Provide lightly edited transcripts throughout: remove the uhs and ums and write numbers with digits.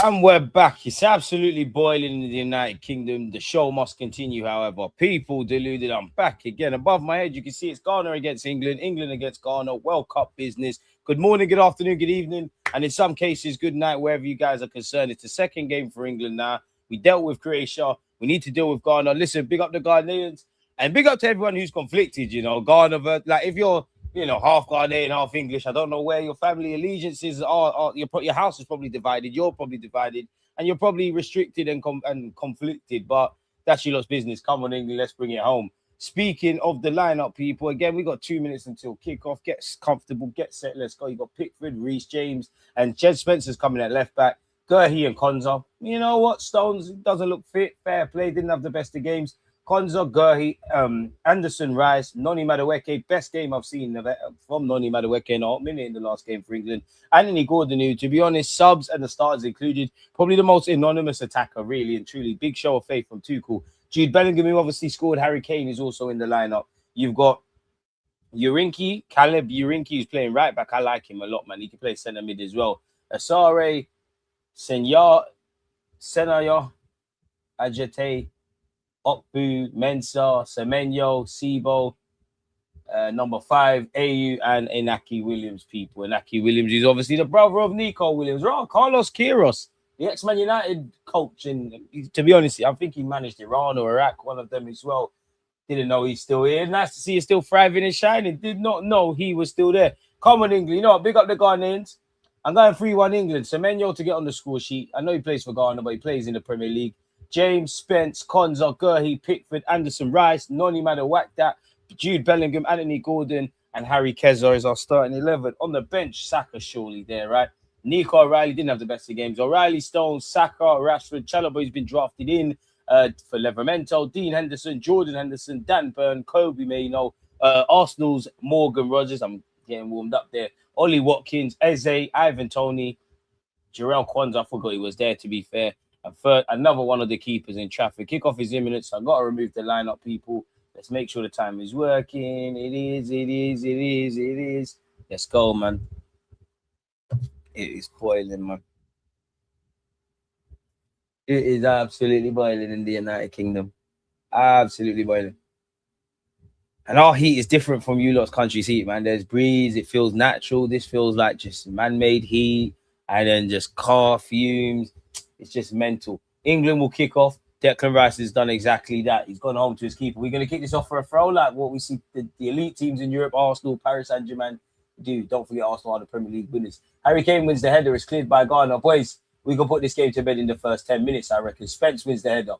And we're back. It's absolutely boiling in the United Kingdom. The show must continue, however. People deluded. I'm back again. Above my head, you can see it's Ghana against England, England against Ghana. World Cup business. Good morning, good afternoon, good evening, and in some cases, good night, wherever you guys are concerned. It's the second game for England now. We dealt with Croatia. We need to deal with Ghana. Listen, big up the Ghanaians and big up to everyone who's conflicted. You know, Ghana, like if you're half Ghanaian, half English. I don't know where your family allegiances are. Your house is probably divided. You're probably divided, and you're probably restricted and conflicted. But that's your lot's business. Come on, England, let's bring it home. Speaking of the lineup, people, again, we got 2 minutes until kickoff. Get comfortable, get set, let's go. You got Pickford, Reece James, and Jed Spencer's coming at left back. Gurhey and Konza. You know what? Stones doesn't look fit. Fair play. Didn't have the best of games. Konza, Gurhey, Anderson, Rice, Noni Madueke. Best game I've seen from Noni Madueke in a hot minute in the last game for England. Anthony Gordon, who, to be honest, subs and the starters included, probably the most anonymous attacker, really and truly. Big show of faith from Tuchel. Jude Bellingham, who obviously scored. Harry Kane is also in the lineup. You've got Urinki, Caleb Urinki, who's playing right back. I like him a lot, man. He can play centre mid as well. Asare, Senaya, Ajete, Okbu, Mensah, Semenyo, Sibo, number 5, AU, and Inaki Williams, people. Inaki Williams is obviously the brother of Nico Williams. Right, Carlos Queiroz, the ex-Man United coach. And to be honest, I think he managed Iran or Iraq, one of them as well. Didn't know he's still here. Nice to see he's still thriving and shining. Did not know he was still there. Come on, England. You know what? Big up the Ghanaians. I'm going 3-1 England. Semenyo to get on the score sheet. I know he plays for Ghana, but he plays in the Premier League. James, Spence, Konza, Gurhey, Pickford, Anderson, Rice, Noni Madueke, Jude Bellingham, Anthony Gordon, and Harry Keza is our starting 11. On the bench, Saka surely there, right? Nico O'Reilly didn't have the best of games. O'Reilly, Stones, Saka, Rashford, Chalobah, who's been drafted in for Livermore, Dean Henderson, Jordan Henderson, Dan Burn, Kobe Mainoo, Arsenal's Morgan Rogers. I'm getting warmed up there. Ollie Watkins, Eze, Ivan Toney, Jarell Kwanzaa. I forgot he was there, to be fair. And third, another one of the keepers in traffic. Kickoff is imminent, so I've got to remove the lineup, people. Let's make sure the time is working. It is. Let's go, man. It is boiling, man. It is absolutely boiling in the United Kingdom. Absolutely boiling. And our heat is different from you lot's country's heat, man. There's breeze. It feels natural. This feels like just man-made heat and then just car fumes. It's just mental. England will kick off. Declan Rice has done exactly that. He's gone home to his keeper. We're going to kick this off for a throw, like what we see the elite teams in Europe, Arsenal, Paris Saint-Germain do. Don't forget Arsenal are the Premier League winners. Harry Kane wins the header. It's cleared by Ghana. Boys, we can put this game to bed in the first 10 minutes, I reckon. Spence wins the header.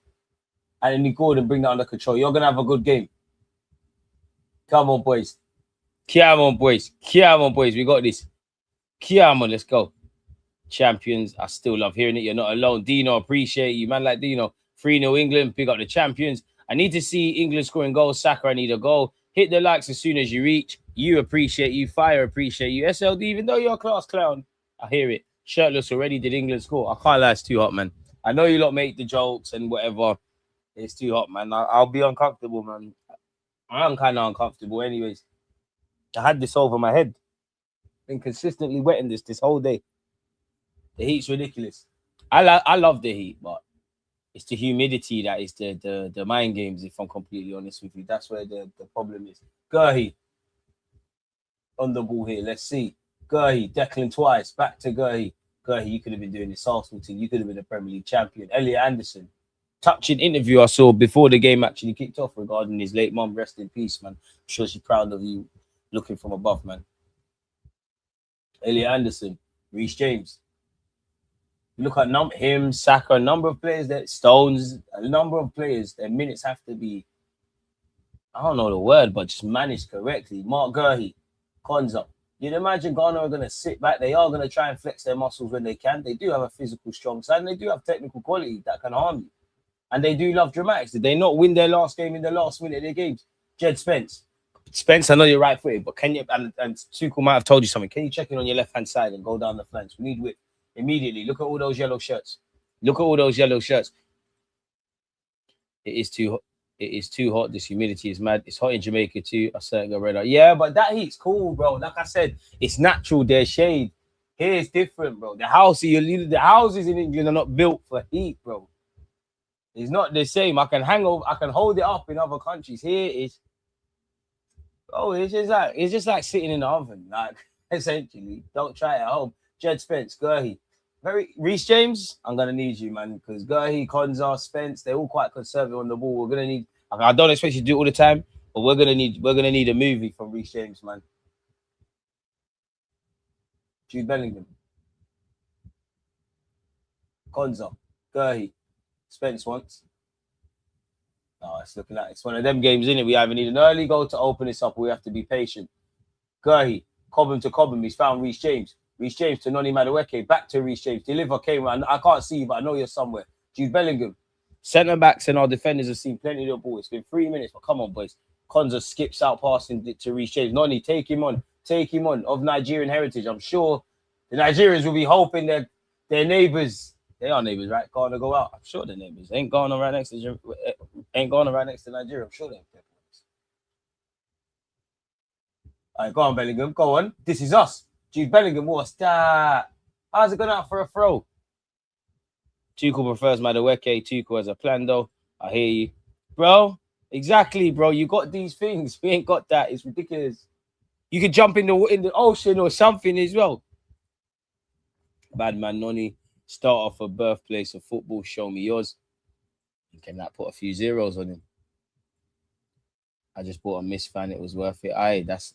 And then Gordon bring that under control. You're going to have a good game. Come on, boys. Come on, boys. We got this. Come on, let's go. Champions. I still love hearing it. You're not alone. Dino, appreciate you. Man like Dino. 3-0 England. Pick up the champions. I need to see England scoring goals. Saka, I need a goal. Hit the likes as soon as you reach. You appreciate you. Fire appreciate you. SLD, even though you're a class clown, I hear it. Shirtless already. Did England score? I can't lie. It's too hot, man. I know you lot make the jokes and whatever. It's too hot, man. I'll be uncomfortable, man. I'm kind of uncomfortable anyways. I had this over my head. Been consistently wetting this whole day. The heat's ridiculous. I love the heat, but it's the humidity that is the mind games, if I'm completely honest with you. That's where the problem is. Gurhey on the ball here. Let's see. Gurhey, Declan twice. Back to Gurhey. Gurhey, you could have been doing this Arsenal team. You could have been a Premier League champion. Elliot Anderson. Touching interview I saw before the game actually kicked off regarding his late mum. Rest in peace, man. I'm sure she's proud of you looking from above, man. Elliot Anderson, Reece James. You look at him, Saka, a number of players that Stones, a number of players, their minutes have to be, I don't know the word, but just managed correctly. Mark Gurhey, Konza. You'd imagine Ghana are going to sit back. They are going to try and flex their muscles when they can. They do have a physical strong side, and they do have technical quality that can harm you. And they do love dramatics. Did they not win their last game in the last minute of their games? Jed Spence. Spence, I know you're right footed, but can you, and Tuchel might have told you something, can you check in on your left-hand side and go down the flanks? We need width immediately. Look at all those yellow shirts. Look at all those yellow shirts. It is too hot. This humidity is mad. It's hot in Jamaica too. I said go red. Yeah, but that heat's cool, bro. Like I said, it's natural. There's shade. Here it's different, bro. The houses in England are not built for heat, bro. It's not the same. I can hold it up in other countries. Here it's just like sitting in the oven. Like essentially, don't try it at home. Jed Spence, Gurhey. Reece James, I'm gonna need you, man, because Gurhey, Konza, Spence, they're all quite conservative on the ball. We're gonna need. I don't expect you to do it all the time, but we're gonna need a movie from Reece James, man. Jude Bellingham, Konza, Gurhey, Spence once. No, it's one of them games, isn't it? We either need an early goal to open this up, or we have to be patient. Gurhey, Cobham to Cobham, he's found Reece James. Reece James to Noni Madueke, back to Reece James. Deliver came. I can't see you, but I know you're somewhere. Jude Bellingham. Centre backs and our defenders have seen plenty of the ball. It's been 3 minutes, but come on, boys. Konza skips out passing to Reece James. Noni, take him on. Of Nigerian heritage. I'm sure the Nigerians will be hoping that their neighbours, they are neighbours, right? Ghana go out. I'm sure they're neighbours. Ain't Ghana right next to Nigeria. I'm sure they're. All right, go on, Bellingham. Go on. This is us. Jude Bellingham, what's that? How's it going out for a throw? Tuchel prefers Madueke. Tuchel has a plan, though. I hear you. Bro, exactly, bro. You got these things. We ain't got that. It's ridiculous. You could jump in the ocean or something as well. Bad man, Noni. Start off a birthplace of football. Show me yours. You can put a few zeros on him. I just bought a Miss fan. It was worth it.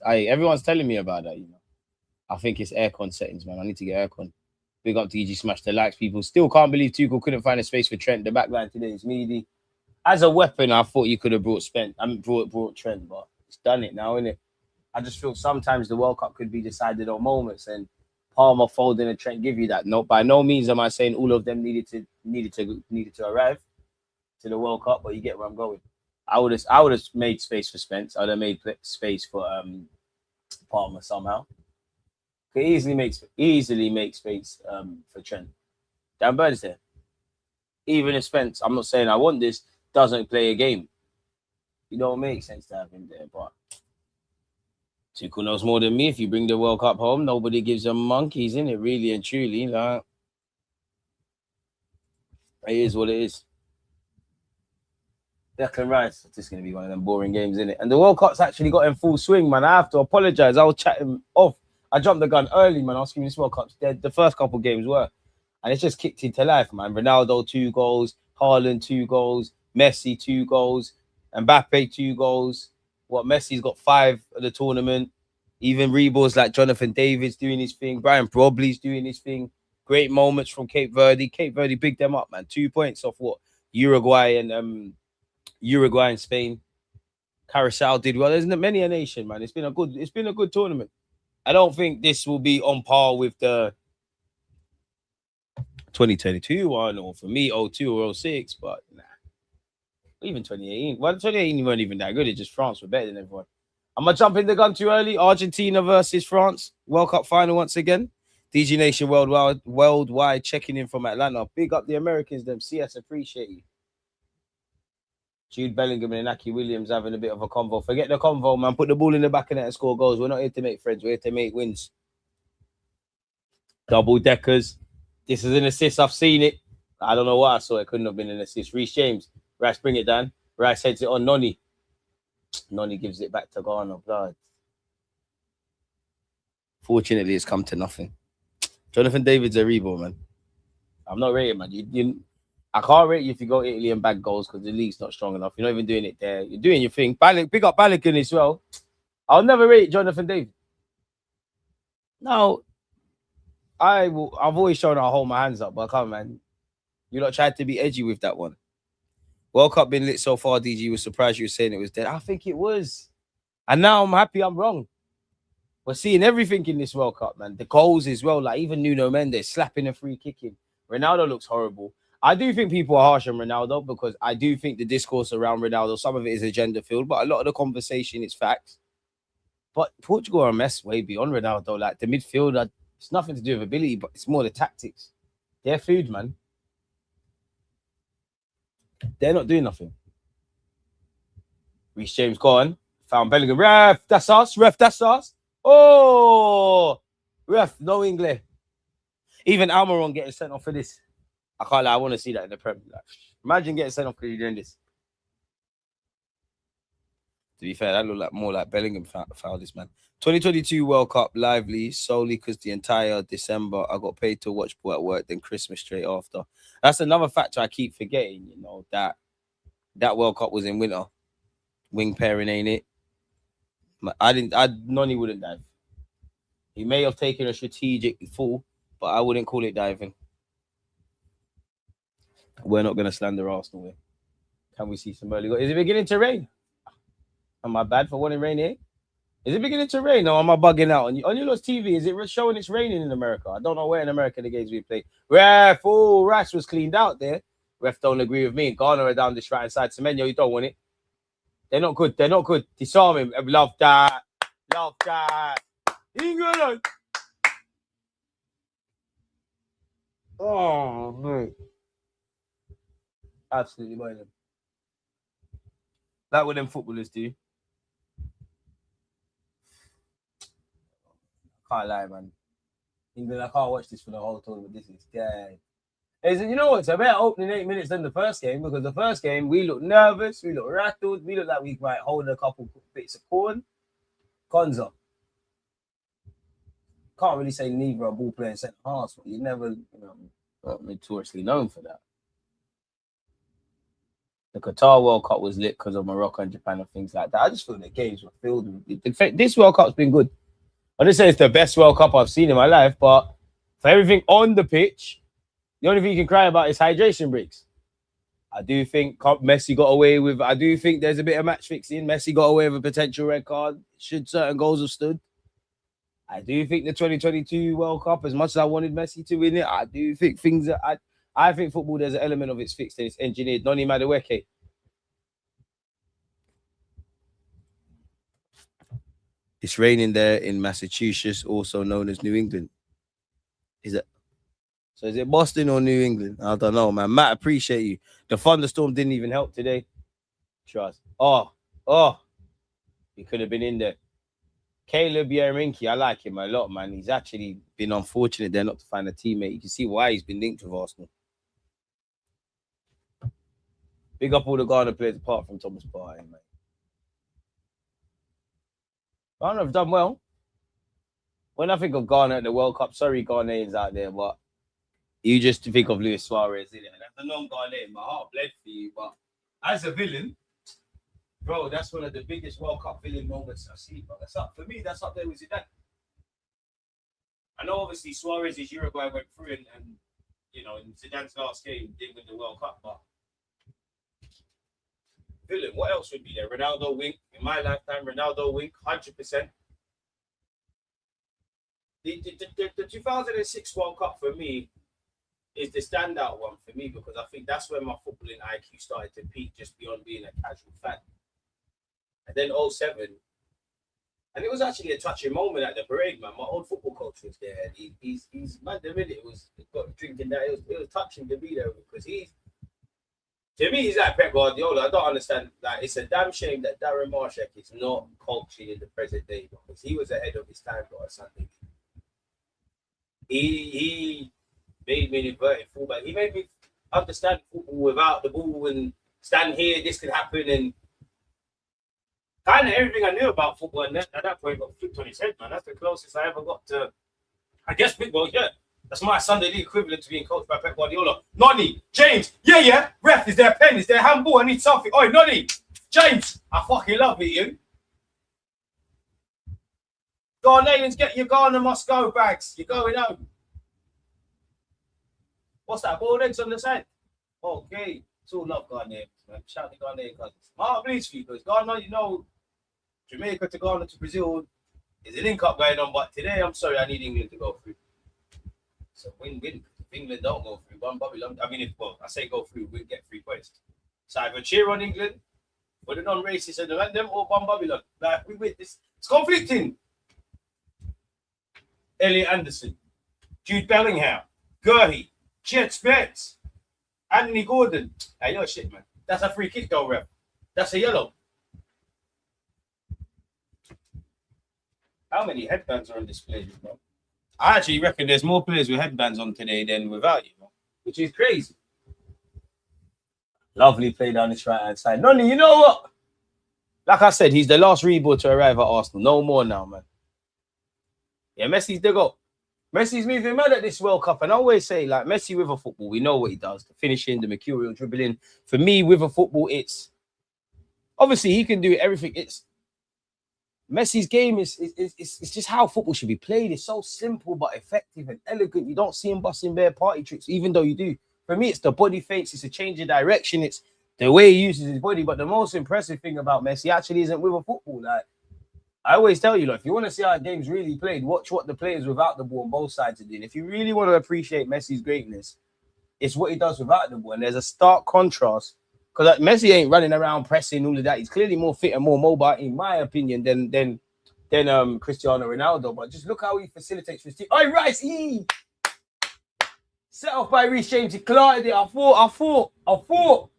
Everyone's telling me about that, you know. I think it's aircon settings, man. I need to get aircon. Big up to EG Smash the likes. People still can't believe Tuchel couldn't find a space for Trent. The backline today is meaty. As a weapon, I thought you could have brought Trent, but it's done it now, innit? I just feel sometimes the World Cup could be decided on moments, and Palmer, Foden, and Trent give you that. No, by no means am I saying all of them needed to arrive to the World Cup, but you get where I'm going. I would have made space for Spence. I would have made space for Palmer somehow. Could easily make space for Trent. Dan Burn's there. Even if Spence, I'm not saying I want this, doesn't play a game. It don't make sense to have him there, but Tuchel knows more than me. If you bring the World Cup home, nobody gives them monkeys, in it, really and truly. Like, it is what it is. Declan Rice, it's just going to be one of them boring games, isn't it? And the World Cup's actually got in full swing, man. I have to apologise. I was chatting off. I jumped the gun early, man. I was giving this World Cup. The first couple games were. And it's just kicked into life, man. Ronaldo, 2 goals. Haaland, 2 goals. Messi, 2 goals. Mbappe, 2 goals. Messi's got 5 of the tournament. Even Rebels like Jonathan David's doing his thing. Brian Brobley's doing his thing. Great moments from Cape Verde. Cape Verde bigged them up, man. 2 points off Uruguay and Spain. Carousel did well. There's many a nation, man. It's been a good tournament. I don't think this will be on par with the 2022 one, or for me, 02 or 06, but nah. Even 2018. Well, 2018 weren't even that good. It's just France were better than everyone. I'm going to jump in the gun too early. Argentina versus France. World Cup final once again. DG Nation worldwide checking in from Atlanta. Big up the Americans, them. CS, appreciate you. Jude Bellingham and Inaki Williams having a bit of a convo. Forget the convo, man. Put the ball in the back of net and score goals. We're not here to make friends. We're here to make wins. Double deckers. This is an assist. I've seen it. I don't know what I saw. It couldn't have been an assist. Reece James. Rice, bring it down. Rice heads it on Noni. Noni gives it back to Ghana. Blood. Fortunately, it's come to nothing. Jonathan David's a rebound, man. I'm not rating, man. I can't rate you if you go Italy and bag goals because the league's not strong enough. You're not even doing it there. You're doing your thing. Big up Balogun as well. I'll never rate Jonathan David. No, I've always shown I'll hold my hands up, but come on, man. You lot tried to be edgy with that one. World Cup been lit so far, DG. Was surprised you were saying it was dead. I think it was. And now I'm happy I'm wrong. We're seeing everything in this World Cup, man. The goals as well. Like even Nuno Mendes slapping a free kick in. Ronaldo looks horrible. I do think people are harsh on Ronaldo because I do think the discourse around Ronaldo, some of it is agenda filled, but a lot of the conversation is facts. But Portugal are a mess way beyond Ronaldo. Like the midfield, it's nothing to do with ability, but it's more the tactics. They're food, man. They're not doing nothing. Reece James gone. Found Bellingham. Ref, that's us. Ref, that's us. Oh, ref, no English. Even Almiron getting sent off for this. I can't lie. I want to see that in the Premier League. Like, imagine getting sent off because you're doing this. To be fair, that looked like more like Bellingham fouled this man. 2022 World Cup lively solely because the entire December I got paid to watch ball at work, then Christmas straight after. That's another factor I keep forgetting, you know, that World Cup was in winter. Wing pairing, ain't it? Noni wouldn't dive. He may have taken a strategic fall, but I wouldn't call it diving. We're not going to slander Arsenal here. Can we see some early goals? Is it beginning to rain? Am I bad for wanting rain here? Is it beginning to rain or am I bugging out? On your lot's TV, is it showing it's raining in America? I don't know where in America the games we play. Ref, Rash was cleaned out there. Ref don't agree with me. Ghana are down this right hand side. Semenyo, you don't want it. They're not good. They're not good. Disarm him. Love that. Love that. England. Oh, mate. Absolutely boiling. Like what them footballers do. Can't lie, man. England, I can't watch this for the whole tournament. This is dead. You know what? It's a better opening 8 minutes than the first game because the first game we looked nervous, we looked rattled, we looked like we might hold a couple bits of corn. Konza. Can't really say neither a ball player centre half, but you never, notoriously known for that. The Qatar World Cup was lit because of Morocco and Japan and things like that. I just feel the games were filled with it. This World Cup's been good. I just say it's the best World Cup I've seen in my life, but for everything on the pitch, the only thing you can cry about is hydration breaks. I do think Messi got away with. I do think there's a bit of match fixing. Messi got away with a potential red card. Should certain goals have stood? I do think the 2022 World Cup, as much as I wanted Messi to win it, I do think things that I think football, there's an element of it's fixed and it's engineered. Noni Madueke. It's raining there in Massachusetts, also known as New England. Is it Boston or New England? I don't know, man. Matt, appreciate you. The thunderstorm didn't even help today. Trust. Oh, he could have been in there. Caleb Yarinki, I like him a lot, man. He's actually been unfortunate there not to find a teammate. You can see why he's been linked with Arsenal. Big up all the Ghana players apart from Thomas Partey, mate. Ghana have done well. When I think of Ghana at the World Cup, sorry Ghanaians out there, but you just think of Luis Suarez, innit? And as a non-Ghanaian, my heart bled for you, but as a villain, bro, that's one of the biggest World Cup villain moments I've seen, bro. For me, that's up there with Zidane. I know obviously Suarez's Uruguay went through and in Zidane's last game didn't win the World Cup, but villain, what else would be there? Ronaldo wink. In my lifetime, Ronaldo wink, 100%. The 2006 World Cup for me is the standout one for me because I think that's where my footballing IQ started to peak just beyond being a casual fan. And then 07, and it was actually a touching moment at the parade, man. My old football coach was there. And he's man, the minute it was got drinking that, it was touching to be there because to me, he's like Pep Guardiola. I don't understand. Like, it's a damn shame that Darren Marshak is not coaching in the present day because he was ahead of his time or something. He made me an inverted fullback. He made me understand football without the ball and stand here, this could happen, and kind of everything I knew about football. And at that point, got flipped on his head, man. That's the closest I ever got to, I guess, big ball. Yeah, that's my Sunday league equivalent to being coached by Pep Guardiola. Noni, James, yeah. Ref, is there a pen? Is there a handball? I need something. Oi, Noni, James, I fucking love it, you. Ghanaians, get your Ghana must go bags. You're going home. What's that? Boiled eggs on the side. Okay. It's all love Ghanaians, man. Shout out to Ghanaian cousins. My heart bleeds for you because Ghana, you know, Jamaica to Ghana to Brazil is a link up going on. But today, I'm sorry, I need England to go through. So win-win. If England don't go through, one Babylon. I mean, if I say go through, we'll get 3 points. So either cheer on England for the non-racist and the them or one Babylon. Like we win this. It's conflicting. Elliot Anderson, Jude Bellingham, Gurley, Chet Spence, Anthony Gordon. Hey, you're shit, man. That's a free kick, though, ref. That's a yellow. How many headbands are on display, bro? I actually reckon there's more players with headbands on today than without, you know, which is crazy. Lovely play down this right-hand side. Noni, you know what? Like I said, he's the last rebuild to arrive at Arsenal. No more now, man. Yeah, Messi's the goal. Messi's moving mad at this World Cup. And I always say, like, Messi with a football, we know what he does. The finishing, the mercurial dribbling. For me, with a football, it's... Obviously, he can do everything. It's... Messi's game is just how football should be played. It's so simple but effective and elegant. You don't see him busting bare party tricks, even though you do. For me, it's the body fakes. It's a change of direction. It's the way he uses his body. But the most impressive thing about Messi actually isn't with a football. Like, I always tell you, like, if you want to see how games really played, watch what the players without the ball on both sides are doing. If you really want to appreciate Messi's greatness, it's what he does without the ball. And there's a stark contrast. Because like, Messi ain't running around pressing all of that. He's clearly more fit and more mobile, in my opinion, than Cristiano Ronaldo. But just look how he facilitates his team. Oh, Rice! Set off by Reece James. He clotted it. I thought.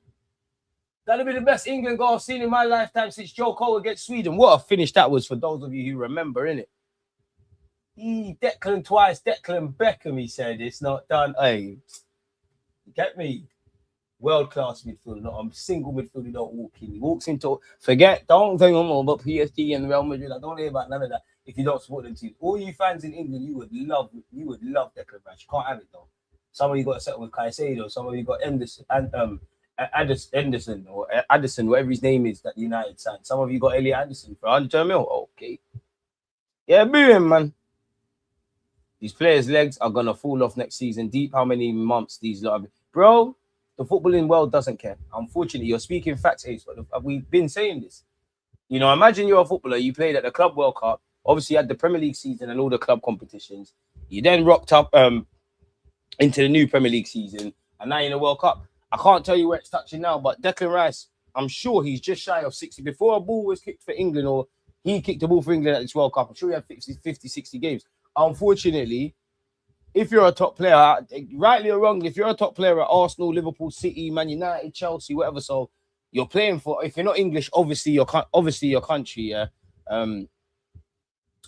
That'd be the best England goal I've seen in my lifetime since Joe Cole against Sweden. What a finish that was for those of you who remember, innit? Declan twice, Declan Beckham, he said. It's not done. Hey, get me? World-class midfielder, not a single midfielder don't walk in. He walks into... Don't think about PSG and Real Madrid. I don't hear about none of that if you don't support them teams. All you fans in England, you would love Declan Rice. You can't have it, though. Some of you got to settle with Caicedo. Some of you got Anderson and Anderson or Addison, whatever his name is, that United signed. Some of you got Elliot Anderson for 100 mil. Okay. Yeah, boom, man. These players' legs are going to fall off next season. Deep how many months these lot have. Bro, the footballing world doesn't care. Unfortunately, you're speaking facts, Ace, but we've been saying this. You know, imagine you're a footballer. You played at the Club World Cup. Obviously, you had the Premier League season and all the club competitions. You then rocked up into the new Premier League season, and now you're in the World Cup. I can't tell you where it's touching now, but Declan Rice, I'm sure he's just shy of 60. Before a ball was kicked for England or he kicked the ball for England at this World Cup, I'm sure he had 50, 60 games. Unfortunately, if you're a top player, rightly or wrongly, if you're a top player at Arsenal, Liverpool, City, Man United, Chelsea, whatever, so you're playing for, if you're not English, obviously your country, yeah.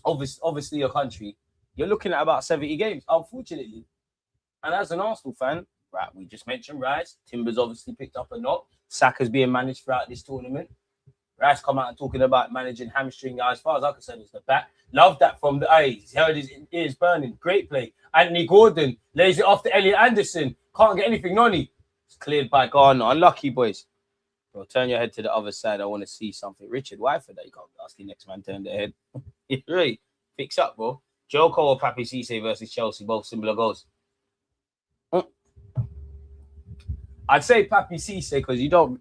Obviously your country, you're looking at about 70 games, unfortunately. And as an Arsenal fan, right, we just mentioned Rice. Timber's obviously picked up a knock. Saka's being managed throughout this tournament. Rice come out and talking about managing hamstring. As far as I'm concerned, it's the back. Love that from the eyes. He heard his ears burning. Great play. Anthony Gordon lays it off to Elliot Anderson. Can't get anything. Noni. It's cleared by Garner. Unlucky, boys. Bro, turn your head to the other side. I want to see something. Richard, why for that? You can't ask the next man turn their head. Right. Fix up, bro. Joe Cole or Papi Cisse versus Chelsea. Both similar goals. I'd say Papi Cisse because you don't...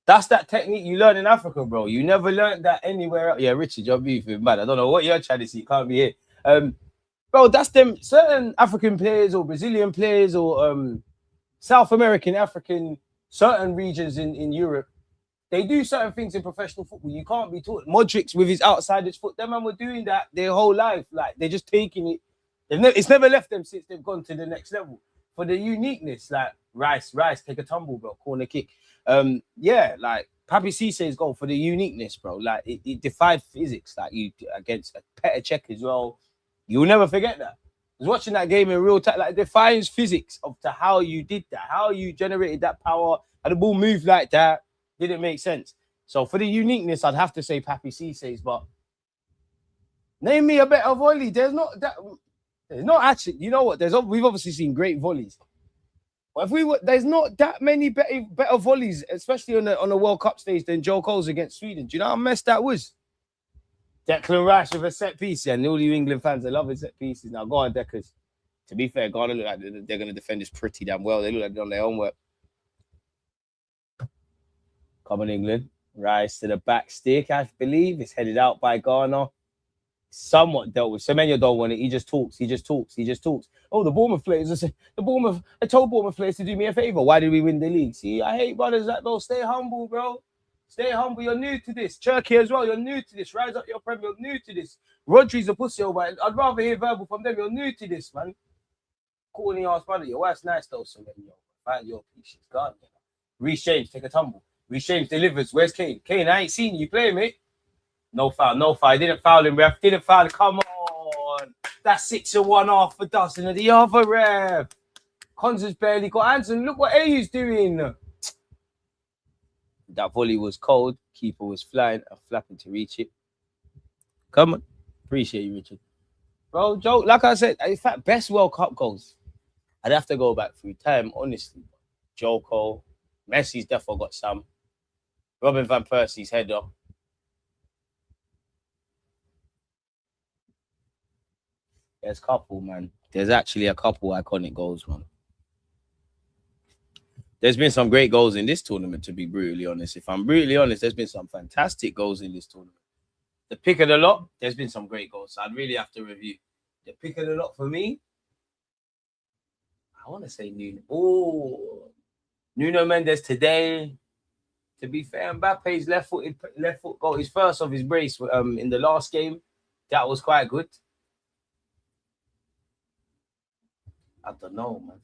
That's that technique you learn in Africa, bro. You never learned that anywhere else. Yeah, Richard, you're beefing mad. I don't know what you're trying to see. Can't be here. Bro, that's them certain African players or Brazilian players or South American, African, certain regions in Europe. They do certain things in professional football. You can't be taught. Modric with his outside his foot. Them man were doing that their whole life. Like, they're just taking it. It's never left them since they've gone to the next level. For the uniqueness, like Rice, take a tumble, bro, corner kick. Yeah, like Papi Cisse's goal for the uniqueness, bro. Like it defied physics. Like you against a Petr Cech as well. You'll never forget that. I was watching that game in real time. Like it defines physics of to how you did that, how you generated that power, and the ball moved like that. Didn't make sense. So for the uniqueness, I'd have to say Papi Cisse's. But name me a better volley. There's not actually. You know what? We've obviously seen great volleys. But there's not that many better volleys, especially on the World Cup stage, than Joe Cole's against Sweden. Do you know how messed that was? Declan Rice with a set piece, and all you England fans are loving set pieces. Now go on, Deckers. To be fair, Ghana look like they're going to defend this pretty damn well. They look like they've done their own work. Come on, England. Rise to the back stick, I believe. It's headed out by Ghana. Somewhat dealt with. Semenyo don't want it. He just talks. Oh, the Bournemouth players. I told Bournemouth players to do me a favor. Why did we win the league? See, I hate brothers like those. Stay humble, bro. Stay humble. You're new to this. Turkey as well. You're new to this. Rise up your prem. You're new to this. Rodri's a pussy over. I'd rather hear verbal from them. You're new to this, man. Calling your ass brother. Your wife's nice though, Semenyo. Find your piece. She's gone. Reece James, take a tumble. Reece James delivers. Where's Kane? Kane, I ain't seen you play, mate. No foul. I didn't foul him, ref. Didn't foul him. Come on. That's 6-1 off a dozen of the other, ref. Connor's barely got hands, and look what AU's doing. That volley was cold. Keeper was flying and flapping to reach it. Come on. Appreciate you, Richard. Bro, Joe, like I said, in fact, best World Cup goals. I'd have to go back through time, honestly. Joko, Messi's definitely got some. Robin van Persie's header. There's a couple, man. There's actually a couple iconic goals, man. There's been some great goals in this tournament, to be brutally honest. If I'm brutally honest, there's been some fantastic goals in this tournament. The pick of the lot, there's been some great goals. So I'd really have to review. The pick of the lot for me, I want to say Nuno. Oh, Nuno Mendes today. To be fair, Mbappe's left foot goal, his first of his brace in the last game. That was quite good. I don't know, man.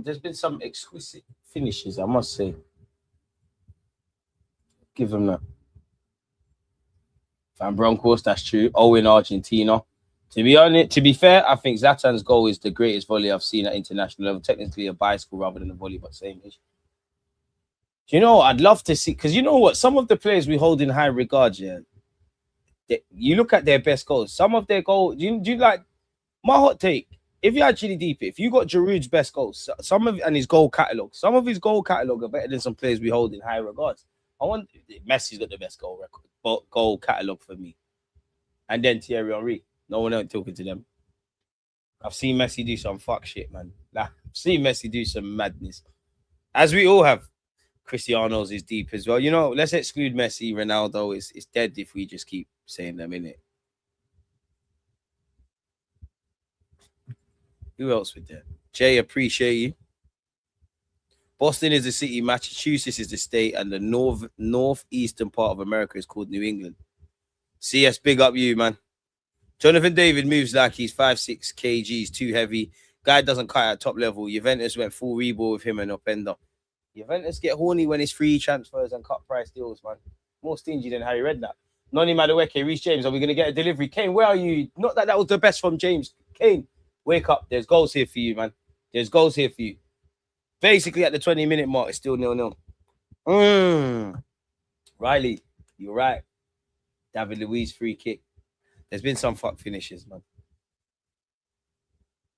There's been some exquisite finishes, I must say. Give them that. Van Bronckhorst, that's true. Owen, Argentina. To be fair, I think Zlatan's goal is the greatest volley I've seen at international level. Technically a bicycle rather than a volley, but same issue. Do you know what I'd love to see? Because you know what? Some of the players we hold in high regard, yeah. You look at their best goals. Some of their goals, do you like my hot take? If you actually deep it, if you got Giroud's best goals, and his goal catalogue, some of his goal catalogue are better than some players we hold in high regards. Messi's got the best goal record, goal catalogue for me, and then Thierry Henry. No one else talking to them. I've seen Messi do some fuck shit, man. I've seen Messi do some madness, as we all have. Cristiano's is deep as well. You know, let's exclude Messi. Ronaldo is dead if we just keep saying them, innit? Who else with that? Jay, appreciate you. Boston is the city, Massachusetts is the state, and the northeastern part of America is called New England. CS, big up you, man. Jonathan David moves like he's 5'6 kgs, too heavy. Guy doesn't cut at top level. Juventus went full reball with him and Openda. Juventus get horny when it's free transfers and cut price deals, man. More stingy than Harry Redknapp. Noni Madueke, Reece James, are we going to get a delivery? Kane, where are you? Not that was the best from James. Kane, wake up. There's goals here for you, man. There's goals here for you. Basically, at the 20-minute mark, it's still 0-0. Riley, you're right. David Luiz, free kick. There's been some fuck finishes, man.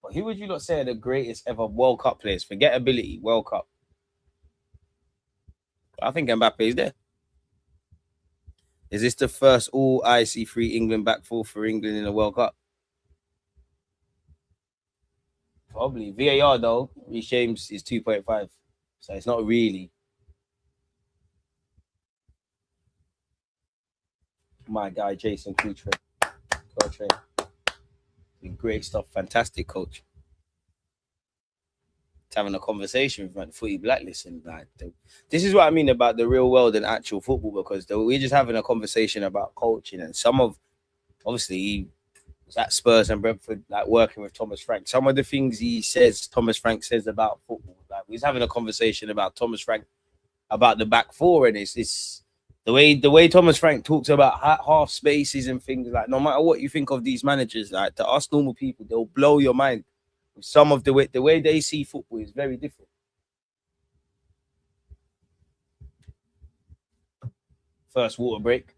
But who would you not say are the greatest ever World Cup players? Forget ability, World Cup. I think Mbappe is there. Is this the first all IC3 England back four for England in the World Cup? Probably. VAR, though, Reece James is 2.5. So it's not really. My guy, Jason Coutre. Great stuff. Fantastic coach. Having a conversation with Footy Blacklist, and like, this is what I mean about the real world and actual football, because we're just having a conversation about coaching, and obviously he was at Spurs and Brentford, like working with Thomas Frank. Some of the things Thomas Frank says about football, like we're having a conversation about Thomas Frank about the back four, and it's the way Thomas Frank talks about half spaces and things. Like, no matter what you think of these managers, like to us normal people, they'll blow your mind. Some of the way they see football is very different. First water break.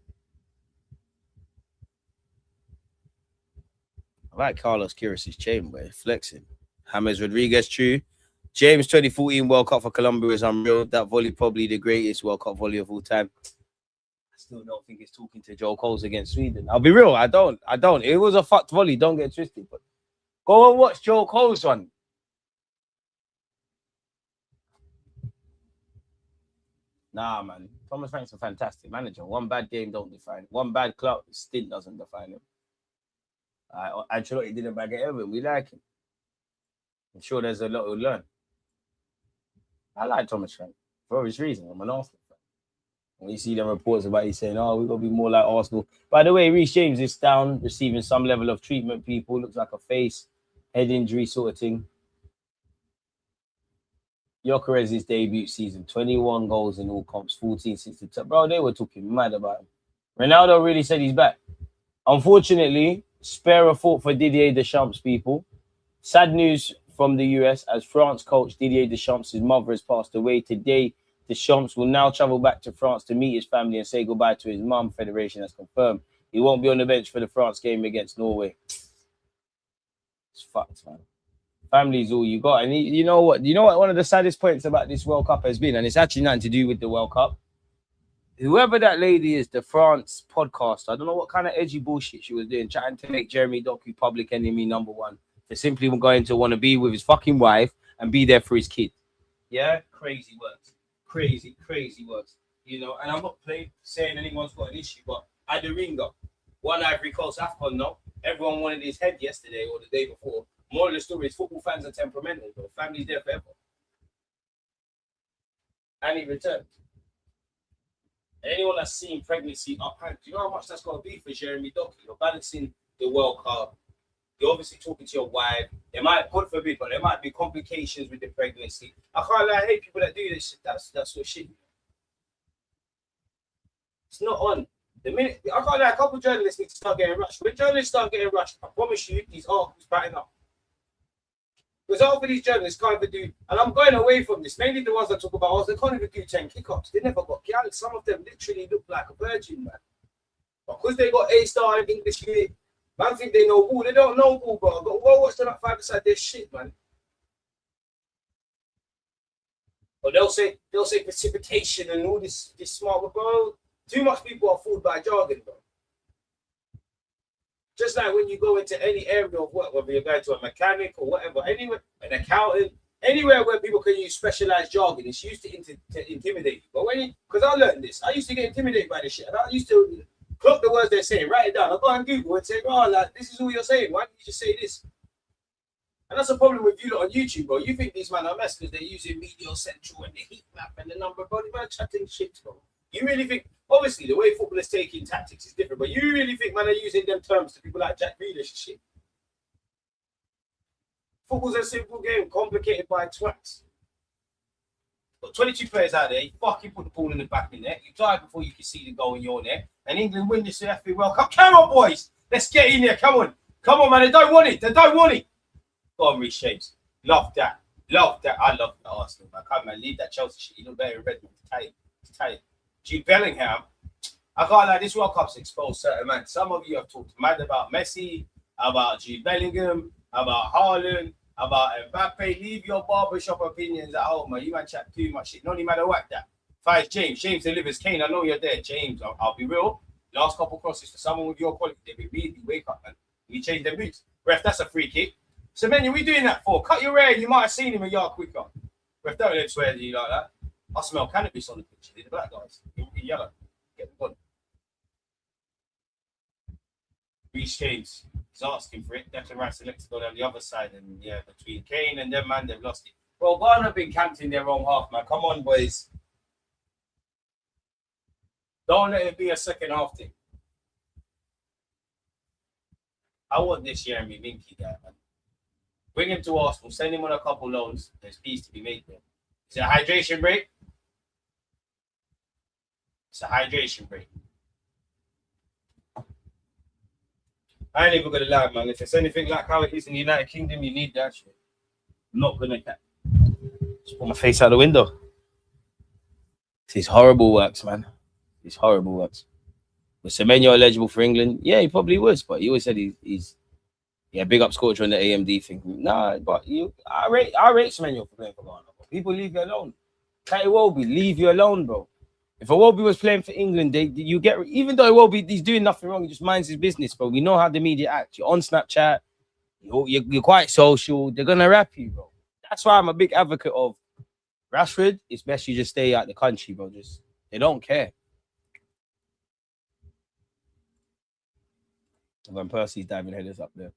I like Carlos Queiroz' chain, but flexing. James Rodriguez, true. James 2014 World Cup for Colombia is unreal. That volley probably the greatest World Cup volley of all time. still don't think it's talking to Joe Coles against Sweden. I'll be real, I don't. It was a fucked volley, don't get twisted. But go and watch Joe Coles one. Nah, man. Thomas Frank's a fantastic manager. One bad game don't define him. One bad club stint doesn't define him. Ancelotti didn't bag it ever. We like him. I'm sure there's a lot to learn. I like Thomas Frank for obvious reason. I'm an Arsenal fan. When you see them reports about you saying, "Oh, we've got to be more like Arsenal." By the way, Reece James is down, receiving some level of treatment. People looks like a face, head injury sort of thing. Gyökeres's debut season, 21 goals in all comps, 14 since the top. Bro, they were talking mad about him. Ronaldo really said he's back. Unfortunately, spare a thought for Didier Deschamps, people. Sad news from the US as France coach Didier Deschamps' mother has passed away today. Deschamps will now travel back to France to meet his family and say goodbye to his mum. Federation has confirmed he won't be on the bench for the France game against Norway. It's fucked, man. Family's all you got. And you know what? One of the saddest points about this World Cup has been, and it's actually nothing to do with the World Cup. Whoever that lady is, the France podcast, I don't know what kind of edgy bullshit she was doing, trying to make Jeremy Doku public enemy number one. For simply going to want to be with his fucking wife and be there for his kid. Yeah? Crazy words. Crazy words. You know, and I'm not saying anyone's got an issue, but Aderinga, one Ivory Coast AFCON, no? Everyone wanted his head yesterday or the day before. More of the story is football fans are temperamental, but family's there forever. And he returned. Anyone that's seen pregnancy uphand, do you know how much that's got to be for Jeremy Doku? You're balancing the World Cup. You're obviously talking to your wife. There might, God forbid, but there might be complications with the pregnancy. I can't lie, I hate people that do this shit. That's sort of shit. It's not on. The minute I can't lie, a couple of journalists need to start getting rushed. When journalists start getting rushed, I promise you, these articles batting up. Because half of these journalists can't even do, and I'm going away from this, mainly the ones that talk about, they can't even do 10 kickoffs. They never got kicked. Some of them literally look like a virgin, man. But because they got A-star in English unit, man think they know ball. They don't know ball, bro. But go watch them at 5-a-side their shit, man. But they'll say precipitation and all this smart, but bro. Too much people are fooled by jargon, bro. Just like when you go into any area of work, whether you're going to a mechanic or whatever, anywhere, an accountant, anywhere where people can use specialized jargon, it's used to intimidate you. But because I learned this, I used to get intimidated by this shit, and I used to clock the words they're saying, write it down. I go on Google and say, oh, like, this is all you're saying. Why don't you just say this? And that's a problem with you lot on YouTube, bro. You think these men are mess because they're using Media Central and the heat map and the number, bro. Man, chatting shit, bro. You really think, obviously, the way football is taking tactics is different, but you really think, man, are using them terms to people like Jack Grealish and shit? Football's a simple game, complicated by twats. Got 22 players out there, you fucking put the ball in the back of the net, you die before you can see the goal in your net, and England win this FA World Cup. Come on, boys! Let's get in there, come on. Come on, man, they don't want it, Go on, Reece James. Love that. I love the Arsenal, man. Come on, leave that Chelsea shit. You look better in Redmond. It's tight. Jude Bellingham, I can't lie, this World Cup's exposed certain man. Some of you have talked mad about Messi, about Jude Bellingham, about Haaland, about Mbappe. Leave your barbershop opinions at home, man. You might chat too much shit. No matter what that. Five, James delivers. Kane, I know you're there. James, I'll be real. Last couple crosses for someone with your quality, they be really wake up, man. You change their boots. Ref, that's a free kick. So, man, what are we doing that for? Cut your hair. You might have seen him a yard quicker. Ref, don't let swear to you like that. I smell cannabis on the pitch. The black guys in yellow. Get the gun. Reece James is asking for it. Declan Rice selected to go down the other side, and yeah, between Kane and them, man, they've lost it. Well, Ghana have been camped in their own half, man. Come on, boys. Don't let it be a second half thing. I want this Jeremy Minky guy, man. Bring him to Arsenal. Send him on a couple loans. There's peace to be made there. Is it a hydration break? It's a hydration break. I ain't even gonna lie, man. If it's anything like how it is in the United Kingdom, you need that shit. I'm not gonna just put my face out the window. These horrible works, man. These horrible works. Was Semenyo eligible for England? Yeah, he probably was, but he always said he's big up Scorcher on the AMD thing. Nah, but I rate Semenyo for playing for Ghana. People leave you alone. Kai Iwobi, leave you alone, bro. If Iwobi was playing for England, you get, even though Iwobi, he's doing nothing wrong, he just minds his business, bro. We know how the media act. You're on Snapchat, you're quite social. They're gonna rap you, bro. That's why I'm a big advocate of Rashford. It's best you just stay out the country, bro. Just they don't care. When Percy's diving headers up there.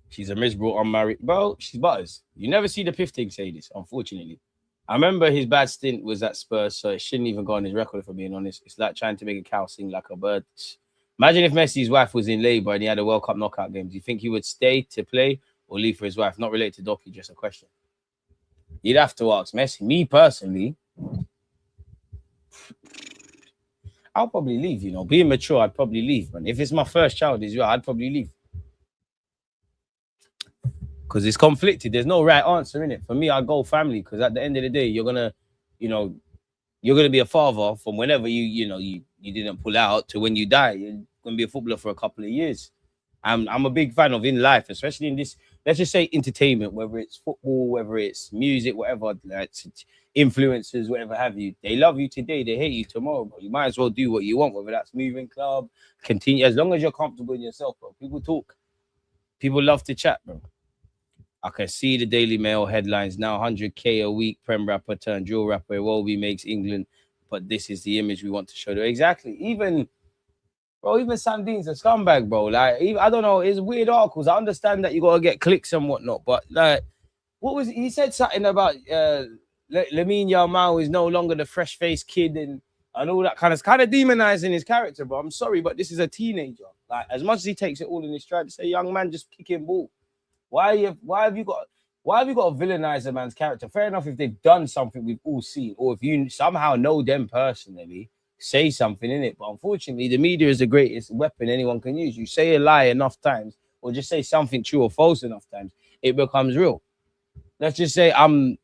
She's a miserable unmarried, bro. She's butters. You never see the Piff thing say this, unfortunately. I remember his bad stint was at Spurs, so it shouldn't even go on his record, if I'm being honest. It's like trying to make a cow sing like a bird. Imagine if Messi's wife was in labour and he had a World Cup knockout game. Do you think he would stay to play or leave for his wife? Not related to Doki, just a question. You'd have to ask Messi. Me personally, I'll probably leave, you know. Being mature, I'd probably leave, man. If it's my first child as well, I'd probably leave. Because it's conflicted. There's no right answer in it. For me, I go family, because at the end of the day, you're gonna be a father from whenever you didn't pull out to when you die. You're gonna be a footballer for a couple of years. I'm a big fan of in life, especially in this, let's just say, entertainment, whether it's football, whether it's music, whatever, influencers, whatever have you. They love you today, they hate you tomorrow, bro. You might as well do what you want, whether that's moving club, continue, as long as you're comfortable in yourself, bro. People talk. People love to chat, bro. I can see the Daily Mail headlines now. 100K a week, Prem rapper turned drill rapper. Iwobi makes England, but this is the image we want to show them. Exactly. Even Sam Dean's a scumbag, bro. Like, I don't know. It's weird articles. I understand that you got to get clicks and whatnot, but like, what was he said something about Lamine Yamal is no longer the fresh-faced kid and all that kind of demonizing his character, bro. I'm sorry, but this is a teenager. Like, as much as he takes it all in his stride, to say, young man, just kicking ball. Why have you got to villainize a man's character? Fair enough if they've done something we've all seen, or if you somehow know them personally, say something in it. But unfortunately, the media is the greatest weapon anyone can use. You say a lie enough times, or just say something true or false enough times, it becomes real. Let's just say I'm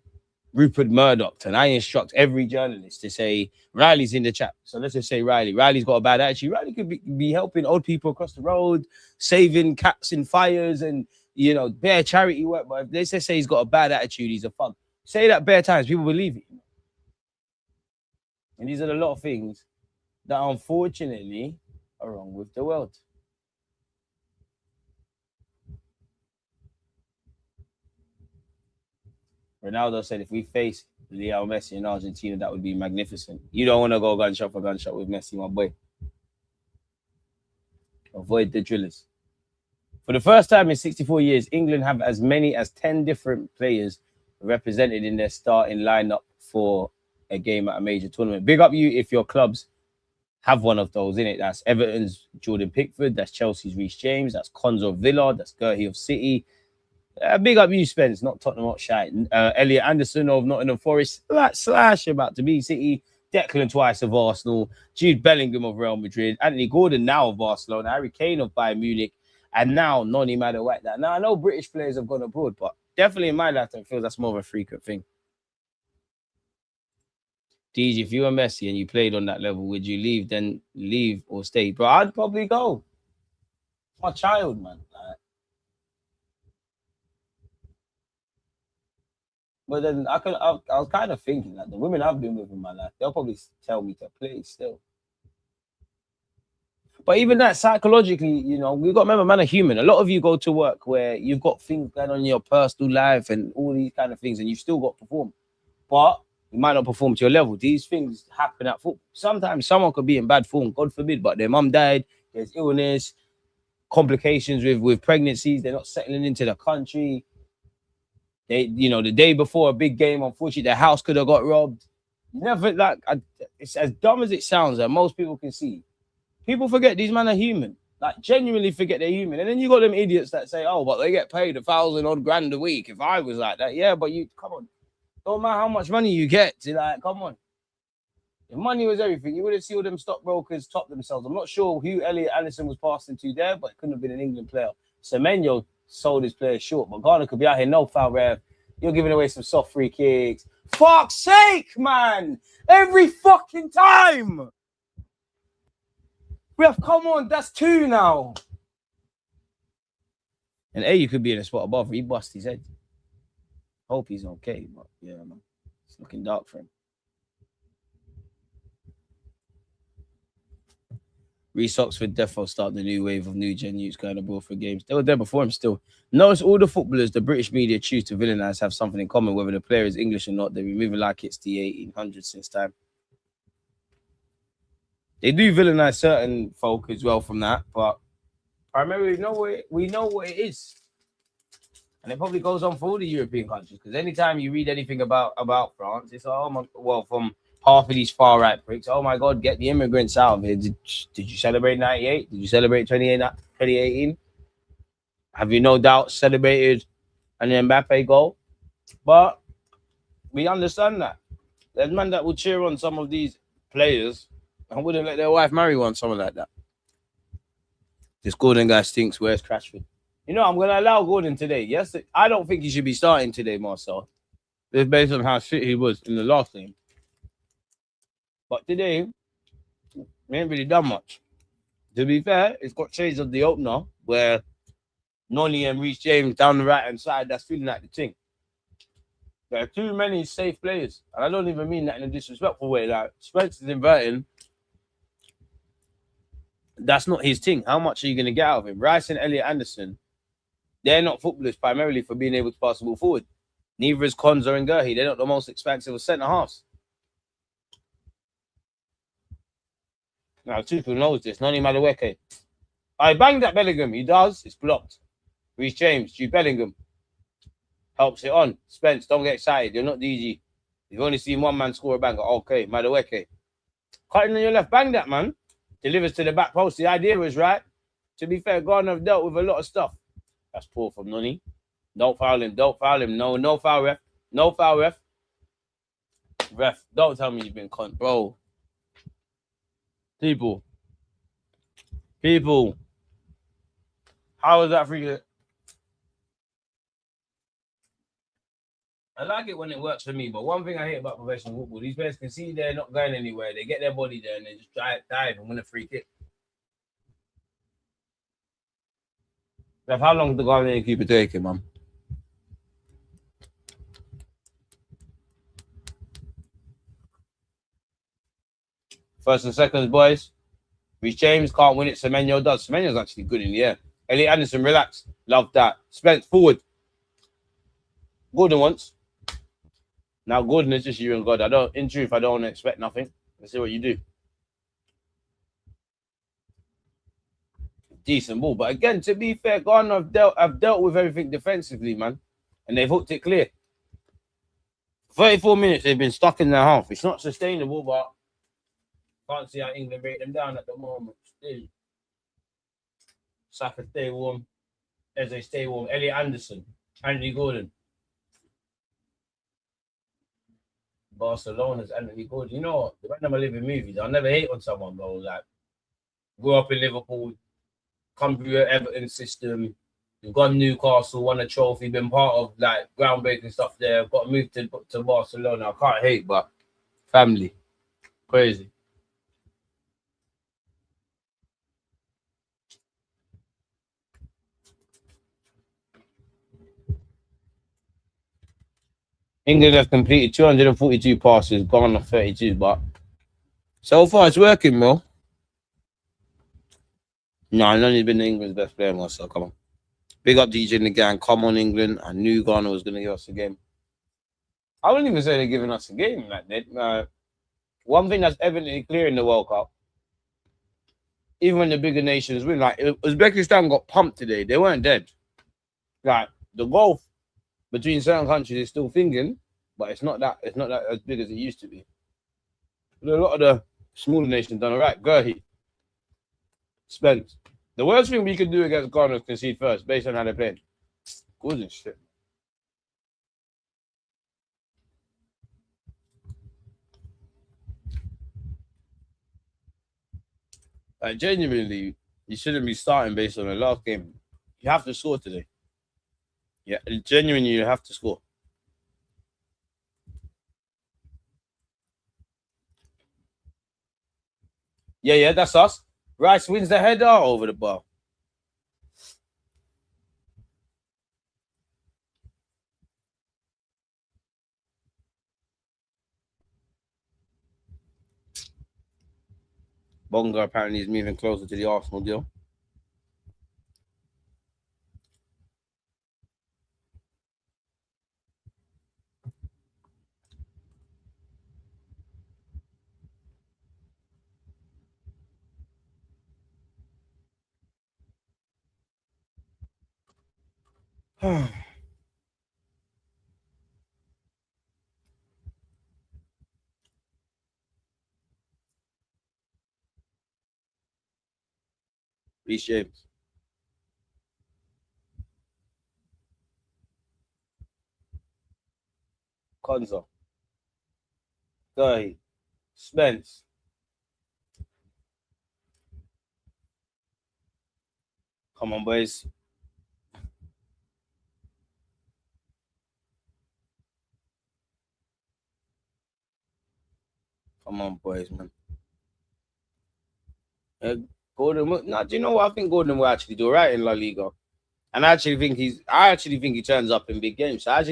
Rupert Murdoch, and I instruct every journalist to say Riley's in the chat. So let's just say Riley's got a bad attitude. Riley could be helping old people across the road, saving cats in fires, and bare charity work. But if they just say he's got a bad attitude, he's a fuck. Say that bare times, people believe it. And these are a lot of things that unfortunately are wrong with the world. Ronaldo said if we face Leo Messi in Argentina, that would be magnificent. You don't want to go gunshot for gunshot with Messi, my boy. Avoid the drillers. For the first time in 64 years, England have as many as 10 different players represented in their starting lineup for a game at a major tournament. Big up you if your clubs have one of those in it. That's Everton's Jordan Pickford, that's Chelsea's Reece James, that's Konzo of Villa, that's Gertie of City. Big up you, Spence, not Tottenham Hotspur. Elliot Anderson of Nottingham Forest, Slash about to be City, Declan Twice of Arsenal, Jude Bellingham of Real Madrid, Anthony Gordon now of Barcelona, Harry Kane of Bayern Munich, and now Noni Madueke. Now I know British players have gone abroad, but definitely in my lifetime, it feels that's more of a frequent thing. DJ, if you were Messi and you played on that level, would you leave or stay? Bro, I'd probably go. My child, man. But then I was kind of thinking that the women I've been with in my life, they'll probably tell me to play still. But even that, psychologically, we got to remember, man, are human. A lot of you go to work where you've got things going on in your personal life and all these kind of things, and you've still got to perform. But you might not perform to your level. These things happen at football. Sometimes someone could be in bad form, God forbid, but their mum died, there's illness, complications with pregnancies, they're not settling into the country. They, the day before a big game, unfortunately, their house could have got robbed. It's as dumb as it sounds, that most people can see. People forget these men are human. Like, genuinely forget they're human. And then you got them idiots that say, oh, but they get paid $1,000 odd grand a week. If I was like that, yeah, but come on. Don't matter how much money you get. Come on. If money was everything, you would have seen all them stockbrokers top themselves. I'm not sure who Elliot Anderson was passing to there, but it couldn't have been an England player. Semenyo sold his players short, but Ghana could be out here, no foul, rev. You're giving away some soft free kicks. Fuck's sake, man! Every fucking time! Come on, that's 2 now. And you could be in a spot above. He bust his head. Hope he's okay, but yeah, man, it's looking dark for him. Reece Oxford defo start the new wave of new gen youths going abroad for games. They were there before him still. Notice all the footballers the British media choose to villainize have something in common, whether the player is English or not. They've been moving like it's the 1800s since time. They do villainize certain folk as well from that, but primarily we know what it is. And it probably goes on for all the European countries, because anytime you read anything about France, it's from half of these far right pricks, oh my God, get the immigrants out of here. Did you celebrate 98? Did you celebrate 2018? Have you no doubt celebrated an Mbappe goal? But we understand that. There's men that will cheer on some of these players and wouldn't let their wife marry one, someone like that. This Gordon guy stinks. Where's Crashford? You know, I'm going to allow Gordon today. Yes, I don't think he should be starting today, Marcel. It's based on how shit he was in the last game. But today, he ain't really done much. To be fair, it's got shades of the opener where Nolly and Reece James down the right-hand side, that's feeling like the thing. There are too many safe players. And I don't even mean that in a disrespectful way. Like, Spencer's inverting. That's not his thing. How much are you going to get out of him? Rice and Elliot Anderson, they're not footballers primarily for being able to pass the ball forward. Neither is Konza and Gurhey. They're not the most expensive of centre-halves. Now, Tuchel knows this. Noni Madueke. I banged that Bellingham. He does. It's blocked. Reece James, Jude Bellingham. Helps it on. Spence, don't get excited. You're not DG. You've only seen one man score a banger. Okay, Madueke. Cutting on your left. Bang that, man. Delivers to the back post. The idea was right. To be fair, Gardner have dealt with a lot of stuff. That's poor from Noni. Don't foul him. Don't foul him. No foul, ref. No foul, ref. Ref, don't tell me you've been con. Bro. People. How is that free? I like it when it works for me, but one thing I hate about professional football, these players can see they're not going anywhere. They get their body there and they just dive and win a free kick. Ref, how long did the Ghanaian keeper take him, man? First and seconds, boys. Reece James can't win it. Semenyo does. Semenyo's actually good in the air. Elliot Anderson, relax. Love that. Spence, forward. Gordon once. Now Gordon is just you and God. In truth, I don't expect nothing. Let's see what you do. Decent ball. But again, to be fair, Ghana have dealt with everything defensively, man. And they've hooked it clear. 34 minutes, they've been stuck in their half. It's not sustainable, but can't see how England break them down at the moment. Still. Saka stay warm. Eze stay warm. Elliot Anderson. Anthony Gordon. Barcelona's Anthony Gordon. You know what? When I'm living movies, I'll never hate on someone, bro. Like, grew up in Liverpool, come through the Everton system, you've gone Newcastle, won a trophy, been part of like groundbreaking stuff there. Got moved to Barcelona. I can't hate, but family. Crazy. England have completed 242 passes, gone off 32, but so far it's working, bro. No, I've only been England's best player myself. Come on. Big up DJ and the gang. Come on, England. I knew Ghana was going to give us a game. I wouldn't even say they're giving us a game like that. One thing that's evidently clear in the World Cup, even when the bigger nations win, like Uzbekistan got pumped today. They weren't dead. Like the gulf between certain countries is still thinking, but it's not that as big as it used to be. But a lot of the smaller nations done all right. Gurhey, Spence. The worst thing we could do against Ghana is concede first, based on how they're playing. Good as shit. Like, genuinely, you shouldn't be starting based on the last game. You have to score today. Yeah, genuinely, you have to score. Yeah, that's us. Rice wins the header over the bar. Bonga apparently is moving closer to the Arsenal deal. Reece James. Konza. Guy. Spence. Come on, boys. Come on, boys, man. Gordon, do you know what? I think Gordon will actually do right in La Liga. And I actually think he turns up in big games. So I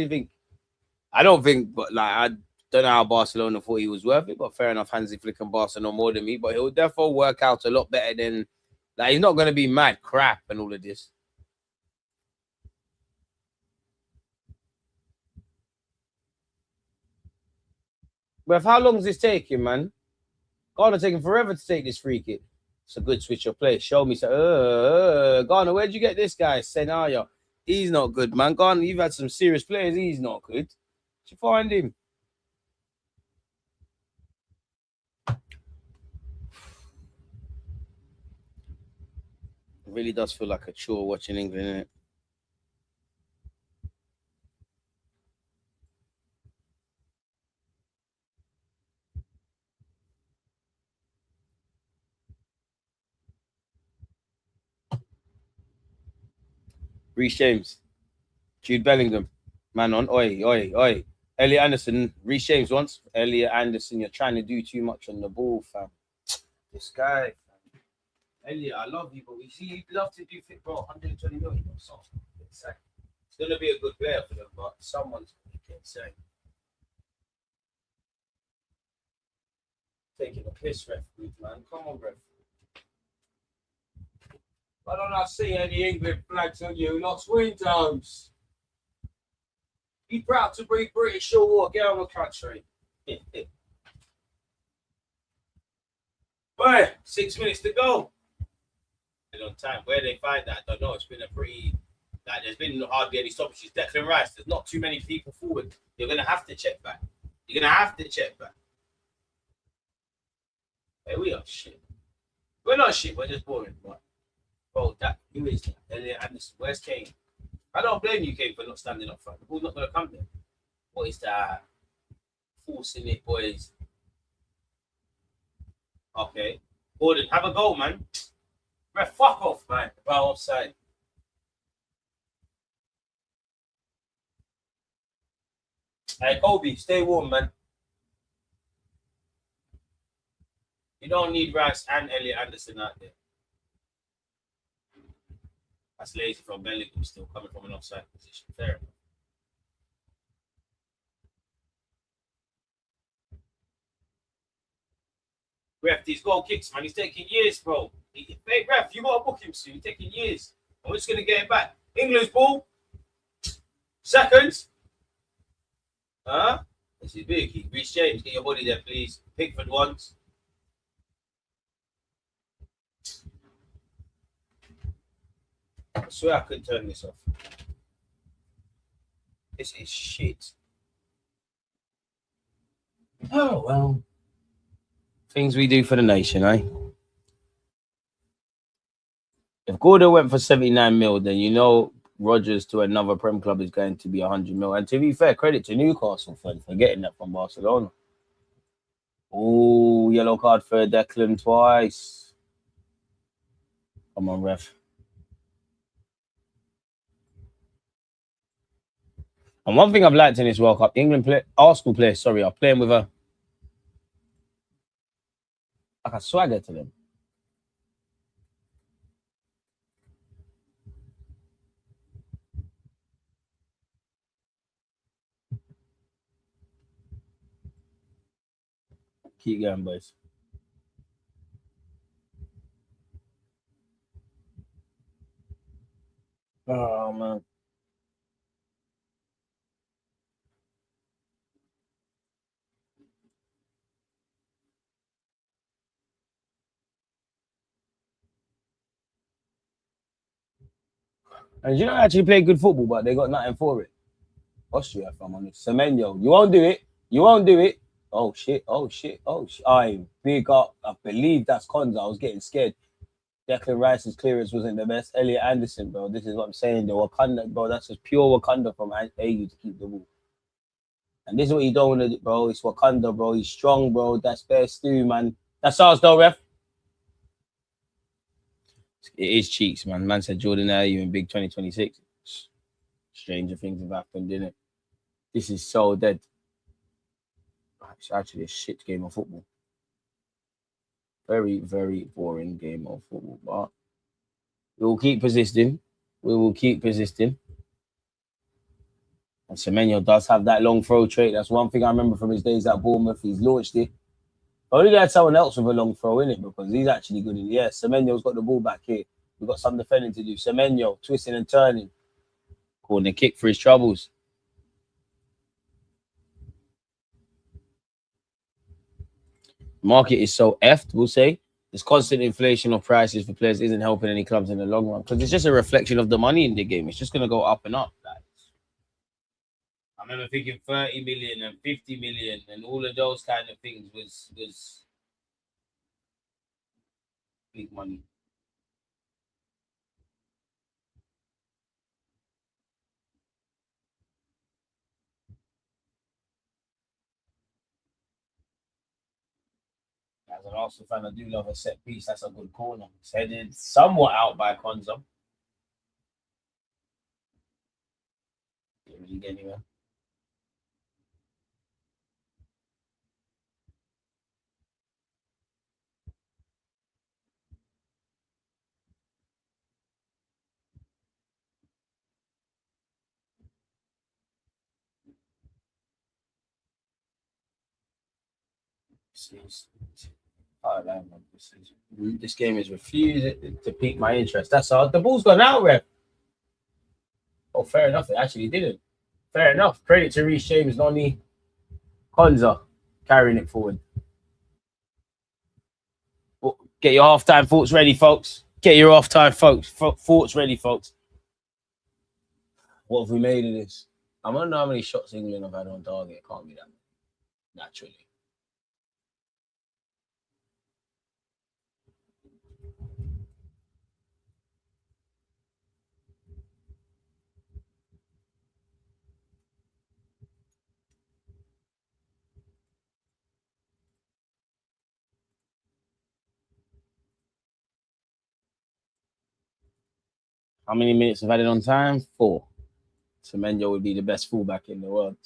don't think, but like, I don't know how Barcelona thought he was worth it, but fair enough. Hansi Flick and Barca know more than me, but he'll therefore work out a lot better than, like, he's not going to be mad crap and all of this. But how long is this taking, man? Ghana taking forever to take this free kick. It's a good switch of play. Show me. Ghana, where'd you get this guy? Senaya. He's not good, man. Ghana, you've had some serious players. He's not good. Did you find him? It really does feel like a chore watching England, innit? Reece James, Jude Bellingham, man on. Oi, oi, oi. Elliot Anderson, Reece James once. Elliot Anderson, you're trying to do too much on the ball, fam. This guy, fam. Elliot, I love you, but we see you'd love to do fit, bro. 120 million or something. It's gonna be a good player for them, but someone's gonna get insane. Taking a piss, ref, man. Come on, ref. I don't not see any England flags on you, not swing times. Be proud to be British or what? Get on the country. But 6 minutes to go. On time. Where they find that, I don't know. It's been a pretty, like, there's been hardly any stoppages. Declan Rice, there's not too many people forward. You're gonna have to check back. You're gonna have to check back. Hey, we are shit. We're not shit. We're just boring. But, bro, that who is that? Elliot Anderson. Where's Kane? I don't blame you, Kane, for not standing up front. The ball's not gonna come there. What is that? Forcing it, boys. Okay. Gordon, have a goal, man. Ref, fuck off, man. About offside. Hey, Kobe, stay warm, man. You don't need Rice and Elliot Anderson out there. That's lazy from Bellingham still coming from an offside position. Fair enough. Ref, these goal kicks, man. He's taking years, bro. Hey, ref, you got to book him soon. He's taking years. I'm just going to get it back. England's ball. Seconds. Huh? This is big. Reece James, get your body there, please. Pickford once. I swear I couldn't turn this off. This is shit. Oh, well. Things we do for the nation, eh? If Gordon went for 79 mil, then you know Rodgers to another Prem club is going to be 100 mil. And to be fair, credit to Newcastle for getting that from Barcelona. Oh, yellow card for Declan twice. Come on, ref. And one thing I've liked in this World Cup, Arsenal players, sorry, are playing with a swagger to them. Keep going, boys. Oh man. And you know actually play good football, but they got nothing for it. Austria, if I'm honest. Semenyo, you won't do it. You won't do it. Oh shit! Oh shit! Oh shit! I big up. I believe that's Konza. I was getting scared. Declan Rice's clearance wasn't the best. Elliot Anderson, bro. This is what I'm saying. The Wakanda, bro. That's just pure Wakanda from AU to keep the ball. And this is what you don't want to do, bro. It's Wakanda, bro. He's strong, bro. That's best Stu, man. That's ours, though, ref. It is cheeks, man. Man said Jordan Ayew in big 2026. Stranger things have happened, didn't it? This is so dead. It's actually a shit game of football. Very, very boring game of football. But we will keep persisting. We will keep persisting. And Semenyo does have that long throw trait. That's one thing I remember from his days at Bournemouth. He's launched it. I only had someone else with a long throw in it because he's actually good in it. Yeah, Semenyo's got the ball back here. We've got some defending to do. Semenyo twisting and turning. Calling a kick for his troubles. Market is so effed, we'll say. This constant inflation of prices for players isn't helping any clubs in the long run because it's just a reflection of the money in the game. It's just going to go up and up. Like, I remember thinking 30 million and 50 million and all of those kind of things was big money. As an Arsenal fan, I do love a set piece. That's a good corner. It's headed somewhat out by Konza. Didn't really get anywhere. Oh, man, this game is refusing to pique my interest. That's all. The ball's gone out, ref. Oh, fair enough. It actually didn't. Fair enough. Credit to Reece James, Noni, Konza carrying it forward. Well, get your halftime thoughts ready, folks. Get your halftime thoughts ready, folks. What have we made of this? I don't know how many shots England have had on target. It can't be that naturally. How many minutes have added on time? 4. Semenyo would be the best fullback in the world.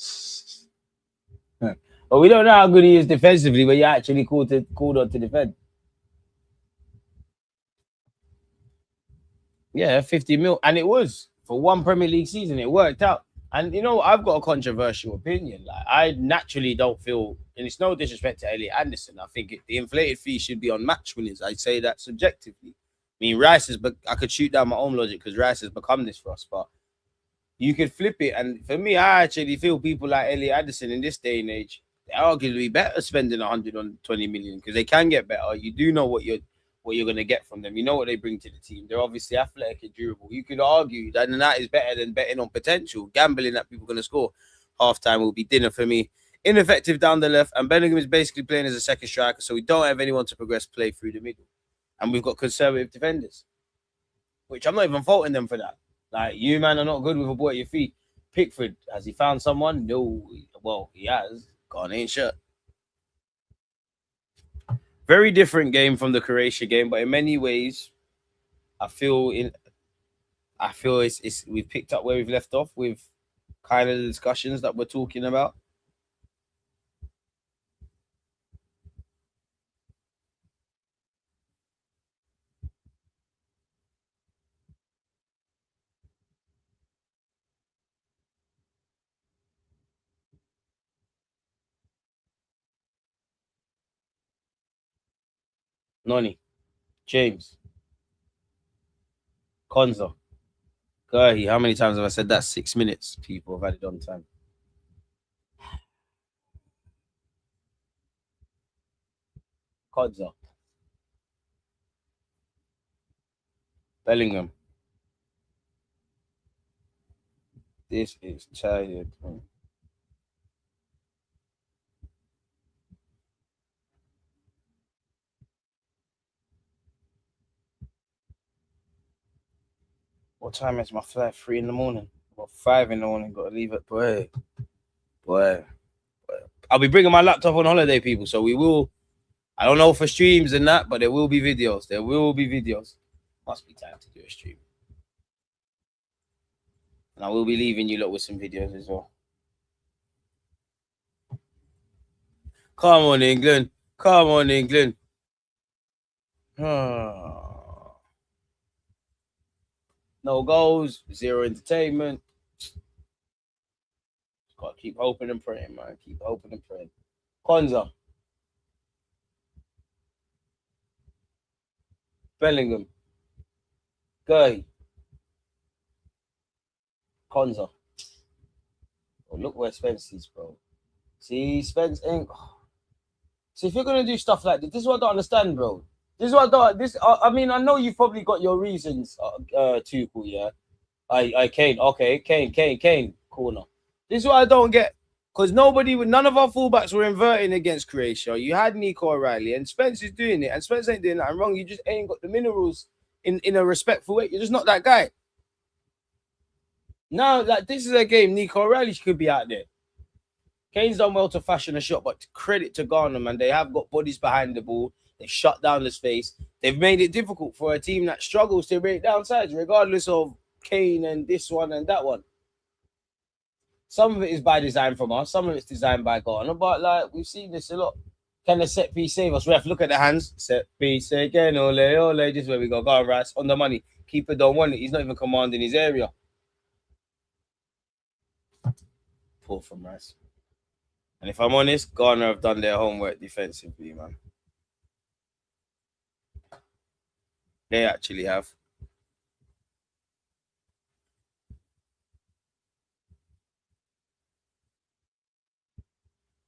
But we don't know how good he is defensively, but you're actually called on to defend. Yeah, 50 mil. And it was for one Premier League season, it worked out. And you know, I've got a controversial opinion. Like I naturally don't feel, and it's no disrespect to Elliot Anderson. I think the inflated fee should be on match winners. I say that subjectively. I mean, Rice is, but I could shoot down my own logic because Rice has become this for us. But you could flip it, and for me, I actually feel people like Elliot Anderson in this day and age, they're arguably better spending 120 million because they can get better. You do know what you're going to get from them. You know what they bring to the team. They're obviously athletic and durable. You could argue that is better than betting on potential. Gambling that people are going to score. Halftime will be dinner for me. Ineffective down the left, and Bellingham is basically playing as a second striker, so we don't have anyone to progress play through the middle. And we've got conservative defenders, which I'm not even faulting them for that. Like, you, man, are not good with a ball at your feet. Pickford, has he found someone? No. Well, he has. Gone ain't shut. Very different game from the Croatia game, but in many ways, I feel in I feel it's we've picked up where we've left off with kind of the discussions that we're talking about. Noni, James, Konza, Gerhi, how many times have I said that? 6 minutes. People have had it on time. Kodza. Bellingham. This is tired. What time is my flight? 3 in the morning. Well, 5 in the morning. Got to leave it. Boy. I'll be bringing my laptop on holiday, people. So we will. I don't know for streams and that, but there will be videos. There will be videos. Must be time to do a stream. And I will be leaving you lot with some videos as well. Come on, England. Come on, England. No goals, zero entertainment. Got to keep hoping and praying, man. Keep hoping and praying. Konza. Bellingham. Guy. Konza. Oh, look where Spence is, bro. See, Spence ain't. See, if you're gonna do stuff like this is what I don't understand, bro. This is what I don't. I mean, I know you've probably got your reasons, Tuchel, yeah. Kane. Okay, Kane. Corner. This is what I don't get. Because none of our fullbacks were inverting against Croatia. You had Nico O'Reilly, and Spence is doing it. And Spence ain't doing nothing wrong. You just ain't got the minerals in a respectful way. You're just not that guy. Now, like, this is a game Nico O'Reilly could be out there. Kane's done well to fashion a shot, but credit to Ghana, man. They have got bodies behind the ball. They shut down the space. They've made it difficult for a team that struggles to break down sides, regardless of Kane and this one and that one. Some of it is by design from us. Some of it's designed by Ghana. But, like, we've seen this a lot. Can the set piece save us? We have to look at the hands. Set piece again. Ole. This is where we go. Go on, Rice. On the money. Keeper don't want it. He's not even commanding his area. Poor from Rice. And if I'm honest, Ghana have done their homework defensively, man. They actually have.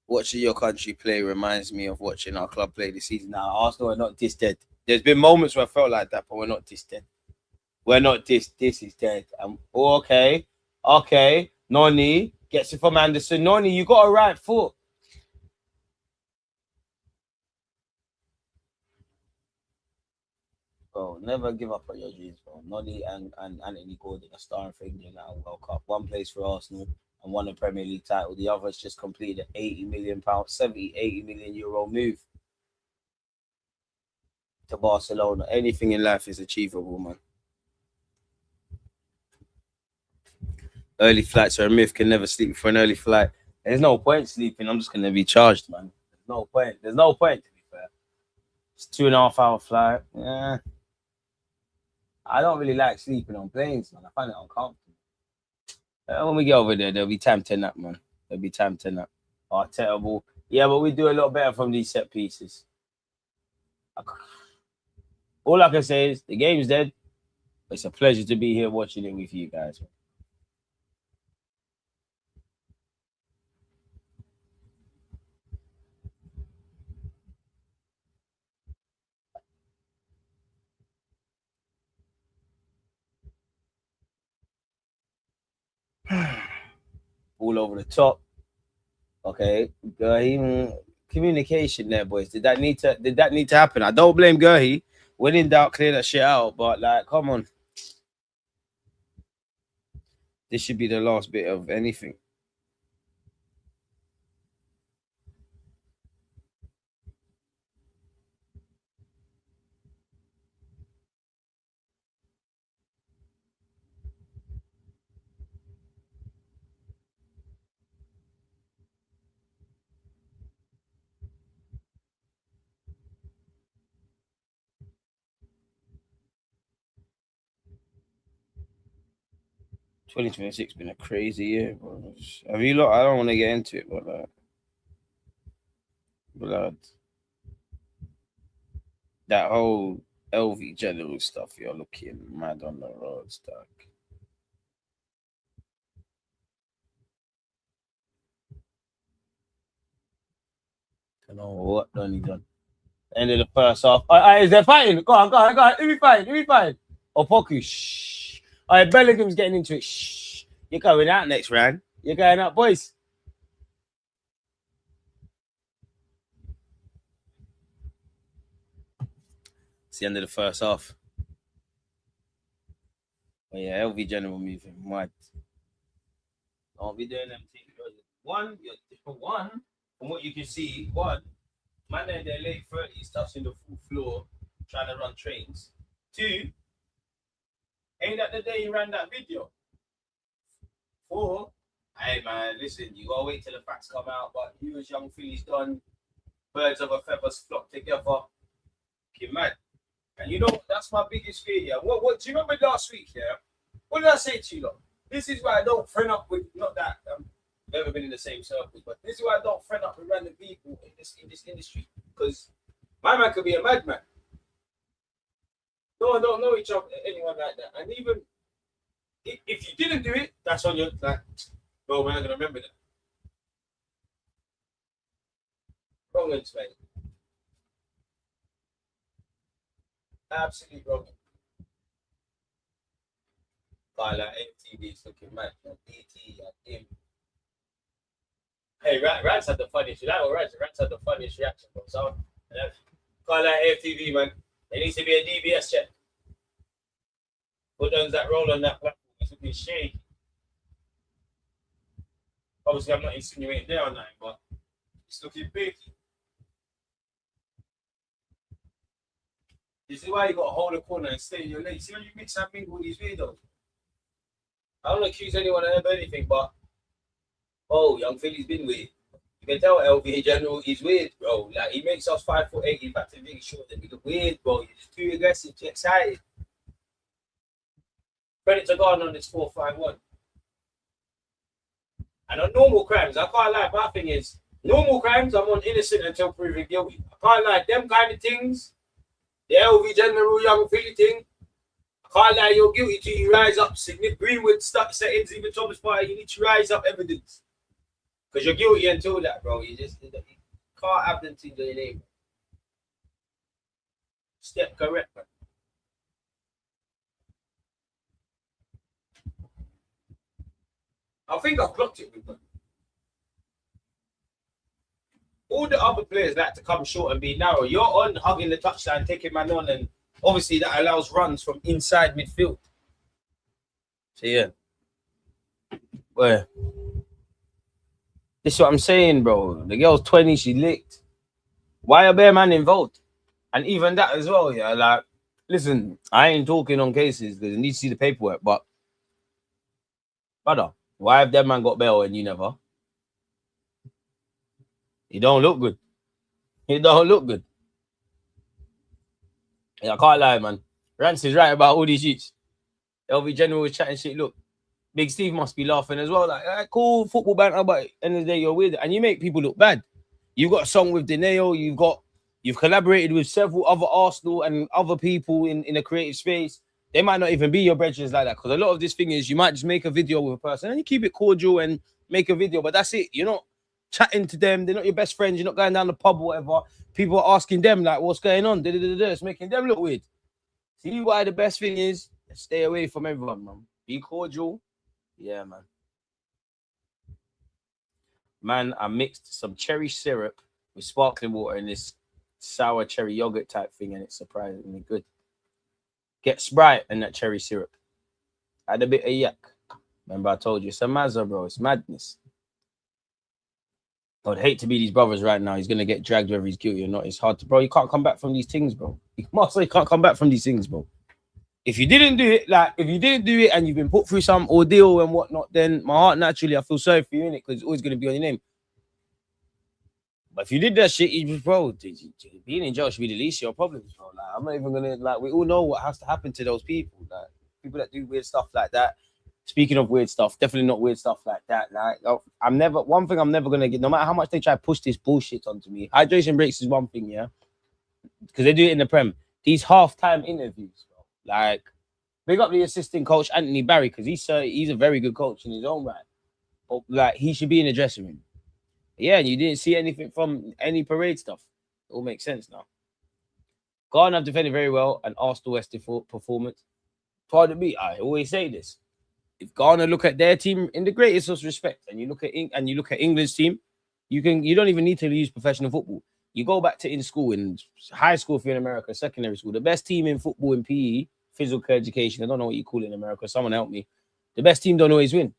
Watching your country play reminds me of watching our club play this season. Now, Arsenal are not this dead. There's been moments where I felt like that, but we're not this dead. We're not this. This is dead. Okay. Noni gets it from Anderson. Noni, you got a right foot. Bro, never give up on your dreams, bro. Noni and Anthony Gordon are starring for England now World Cup. One plays for Arsenal and won a Premier League title. The other's just completed an £80 million, 80 million euro move to Barcelona. Anything in life is achievable, man. Early flights are a myth. Can never sleep for an early flight. There's no point sleeping. I'm just going to be charged, man. There's no point, to be fair. It's 2.5 hour flight. Yeah. I don't really like sleeping on planes, man. I find it uncomfortable. When we get over there, there'll be time to nap, man. There'll be time to nap. Oh, terrible. Yeah, but we do a lot better from these set pieces. All I can say is the game's dead. It's a pleasure to be here watching it with you guys. All over the top. Okay, Gurhi, communication there, boys. Did that need to happen? I don't blame Gurhi. When in doubt, clear that shit out. But, like, come on. This should be the last bit of anything. (2026) been a crazy year, bro. Have you lot? I don't want to get into it, but blood. That whole LV general stuff, you're looking mad on the road, stuck. don't know what done he done. End of the first half. Is there fighting? Go on. Who we fighting? Oh, Poku. Shh. All right, Bellingham's getting into it. Shh. You're going out next round. You're going out, boys. It's the end of the first half. Oh, yeah, LV General moving. Mad. Don't be doing them things. One, from what you can see, man in their late 30s touching the full floor, trying to run trains. Two, ain't that the day you ran that video? Four, hey man, listen, you gotta wait till the facts come out, but you as young Phillies done, birds of a feathers flock together. Okay, man. And you know, that's my biggest fear, yeah. What do you remember last week, yeah? What did I say to you, lot? This is why I don't friend up with, not that, never been in the same circles, but this is why I don't friend up with random people in this industry. Because my man could be a madman. No, I don't know anyone like that. And even if you didn't do it, that's on your, like, bro, we're not going to remember that. Wrong ones, mate. Absolutely wrong. Guy like MTV is looking mad. BT, him. Hey, Rats had the funniest. Rats had the funniest reaction from someone. Guy like FTV, man. There needs to be a DBS check. Put those that roll on that platform. It's looking shaky. Obviously, I'm not insinuating there on that, but it's looking big. This is why you got to hold the corner and stay in your lane. See when you mix and mingle these videos. I don't accuse anyone of anything, but young Philly's been weird. You can tell LV General is weird, bro. Like he makes us 5'8". In fact, to make sure that we look weird, bro. You're just too aggressive, too excited. Credit to God on this 4-5-1. And on normal crimes, I can't lie. My thing is, normal crimes, I'm on innocent until proven guilty. I can't lie. Them kind of things, the LV General young Philly thing, I can't lie. You're guilty till you rise up. Greenwood stuck settings, even Thomas Partey, you need to rise up evidence. Because you're guilty until that, bro. You can't have them things in your name. Step correct, man. I think I've clocked it with them. All the other players like to come short and be narrow. You're on hugging the touchline, taking man on, and obviously that allows runs from inside midfield. So yeah. Well, this is what I'm saying, bro. The girl's 20, she licked. Why a bare man involved? And even that as well, yeah. Like, listen, I ain't talking on cases because I need to see the paperwork, but brother, why have that man got bail and you never? It don't look good. It don't look good. Yeah, I can't lie, man. Rance is right about all these shits. LV General was chatting shit. Look, Big Steve must be laughing as well. Like, cool football banter, but at the end of the day, you're weird. And you make people look bad. You've got a song with Deneo. You've collaborated with several other Arsenal and other people in a creative space. They might not even be your brethren like that. Because a lot of this thing is you might just make a video with a person and you keep it cordial and make a video. But that's it. You're not chatting to them. They're not your best friends. You're not going down the pub or whatever. People are asking them, like, what's going on? It's making them look weird. See why the best thing is? Stay away from everyone, man. Be cordial. Yeah, man. Man, I mixed some cherry syrup with sparkling water in this sour cherry yogurt type thing, and it's surprisingly good. Get Sprite and that cherry syrup. Add a bit of yak. Remember I told you, it's a mazza, bro. It's madness. I'd hate to be these brothers right now. He's going to get dragged whether he's guilty or not. It's hard to, bro. You can't come back from these things, bro. You can't come back from these things, bro. If you didn't do it, and you've been put through some ordeal and whatnot, then my heart naturally, I feel sorry for you in it because it's always going to be on your name. But if you did that shit, bro, being in jail should be the least of your problems, bro. Like, I'm not even gonna, like, we all know what has to happen to those people. Like, people that do weird stuff like that. Speaking of weird stuff, definitely not weird stuff like that. Like, one thing I'm never gonna get, no matter how much they try to push this bullshit onto me. Hydration breaks is one thing, yeah, because they do it in the Prem. These halftime interviews, bro. Like, big up the assistant coach Anthony Barry because he's a very good coach in his own right. But like, he should be in the dressing room. Yeah, and you didn't see anything from any parade stuff. It all makes sense now. Ghana have defended very well, and Arsenal-esque performance. Pardon me, I always say this. If Ghana look at their team in the greatest of respect, and you look at England's team, you don't even need to use professional football. You go back to in school, in high school, if you're in America, secondary school, the best team in football in PE, physical education, I don't know what you call it in America, someone help me. The best team don't always win.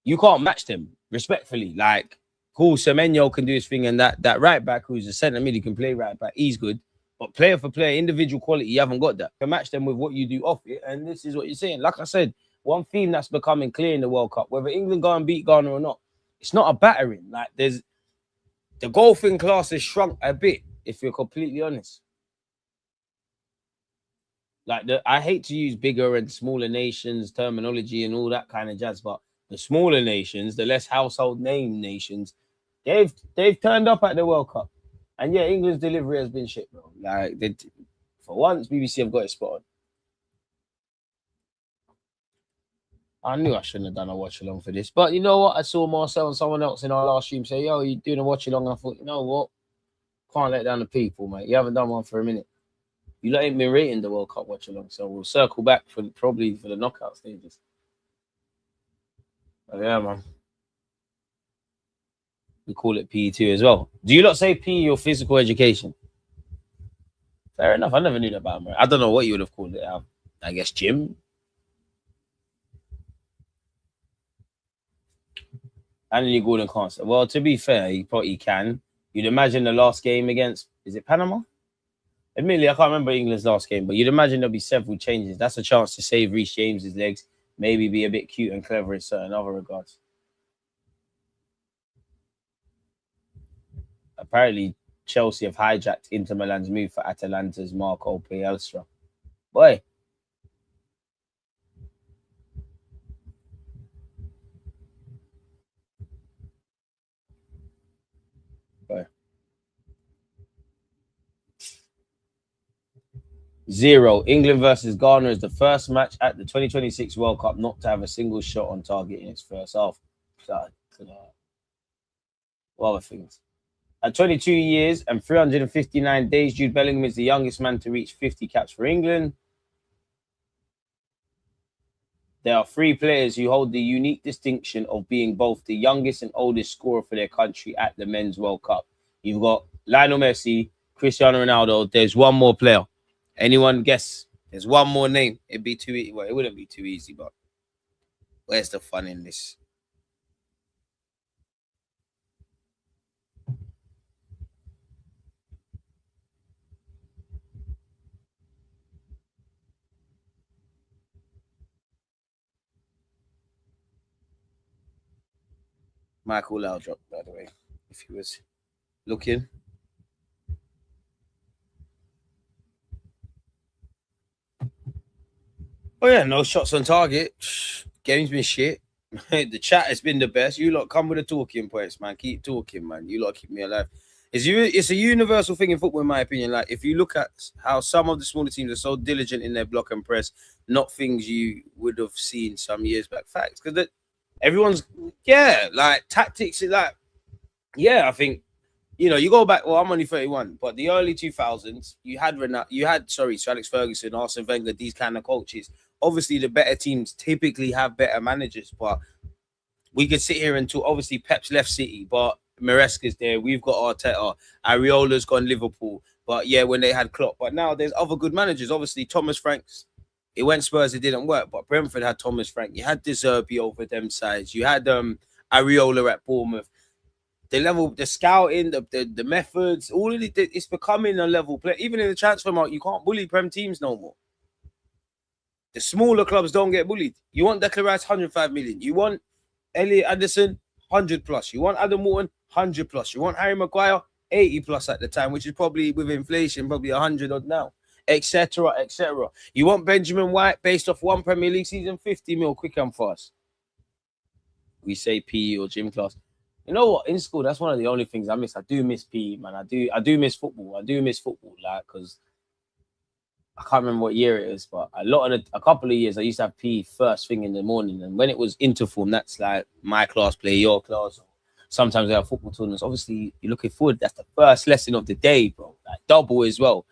You can't match them, respectfully. Like, cool, Semenyo can do his thing, and that right back who's a centre mid, he can play right back, he's good. But player for player, individual quality, you haven't got that. You can match them with what you do off it, and this is what you're saying. Like I said, one theme that's becoming clear in the World Cup, whether England go and beat Ghana or not, it's not a battering. Like, there's the golfing class has shrunk a bit, if you're completely honest. Like, I hate to use bigger and smaller nations terminology and all that kind of jazz, but the smaller nations, the less household name nations, they've turned up at the World Cup. And yeah, England's delivery has been shit, bro. Like, for once, BBC have got it spot on. I knew I shouldn't have done a watch along for this. But you know what? I saw Marcel and someone else in our last stream say, yo, you doing a watch along? I thought, you know what? Can't let down the people, mate. You haven't done one for a minute. You ain't been rating the World Cup watch along, so we'll circle back probably for the knockout stages. Oh, yeah, man. We call it PE2 as well. Do you not say PE or physical education? Fair enough. I never knew that about America. I don't know what you would have called it. I guess gym. Anthony Gordon can't say. Well, to be fair, he probably can. You'd imagine the last game against, is it Panama? Admittedly, I can't remember England's last game, but you'd imagine there'll be several changes. That's a chance to save Reece James's legs, maybe be a bit cute and clever in certain other regards. Apparently, Chelsea have hijacked Inter Milan's move for Atalanta's Marco Bielsa. Boy. Boy. 0. England versus Ghana is the first match at the 2026 World Cup not to have a single shot on target in its first half. What other things? At 22 years and 359 days, Jude Bellingham is the youngest man to reach 50 caps for England. There are 3 players who hold the unique distinction of being both the youngest and oldest scorer for their country at the Men's World Cup. You've got Lionel Messi, Cristiano Ronaldo. There's one more player. Anyone guess? There's one more name. It'd be too easy. Well, it wouldn't be too easy, but where's the fun in this? Michael Laudrup, by the way, if he was looking. Oh yeah, no shots on target. Game's been shit. The chat has been the best. You lot come with the talking points, man. Keep talking, man. You lot keep me alive. It's a universal thing in football, in my opinion. Like, if you look at how some of the smaller teams are so diligent in their block and press, not things you would have seen some years back. Facts, because everyone's like tactics. Like, yeah, I think you go back. Well, I'm only 31, but the early 2000s, you had Sir Alex Ferguson, Arsene Wenger, these kind of coaches. Obviously, the better teams typically have better managers, but we could sit here and talk. Obviously, Pep's left City, but Maresca's there. We've got Arteta. Areola's gone Liverpool. But yeah, when they had Klopp. But now there's other good managers. Obviously, Thomas Franks. It went Spurs, it didn't work. But Brentford had Thomas Frank. You had De Zerbi over them sides. You had Areola at Bournemouth. The level, the scouting, the methods, all of it's becoming a level play. Even in the transfer market, you can't bully Prem teams no more. The smaller clubs don't get bullied. You want Declan Rice, 105 million. You want Elliot Anderson, 100 plus. You want Adam Morton, 100 plus. You want Harry Maguire, 80 plus at the time, which is probably with inflation, probably 100 odd now, etc., etc. You want Benjamin White based off one Premier League season, 50 mil quick and fast. We say PE or gym class. You know what? In school, that's one of the only things I miss. I do miss PE, man. I do miss football. Like, because I can't remember what year it is, but a couple of years I used to have PE first thing in the morning, and when it was interform, that's like my class play your class, sometimes they have football tournaments. Obviously, you're looking forward. That's the first lesson of the day, bro. Like double as well.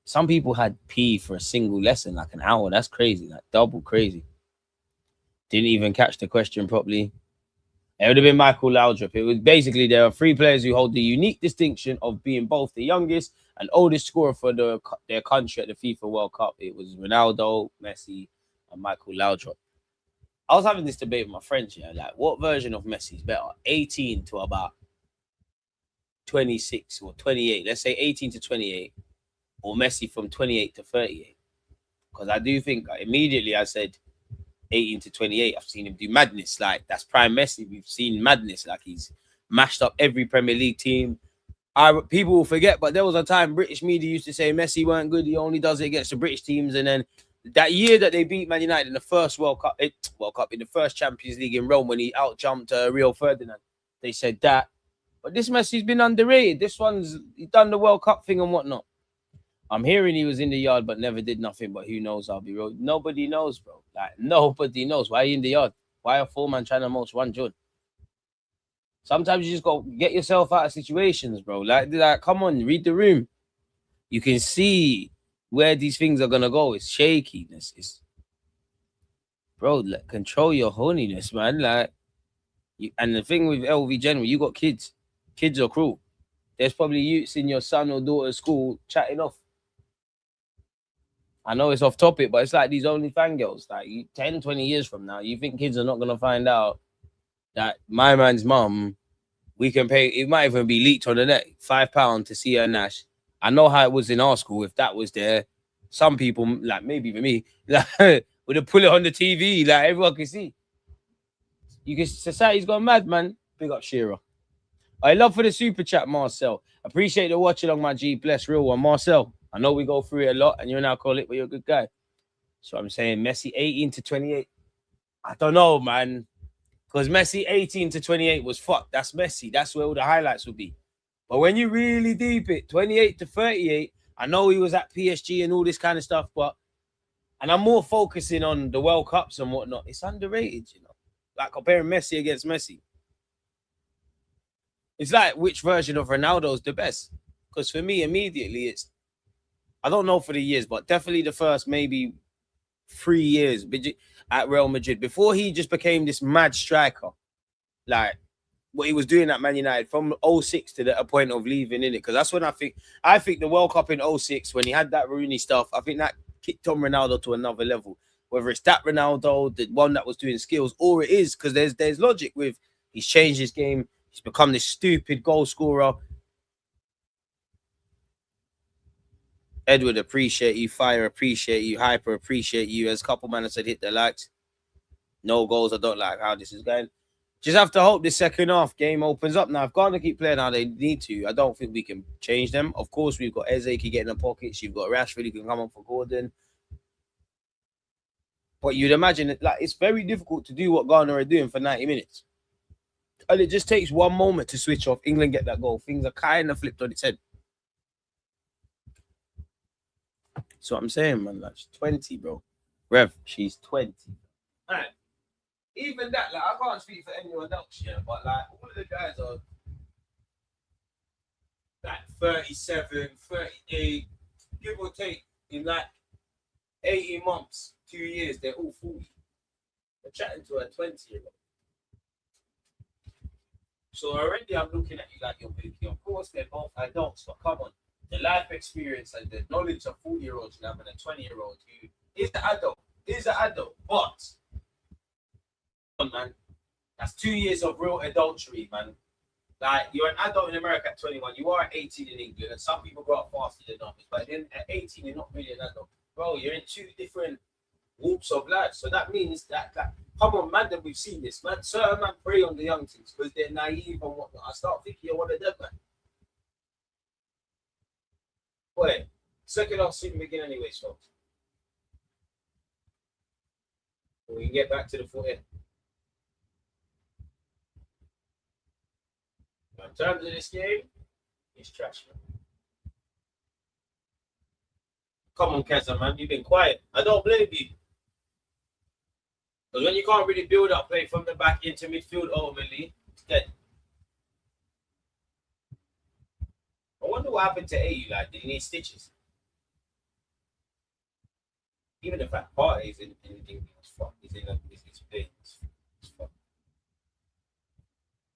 Some people had P for a single lesson, like an hour. That's crazy. Like double crazy. Didn't even catch the question properly. It would have been Michael Laudrup. It was basically there are 3 players who hold the unique distinction of being both the youngest and oldest scorer for their country at the FIFA World Cup. It was Ronaldo, Messi, and Michael Laudrup. I was having this debate with my friends, like what version of Messi is better? 18 to about 26 or 28. Let's say 18 to 28, or Messi from 28 to 38. Because I do think immediately I said 18 to 28. I've seen him do madness. Like that's prime Messi. We've seen madness. Like he's mashed up every Premier League team. People will forget, but there was a time British media used to say Messi weren't good. He only does it against the British teams. And then that year that they beat Man United in the first World Cup in the first Champions League in Rome when he outjumped Rio Ferdinand, they said that. But this Messi's been underrated. He's done the World Cup thing and whatnot. I'm hearing he was in the yard but never did nothing. But who knows? I'll be real. Nobody knows, bro. Like nobody knows. Why are you in the yard? Why are 4-man trying to most one John? Sometimes you just got to get yourself out of situations, bro. Like, come on, read the room. You can see where these things are gonna go. It's shakiness. Bro, like, control your holiness, man. Like, and the thing with LV General, you got kids. Kids are cruel. There's probably youths in your son or daughter's school chatting off. I know it's off topic, but it's like these OnlyFans girls. Like 10, 20 years from now, you think kids are not gonna find out that my man's mum, we can pay. It might even be leaked on the net, £5 to see her Nash. I know how it was in our school. If that was there, some people, like maybe even me, like, would have put it on the TV, like everyone can see. Society's gone mad, man. Big up Shearer. I love for the super chat, Marcel. Appreciate the watch along, my G. Bless, real one, Marcel. I know we go through it a lot, and you're an alcoholic, but you're a good guy. So I'm saying Messi 18 to 28. I don't know, man. Because Messi 18 to 28 was fucked. That's Messi. That's where all the highlights will be. But when you really deep it, 28 to 38, I know he was at PSG and all this kind of stuff, and I'm more focusing on the World Cups and whatnot. It's underrated, you know. Like comparing Messi against Messi. It's like which version of Ronaldo is the best? Because for me, immediately, I don't know for the years, but definitely the first maybe 3 years at Real Madrid before he just became this mad striker. Like what he was doing at Man United from 06 to the point of leaving in it. Because that's when I think the World Cup in 06, when he had that Rooney stuff, I think that kicked on Ronaldo to another level. Whether it's that Ronaldo, the one that was doing skills, or it is because there's logic with he's changed his game. He's become this stupid goal scorer. Edward, appreciate you. Fire, appreciate you. Hyper, appreciate you. As a couple man said, hit the likes. No goals. I don't like how this is going. Just have to hope this second half game opens up. Now, if Ghana keep playing how they need to, I don't think we can change them. Of course, we've got Eze can get in the pockets. You've got Rashford who can come up for Gordon. But you'd imagine it's very difficult to do what Ghana are doing for 90 minutes. And it just takes one moment to switch off. England get that goal. Things are kind of flipped on its head. So I'm saying, man, like she's 20, bro. Rev, she's 20. All right. Even that, like, I can't speak for anyone else, yeah, but like all of the guys are like 37, 38, give or take, in like 18 months, 2 years, they're all 40. They're chatting to a 20-year-old. So already I'm looking at you like you're thinking, of course, they're both adults, but come on. The life experience and the knowledge of 40-year-olds you have and a 20-year-old who is the adult, but man, that's 2 years of real adultery, man. Like you're an adult in America at 21, you are at 18 in England, and some people grow up faster than others, but then at 18 you're not really an adult. Bro, you're in 2 different walks of life. So that means that come on, man, that we've seen this, man. Certain man prey on the young things because they're naive and whatnot. I start thinking you're one of them, man. Boy, second half soon begin anyways, folks. We can get back to the footing. In terms of this game, it's trash, man. Come on, Keza, man. You've been quiet. I don't blame you. Because when you can't really build up play from the back into midfield ultimately, it's dead. I wonder what happened to AU. Like, did he need stitches? Even the fact Partey is in England, it's fuck. He's in his play. It's fuck.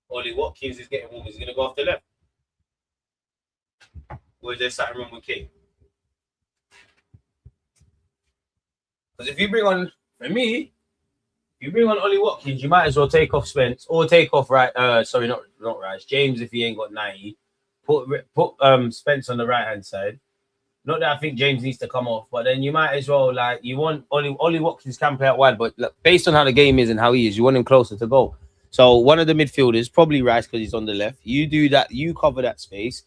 Ollie Watkins is getting warm. He's going to go off the left. Or is there something wrong with King? Because if you bring on, for me, if you bring on Ollie Watkins, you might as well take off Spence or take off sorry, not Rice. James, if he ain't got 90, put Spence on the right hand side. Not that I think James needs to come off, but then you might as well, like, you want Ollie Watkins can play out wide, but look, based on how the game is and how he is, you want him closer to goal. So one of the midfielders, probably Rice because he's on the left. You do that, you cover that space.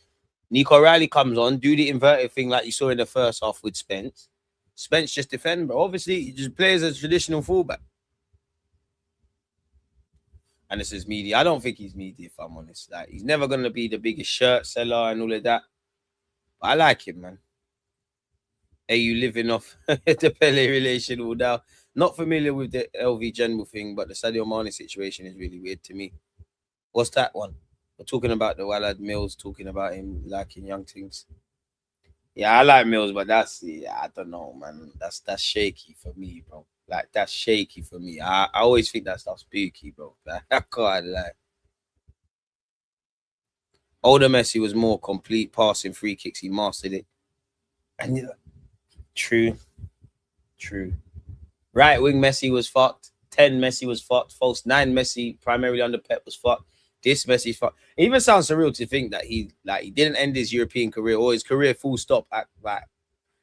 Nico Riley comes on, do the inverted thing like you saw in the first half with Spence. Spence just defend, bro. Obviously, he just plays as a traditional fullback. And this is media. I don't think he's media, if I'm honest. Like, he's never going to be the biggest shirt seller and all of that. But I like him, man. Hey, you living off the Pele relation all now. Not familiar with the LV General thing, but the Sadio Mane situation is really weird to me. What's that one? We're talking about the Walad Mills, talking about him liking young things. Yeah, I like Mills, but I don't know, man. That's shaky for me, bro. Like, that's shaky for me. I always think that stuff's spooky, bro. I can't lie. Older Messi was more complete passing free kicks. He mastered it. And true. Right wing Messi was fucked. 10 Messi was fucked. False 9 Messi, primarily under Pep, was fucked. This Messi's fucked. It even sounds surreal to think that he didn't end his European career or his career full stop at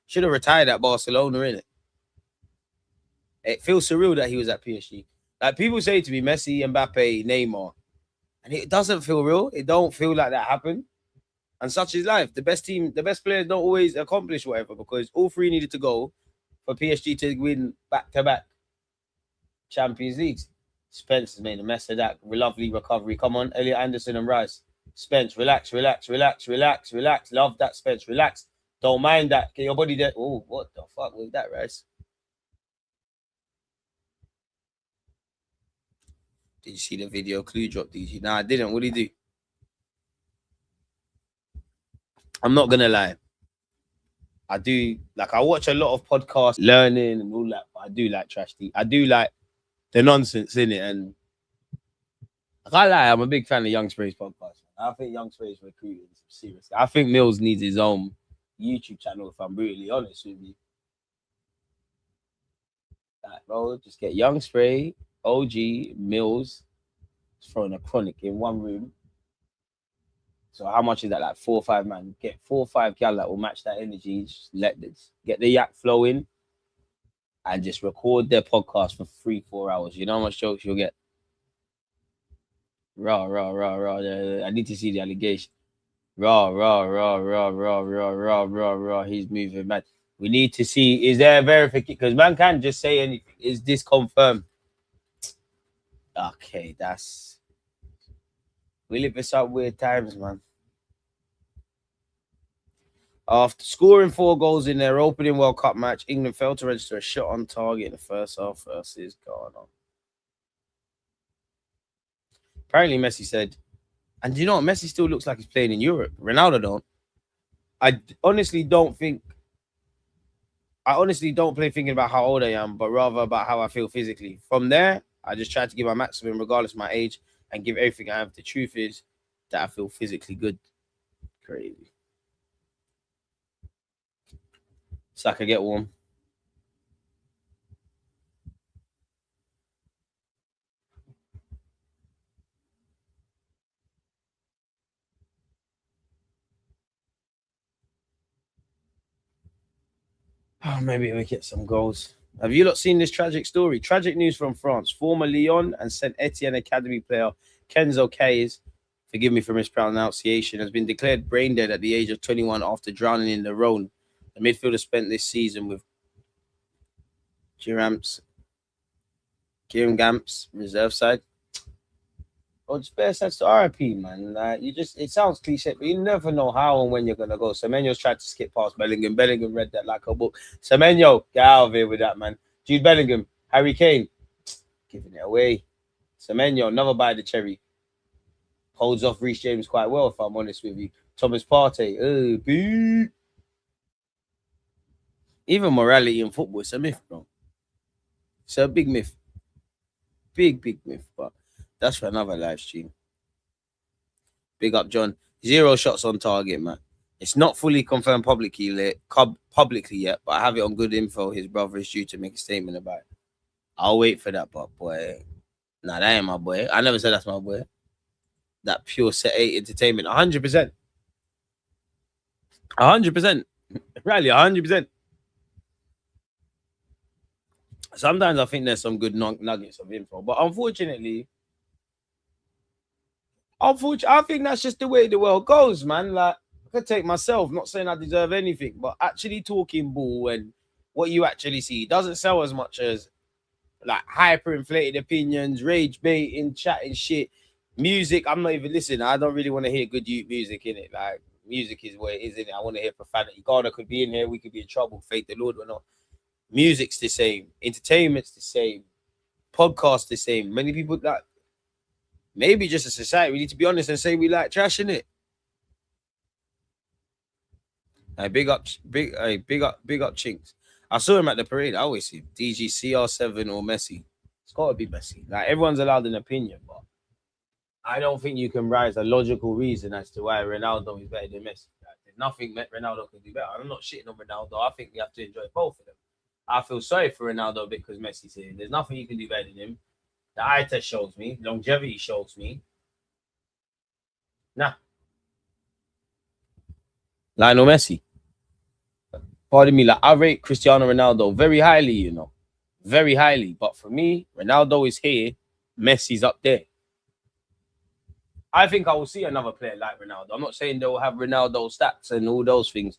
should have retired at Barcelona, innit? It feels surreal that he was at PSG. Like, people say to me, Messi, Mbappe, Neymar, and it doesn't feel real. It don't feel like that happened. And such is life. The best players don't always accomplish whatever, because all three needed to go for PSG to win back-to-back Champions Leagues. Spence has made a mess of that. Lovely recovery. Come on, Elliot Anderson and Rice. Spence, relax. Love that, Spence. Relax. Don't mind that. Get your body there. Oh, what the fuck was that, Rice? Did you see the video? Clue dropped these. Nah, I didn't. What did he do? I'm not gonna lie. I do, like, I watch a lot of podcasts, learning and all that, but I do like trash TV. I do like the nonsense in it, and I can't lie, I'm a big fan of Young Spray's podcast. I think Young Spray's recruiting some serious. I think Mills needs his own YouTube channel, if I'm brutally honest with you. Like, bro, just get Young Spray, OG, Mills, throwing a chronic in one room. So how much is that? Like 4 or 5 man. Get 4 or 5 gal that will match that energy. Just get the yak flowing, and just record their podcast for 3-4 hours. You know how much jokes you'll get? Raw. I need to see the allegation. Raw. He's moving, man. We need to see, is there a verification? Because man can't just say anything. Is this confirmed? Okay, we live in some weird times, man. After scoring 4 goals in their opening World Cup match, England failed to register a shot on target in the first half versus Ghana. Apparently, Messi said, and you know what? Messi still looks like he's playing in Europe. Ronaldo don't. I honestly don't play thinking about how old I am, but rather about how I feel physically. From there, I just try to give my maximum regardless of my age and give everything I have. The truth is that I feel physically good. Crazy. So I can get warm. Oh, maybe we get some goals. Have you not seen this tragic story? Tragic news from France. Former Lyon and Saint Etienne Academy player Kenzo Kays, forgive me for mispronunciation, has been declared brain dead at the age of 21 after drowning in the Rhone. The midfielder spent this season with Guingamp's reserve side. Oh, just better sense to RIP, man. Like, it sounds cliche, but you never know how and when you're gonna go. Semenyo's tried to skip past Bellingham. Bellingham read that like a book. Semenyo, get out of here with that, man. Jude Bellingham, Harry Kane, giving it away. Semenyo, never buy the cherry. Holds off Reece James quite well, if I'm honest with you. Thomas Partey. Boo. Even morality in football, it's a myth, bro. It's a big myth. Big myth. But that's for another live stream. Big up, John. 0 shots on target, man. It's not fully confirmed publicly yet, but I have it on good info. His brother is due to make a statement about it. I'll wait for that, but boy. Nah, that ain't my boy. I never said that's my boy. That pure set 8 entertainment. 100%. 100%. Really, 100%. Sometimes I think there's some good nuggets of info, but unfortunately, I think that's just the way the world goes, man. Like, I could take myself, not saying I deserve anything, but actually talking ball and what you actually see doesn't sell as much as like hyper-inflated opinions, rage baiting, chatting shit. Music, I'm not even listening. I don't really want to hear good music in it. Like, music is what it is, in it. I want to hear profanity. God, I could be in here, we could be in trouble, faith the Lord or not. Music's the same, entertainment's the same, podcast the same. Many people like maybe just a society. We need to be honest and say we like trash in it. Hey, big up Chinks. I saw him at the parade. I always see him. DG CR7 or Messi. It's gotta be Messi. Like, everyone's allowed an opinion, but I don't think you can rise a logical reason as to why Ronaldo is better than Messi. Like, there's nothing Ronaldo can do better. I'm not shitting on Ronaldo. I think we have to enjoy both of them. I feel sorry for Ronaldo a bit because Messi's here. There's nothing you can do better than him. The eye test shows me. Longevity shows me. Nah. Lionel Messi. Pardon me. Like, I rate Cristiano Ronaldo very highly, you know. Very highly. But for me, Ronaldo is here. Messi's up there. I think I will see another player like Ronaldo. I'm not saying they'll have Ronaldo stats and all those things.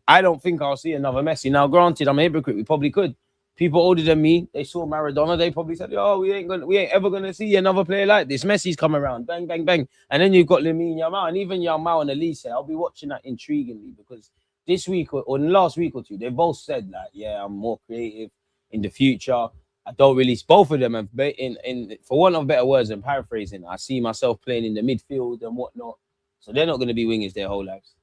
I don't think I'll see another Messi. Now, granted, I'm a hypocrite. We probably could. People older than me, they saw Maradona. They probably said, "Oh, we ain't ever gonna see another player like this." Messi's come around, bang, bang, bang, and then you've got Lamine Yamal, and even Yamal and Elise. I'll be watching that intriguingly because this week or last week or two, they both said like, "Yeah, I'm more creative in the future. I don't release." Both of them have in for want of better words and paraphrasing. I see myself playing in the midfield and whatnot, so they're not going to be wingers their whole lives.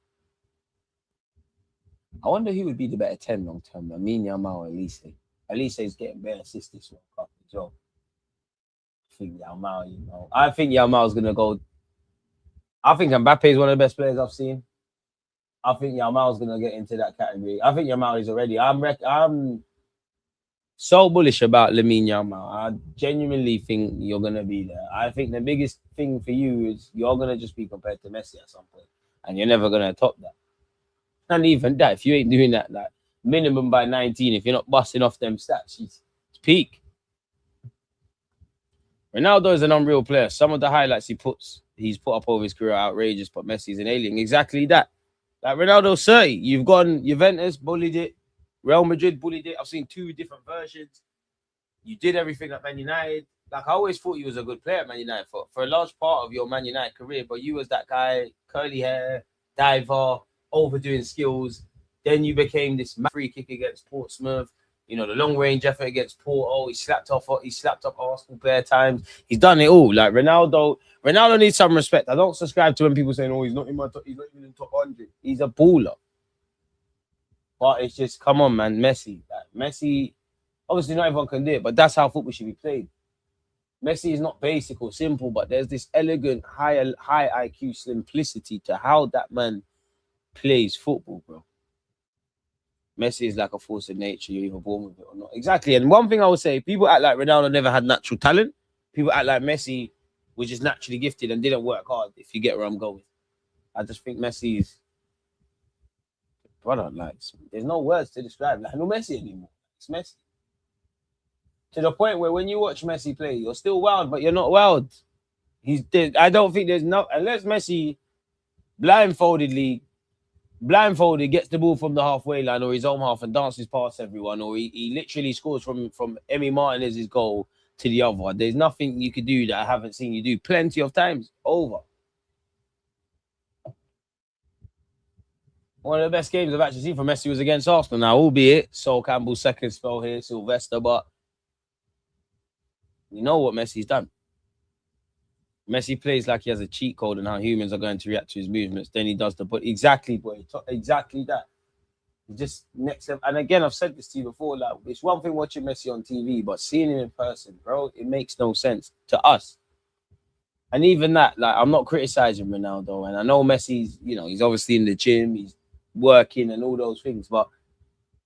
I wonder who would be the better 10 long term. Lamine Yamal or Elise. Elise is getting better assists this World Cup as well. I think Yamal, you know. I think Yamal's going to go. I think Mbappe is one of the best players I've seen. I think Yamal's going to get into that category. I think Yamal is already. I'm so bullish about Lamine Yamal. I genuinely think you're going to be there. I think the biggest thing for you is you're going to just be compared to Messi at some point. And you're never going to top that. And even that, if you ain't doing that, like minimum by 19, if you're not busting off them stats, it's peak. Ronaldo is an unreal player. Some of the highlights he's put up over his career are outrageous, but Messi's an alien. Exactly that. Like Ronaldo's 30. You've gone Juventus, bullied it. Real Madrid bullied it. I've seen 2 different versions. You did everything at Man United. Like, I always thought you was a good player at Man United for a large part of your Man United career, but you was that guy, curly hair, diver, overdoing skills. Then you became this free kick against Portsmouth. You know, the long range effort against Porto. He slapped up Arsenal bare times. He's done it all. Like Ronaldo needs some respect. I don't subscribe to when people saying, "Oh, he's not in my top, he's not even in top 100." He's a baller. But it's just, come on, man, Messi. Like, Messi, obviously not everyone can do it, but that's how football should be played. Messi is not basic or simple, but there's this elegant, high IQ simplicity to how that man plays football, bro. Messi is like a force of nature. You're either born with it or not. Exactly. And one thing I would say, people act like Ronaldo never had natural talent. People act like Messi was just naturally gifted and didn't work hard, if you get where I'm going. I just think Messi is, brother, like, there's no words to describe. Like, no Messi anymore. It's Messi. To the point where when you watch Messi play, you're still wild, but you're not wild. I don't think there's no, unless Messi blindfolded gets the ball from the halfway line or his own half and dances past everyone, or he literally scores from Emi Martinez's goal to the other. There's nothing you could do that I haven't seen you do plenty of times. Over. One of the best games I've actually seen from Messi was against Arsenal. Now, albeit Sol Campbell's second spell here, Sylvester, but you know what Messi's done. Messi plays like he has a cheat code on how humans are going to react to his movements. Then he does but exactly, boy, exactly that. Just next level. And again, I've said this to you before. Like, it's one thing watching Messi on TV, but seeing him in person, bro, it makes no sense to us. And even that, like, I'm not criticizing Ronaldo, and I know Messi's, he's obviously in the gym, he's working and all those things, but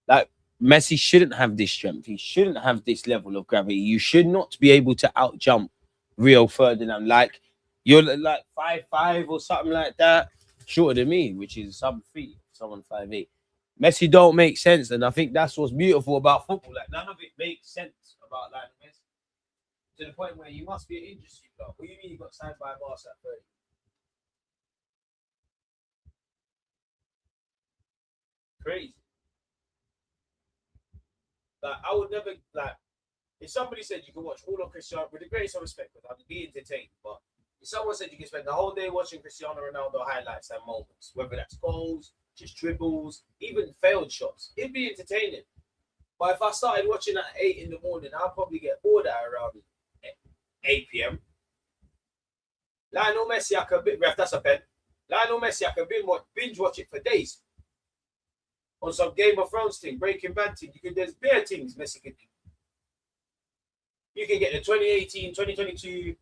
like, Messi shouldn't have this strength. He shouldn't have this level of gravity. You should not be able to outjump Rio Ferdinand. Like, you're like 5'5" or something like that, shorter than me, which is some feet, someone 5'8". Messi don't make sense, and I think that's what's beautiful about football. Like, none of it makes sense about Lionel Messi to the point where you must be an industry block. What do you mean you got signed by Barca at 30? Crazy. Like, I would never, like, if somebody said you can watch all of Cristiano, with the greatest of respect, but I'd be entertained. But if someone said you can spend the whole day watching Cristiano Ronaldo highlights and moments, whether that's goals, just dribbles, even failed shots, it'd be entertaining. But if I started watching at 8 in the morning, I'll probably get bored at around 8 p.m. Lionel Messi, I could ref, that's a pen. Lionel Messi, I could binge watch it for days. On some Game of Thrones thing, Breaking Bad thing, there's bare things Messi could do. You can get the 2018, 2022,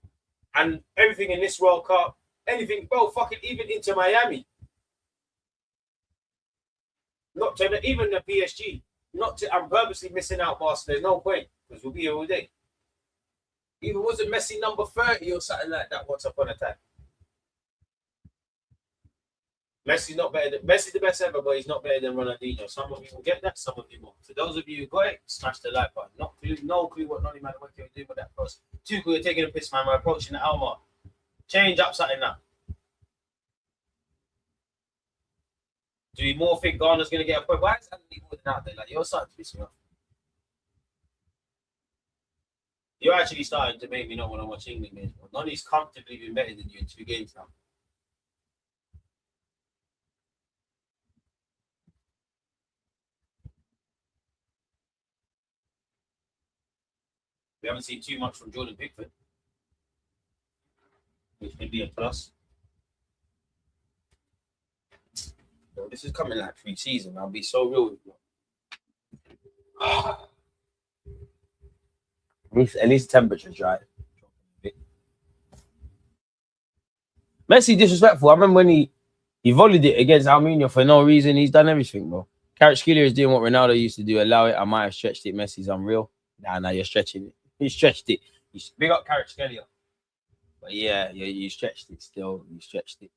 and everything in this World Cup, anything, bro, fucking even into Miami. Not to even the PSG. I'm purposely missing out, boss. There's no point, because we'll be here all day. Even wasn't Messi number 30 or something like that once upon a time. Messi's not better than Messi's the best ever, but he's not better than Ronaldinho. Some of you will get that, some of you won't. For those of you who got it, smash the like button. No clue what Nonny Man what you're doing with that cross. Too cool, you're taking a piss, man. We're approaching the hour. Change up something now. Do you more think Ghana's gonna get a point? Why is that more than out there? Like, you're starting to piss me off. You're actually starting to make me not want to watch England games. Nonny's comfortably been better than you in 2 games now. We haven't seen too much from Jordan Pickford, which can be a plus. So this is coming like pre-season. I'll be so real with you. At least temperature's right. Messi disrespectful. I remember when he volleyed it against Armenia for no reason. He's done everything, bro. Kvaratskhelia is doing what Ronaldo used to do. Allow it. I might have stretched it. Messi's unreal. Nah, you're stretching it. You stretched it. You big up Kvaratskhelia. But yeah, you stretched it still. You stretched it.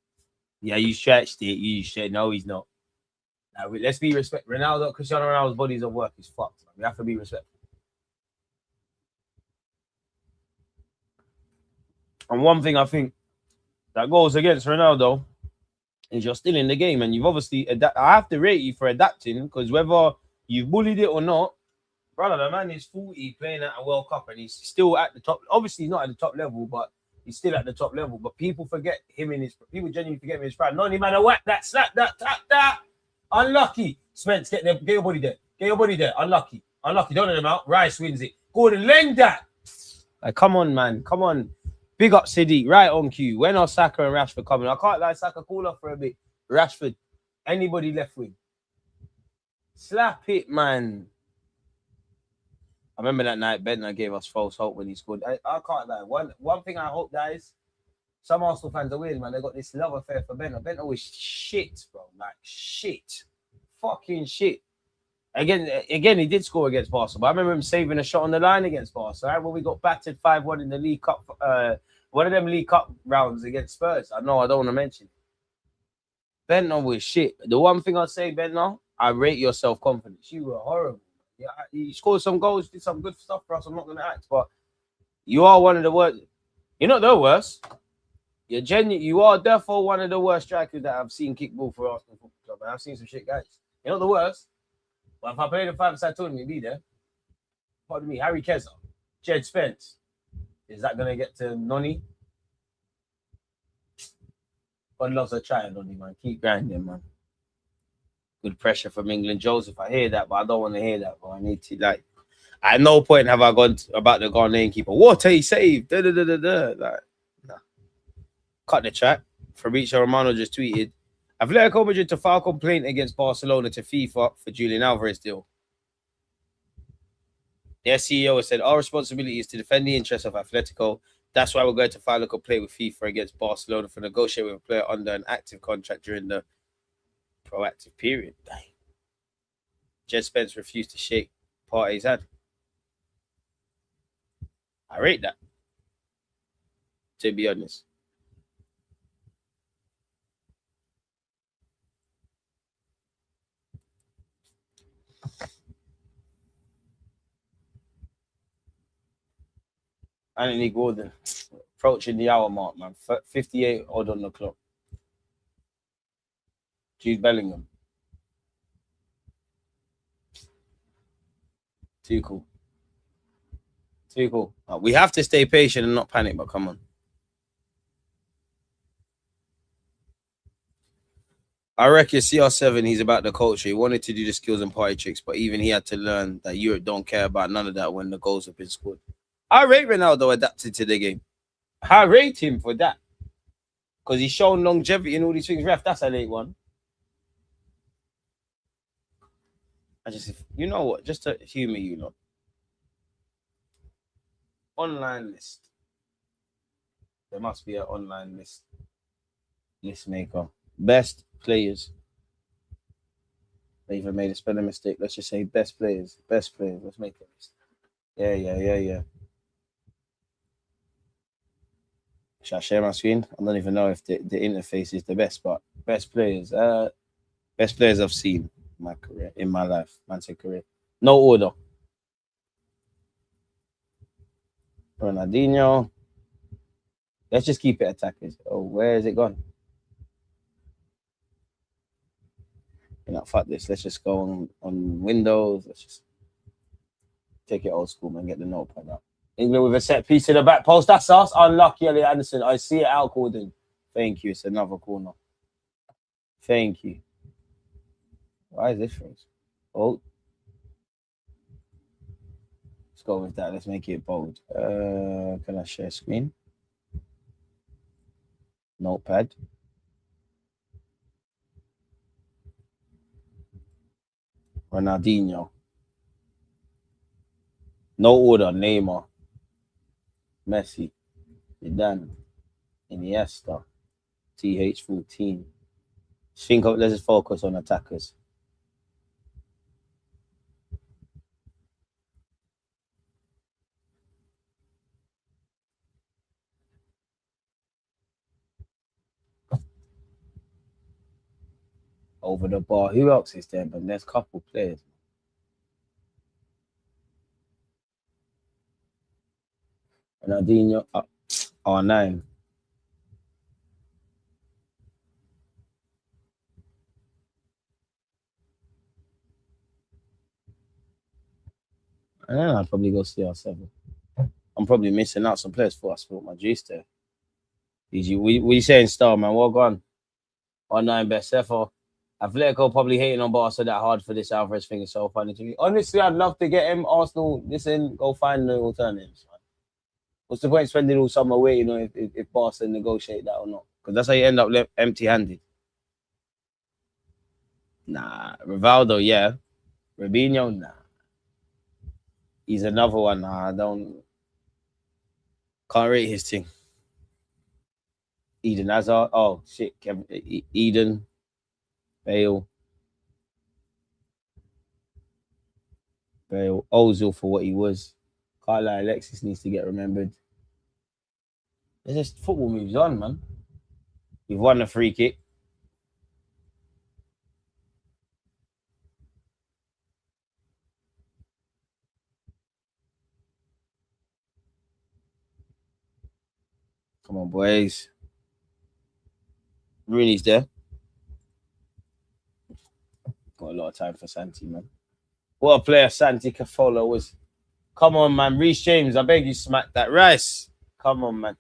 Yeah, you stretched it. You said no, he's not. Now, let's be respectful. Cristiano Ronaldo's bodies of work is fucked. Man. We have to be respectful. And one thing I think that goes against Ronaldo is you're still in the game, and you've obviously I have to rate you for adapting, because whether you've bullied it or not, brother, the man is 40 playing at a World Cup and he's still at the top. Obviously, he's not at the top level, but he's still at the top level. But people forget him in his. People genuinely forget him in his prime. Not only man, whack that, slap that, tap that. Unlucky. Spence, get your body there. Get your body there. Unlucky. Don't let him out. Rice wins it. Gordon, lend that. Like, come on, man. Come on. Big up City. Right on cue. When are Saka and Rashford coming? I can't lie. Saka cool off for a bit. Rashford. Anybody left wing. Slap it, man. I remember that night Bentner gave us false hope when he scored. I can't lie. One thing I hope, guys, some Arsenal fans are weird, man. They got this love affair for Bentner. Bentner was shit, bro. Like, shit. Fucking shit. Again, he did score against Barca, but I remember him saving a shot on the line against Barca, right? When we got battered 5-1 in the League Cup, one of them League Cup rounds against Spurs. I know I don't want to mention. Bentner was shit. The one thing I'd say, Bentner, I rate your self-confidence. You were horrible. Yeah, you scored some goals, did some good stuff for us. I'm not going to act, but you are one of the worst. You're not the worst. You're genuine. You are therefore one of the worst strikers that I've seen kick ball for Arsenal Football Club. And I've seen some shit guys. You're not the worst. But if I played a 5-side tournament, you'd be there. Pardon me, Harry Keza, Jed Spence. Is that going to get to Nonny? God loves a try, Nonny, man. Keep grinding, man. Good pressure from England. Joseph, I hear that, but I don't want to hear that. But I need to, like, at no point have I gone about the Ghanaian keeper. What he saved? Like, nah. cut the chat. Fabrizio Romano just tweeted, Atletico Madrid to file complaint against Barcelona to FIFA for Julian Alvarez deal. Their CEO has said, our responsibility is to defend the interests of Atletico. That's why we're going to file a complaint with FIFA against Barcelona for negotiating with a player under an active contract during the proactive period. Dang. Jed Spence refused to shake Partey's hand. I rate that, to be honest. Anthony Gordon approaching the hour mark, man. 58 odd on the clock. Jude Bellingham. Too cool. Too cool. We have to stay patient and not panic, but come on. I reckon CR7, he's about the culture. He wanted to do the skills and party tricks, but even he had to learn that Europe don't care about none of that when the goals have been scored. I rate Ronaldo adapted to the game. I rate him for that. Because he's shown longevity and all these things. Ref, that's a late one. You know what? Just to humor you lot. Online list. There must be an online list. List maker. Best players. They even made a spelling mistake. Let's just say best players. Best players. Let's make a list. Yeah. Should I share my screen? I don't even know if the interface is the best, but best players. Best players I've seen in my career, in my life, Manchester career. No order. Ronaldinho. Let's just keep it attackers. Oh, where is it gone? You know, fuck this. Let's just go on Windows. Let's just take it old school, man. Get the notepad out. England with a set piece in the back post. That's us. Unlucky, Elliot Anderson. I see it out, Gordon. Thank you. It's another corner. Thank you. Why is this phrase? Oh. Let's go with that. Let's make it bold. Can I share screen? Notepad. Ronaldinho. No order. Neymar. Messi. Zidane. Iniesta. TH14. Let's just focus on attackers. Over the bar. Who else is there? But there's a couple players. Ronaldinho. R9. And then I'd probably go CR7. I'm probably missing out some players for I spilled my juice there. What you saying, Star, man? Well gone. R9 best ever. Atletico probably hating on Barca that hard for this Alvarez thing. It's so funny to me. Honestly, I'd love to get him. Arsenal, listen, go find the alternatives. Man. What's the point spending all summer waiting on if Barca negotiate that or not? Because that's how you end up empty-handed. Nah, Rivaldo, yeah. Robinho, nah. He's another one. Nah, can't rate his thing. Eden Hazard. Oh shit, Kevin. Eden. Bale. Ozil for what he was. Can't lie, Alexis needs to get remembered. There's just football moves on, man. You've won the free kick. Come on, boys. Rooney's there. Got a lot of time for Santi, man. What a player Santi Caffola was. Come on, man. Reece James, I beg you, smack that. Rice. Come on, man.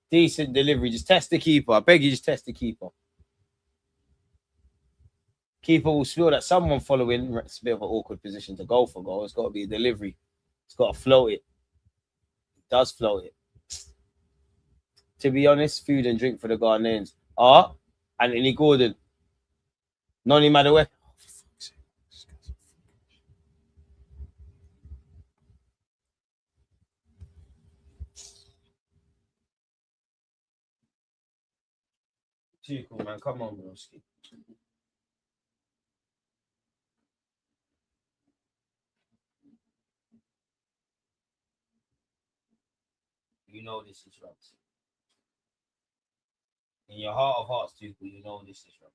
Decent delivery. Just test the keeper. I beg you, just test the keeper. Keeper will feel that someone following. It's a bit of an awkward position to go for goal. It's got to be a delivery. It's got to float it. It does float it. to be honest, food and drink for the Ghanaians are Anthony Gordon, Noni Madueke. Too cool, man. Come on, broski. You know this is right. In your heart of hearts, too cool. You know this is right.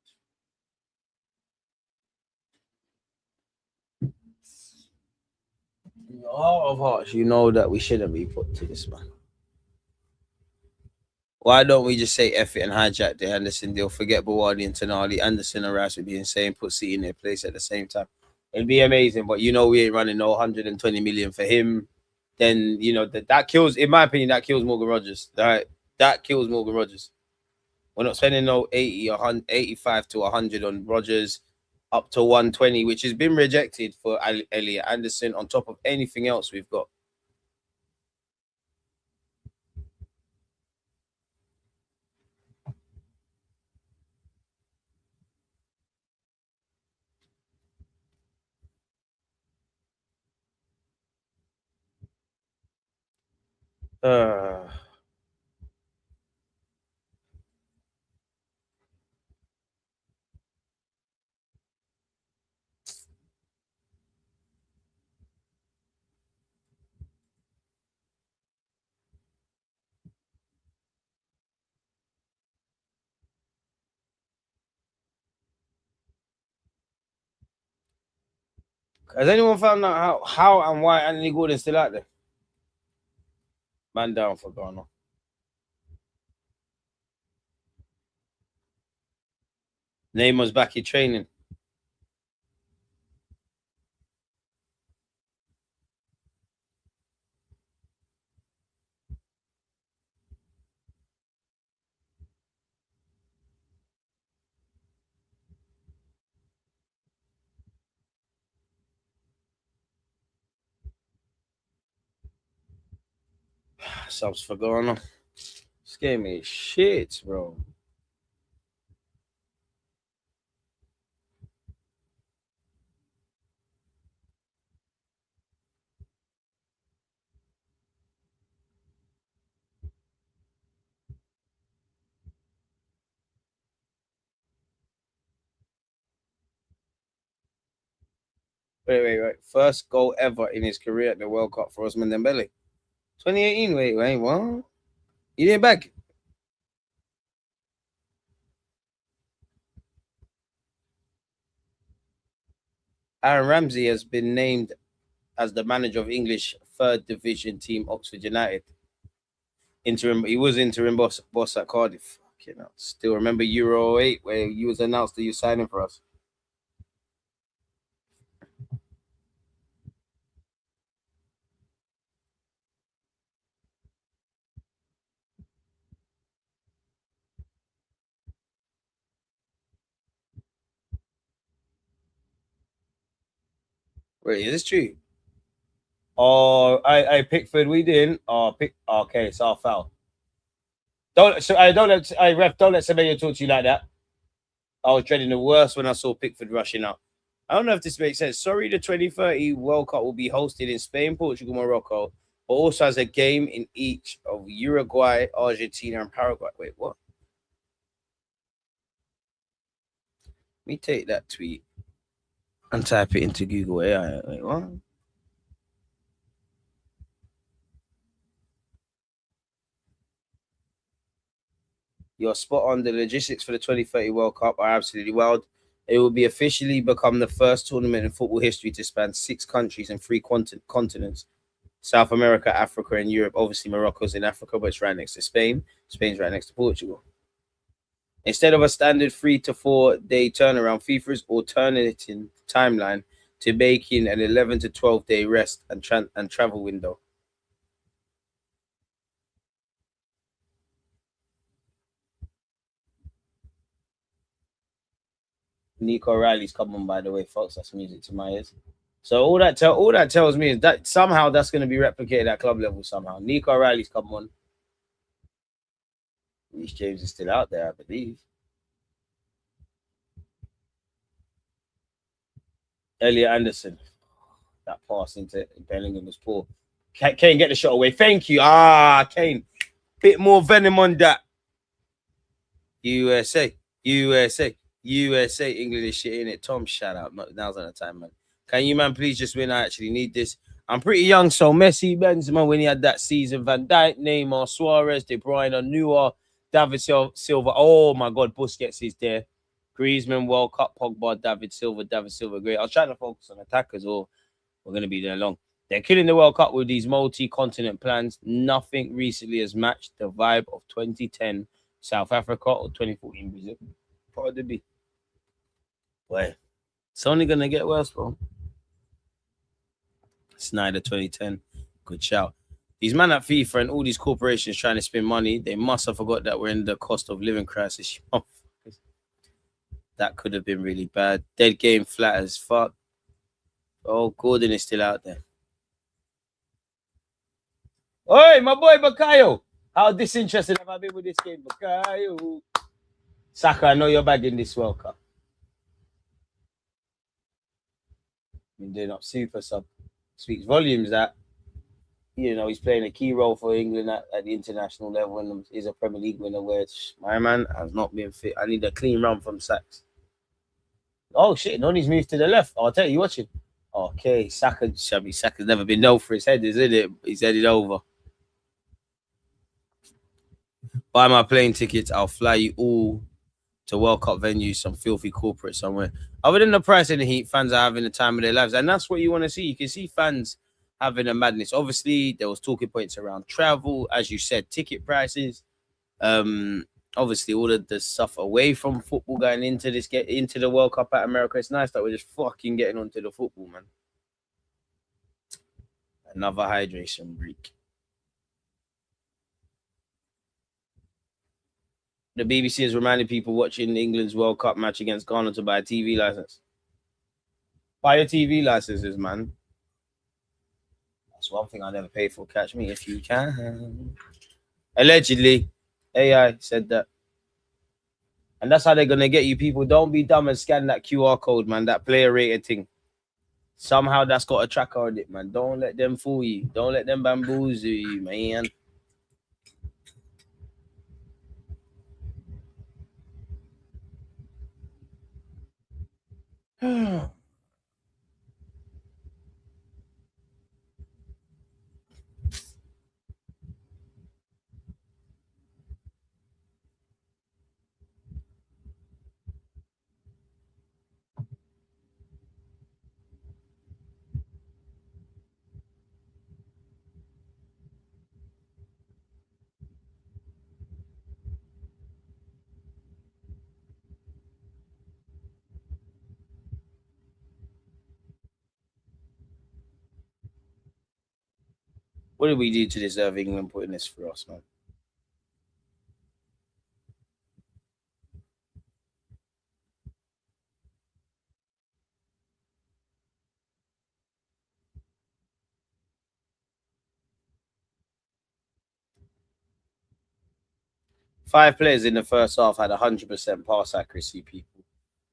In your heart of hearts, you know that we shouldn't be put to this, man. Why don't we just say F it and hijack the Anderson deal? Forget Bawardi and Tonali. Anderson and Rice would be insane. Put City in their place at the same time. It'd be amazing, but you know we ain't running no 120 million for him. Then you know that kills, in my opinion, that kills Morgan Rogers. That kills Morgan Rogers. We're not spending no 80, 85 to 100 on Rogers, up to 120, which has been rejected for Elliot Anderson on top of anything else we've got. Uh, has anyone found out how and why Anthony Gordon's still out there? Man down for Ghana. Neymar's back in training. Subs for Ghana. Scare me shit, bro. Wait. First goal ever in his career at the World Cup for Osman Dembele. 2018. Wait, what? He didn't back. Aaron Ramsey has been named as the manager of English third division team Oxford United. He was interim boss at Cardiff. Still remember Euro 08 where he was announced that you signing for us. Wait, is this true? Oh, I Pickford, we didn't. Okay, so I foul. Don't let Semenyo talk to you like that. I was dreading the worst when I saw Pickford rushing out. I don't know if this makes sense. Sorry, the 2030 World Cup will be hosted in Spain, Portugal, Morocco, but also has a game in each of Uruguay, Argentina, and Paraguay. Wait, what? Let me take that tweet and type it into Google AI. Wait, what? You're spot on. The logistics for the 2030 World Cup are absolutely wild. It will be officially become the first tournament in football history to span 6 countries and 3 continents. South America, Africa, and Europe. Obviously, Morocco's in Africa, but it's right next to Spain. Spain's right next to Portugal. Instead of a standard 3 to 4 day turnaround, FIFA is alternating timeline to making an 11 to 12 day rest and travel window. Nico Riley's come on, by the way, folks. That's music to my ears. So all that tells me is that somehow that's going to be replicated at club level somehow. Nico Riley's come on. Reece James is still out there, I believe. Elliot Anderson. That pass into Bellingham was poor. Kane, get the shot away. Thank you. Kane. Bit more venom on that. USA. England is shit in it. Tom, shout out. Now's not the time, man. Can you, man, please just win? I actually need this. I'm pretty young, so Messi, Benzema, when he had that season, Van Dijk, Neymar, Suarez, De Bruyne, Neuer, David Silva. Oh my God, Busquets is there. Griezmann, World Cup, Pogba, David Silva, great. I was trying to focus on attackers, or we're going to be there long. They're killing the World Cup with these multi-continent plans. Nothing recently has matched the vibe of 2010 South Africa or 2014 Brazil. Probably be. Boy, it's only going to get worse, bro. Snyder 2010. Good shout. These men at FIFA and all these corporations trying to spend money, they must have forgot that we're in the cost of living crisis. That could have been really bad. Dead game flat as fuck. Oh, Gordon is still out there. Oi, my boy Bakayo. How disinterested have I been with this game, Bakayo? Saka, I know you're back in this World Cup. Been doing up super sub. Speaks volumes that, you know, he's playing a key role for England at the international level and is a Premier League winner, where my man has not been fit. I need a clean run from Saks. Oh, shit. Noni's moved to the left. I'll tell you, watching. Okay, Saka's never been known for his head, isn't it? He's headed over. Buy my plane tickets. I'll fly you all to World Cup venues, some filthy corporate somewhere. Other than the price and the heat, fans are having the time of their lives. And that's what you want to see. You can see fans having a madness. Obviously, there was talking points around travel, as you said, ticket prices. Obviously, all of the stuff away from football going into this, get into the World Cup at America. It's nice that we're just fucking getting onto the football, man. Another hydration break. The BBC has reminded people watching England's World Cup match against Ghana to buy a TV license. Buy your TV licenses, man. That's one thing I never paid for. Catch me if you can. Allegedly, AI said that. And that's how they're going to get you people. Don't be dumb and scan that QR code, man. That player rated thing. Somehow that's got a tracker on it, man. Don't let them fool you. Don't let them bamboozle you, man. What did we do to deserve England putting this for us, man? Five players in the first half had 100% pass accuracy, people.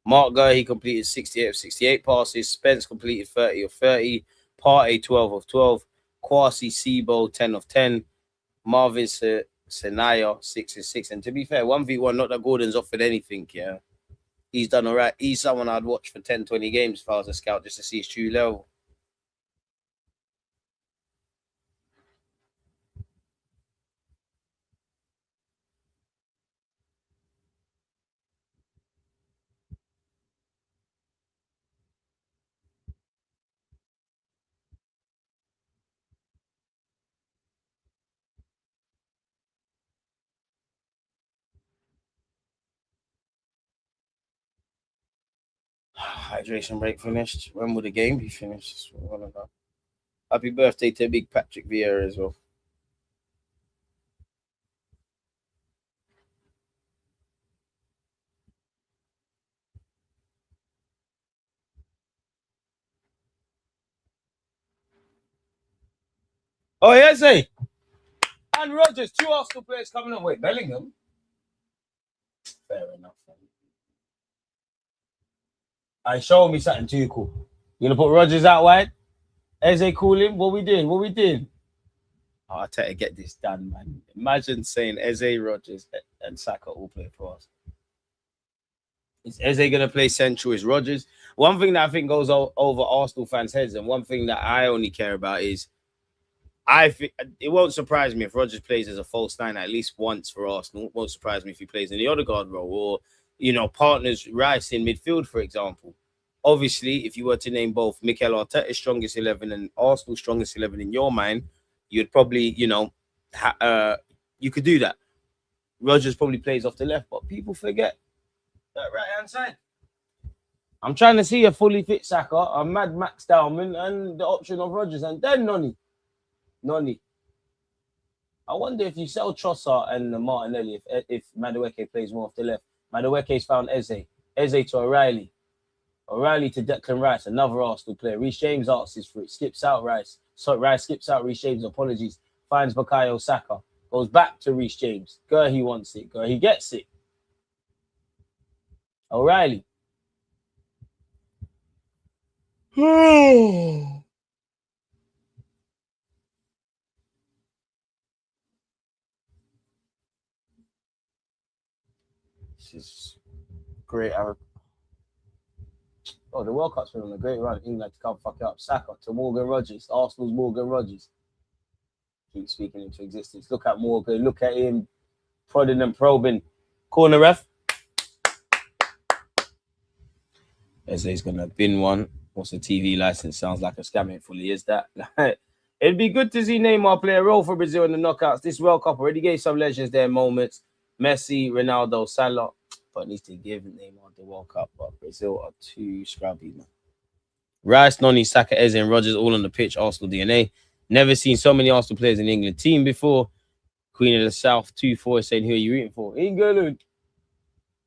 Mark Guy, he completed 68 of 68 passes. Spence completed 30 of 30. Partey, 12 of 12. Kwasi Sebo, 10 of 10. Marvin Senaya, 6 of 6. And to be fair, 1v1, not that Gordon's offered anything, yeah. He's done all right. He's someone I'd watch for 10, 20 games if I was a scout just to see his true level. Hydration break finished. When will the game be finished? Happy birthday to Big Patrick Vieira as well. Oh, yes, hey. And Rogers, 2 Arsenal players coming on. Wait, Bellingham? fair enough. I show me something too cool. You gonna put Rodgers out wide? Eze calling? What we doing? What we doing? Oh, I tell you, get this done, man. Imagine saying Eze, Rodgers, and Saka all play for us. Is Eze gonna play central? Is Rodgers? One thing that I think goes over Arsenal fans' heads, and one thing that I only care about is I think it won't surprise me if Rodgers plays as a false nine at least once for Arsenal. It won't surprise me if he plays in the Odegaard role or partners Rice in midfield, for example. Obviously, if you were to name both Mikel Arteta's strongest 11 and Arsenal's strongest 11 in your mind, you'd probably, you could do that. Rodgers probably plays off the left, but people forget that right-hand side. I'm trying to see a fully fit Saka, a mad Max Dowman, and the option of Rodgers, and then Noni. I wonder if you sell Trossard and Martinelli, if Madueke plays more off the left. Madueke's found Eze to O'Reilly to Declan Rice, another Arsenal player. Reece James asks for it, skips out Rice. So Rice skips out Reece James, apologies. Finds Bukayo Saka, goes back to Reece James. He wants it. He gets it. O'Reilly. This is great. The World Cup's been on a great run. England to come fuck it up. Saka to Morgan Rodgers. Arsenal's Morgan Rodgers. Keep speaking into existence. Look at Morgan. Look at him prodding and probing. Corner ref. Eze's gonna bin one. What's a TV license? Sounds like a scam. It fully is that. It'd be good to see Neymar play a role for Brazil in the knockouts. This World Cup already gave some legends their moments. Messi, Ronaldo, Salah, but needs to give Neymar the World Cup. But Brazil are too scrubby, man. Rice, Noni, Saka, Eze, and Rodgers all on the pitch. Arsenal DNA. Never seen so many Arsenal players in the England team before. Queen of the South 2-4 saying, who are you rooting for? England.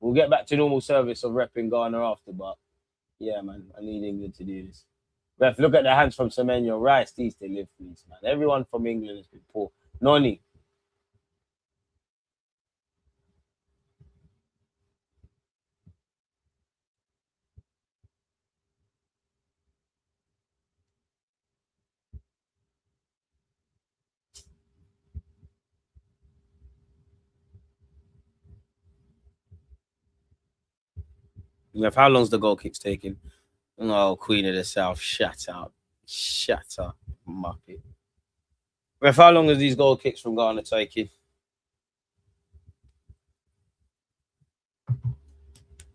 We'll get back to normal service of repping Ghana after, but yeah, man, I need England to do this. Ref, look at the hands from Semenyo. Rice, these to live, please, man. Everyone from England has been poor. Noni. How long's the goal kicks taking? Oh, Queen of the South, shut up, Muppet. Ref, how long are these goal kicks from Ghana taking?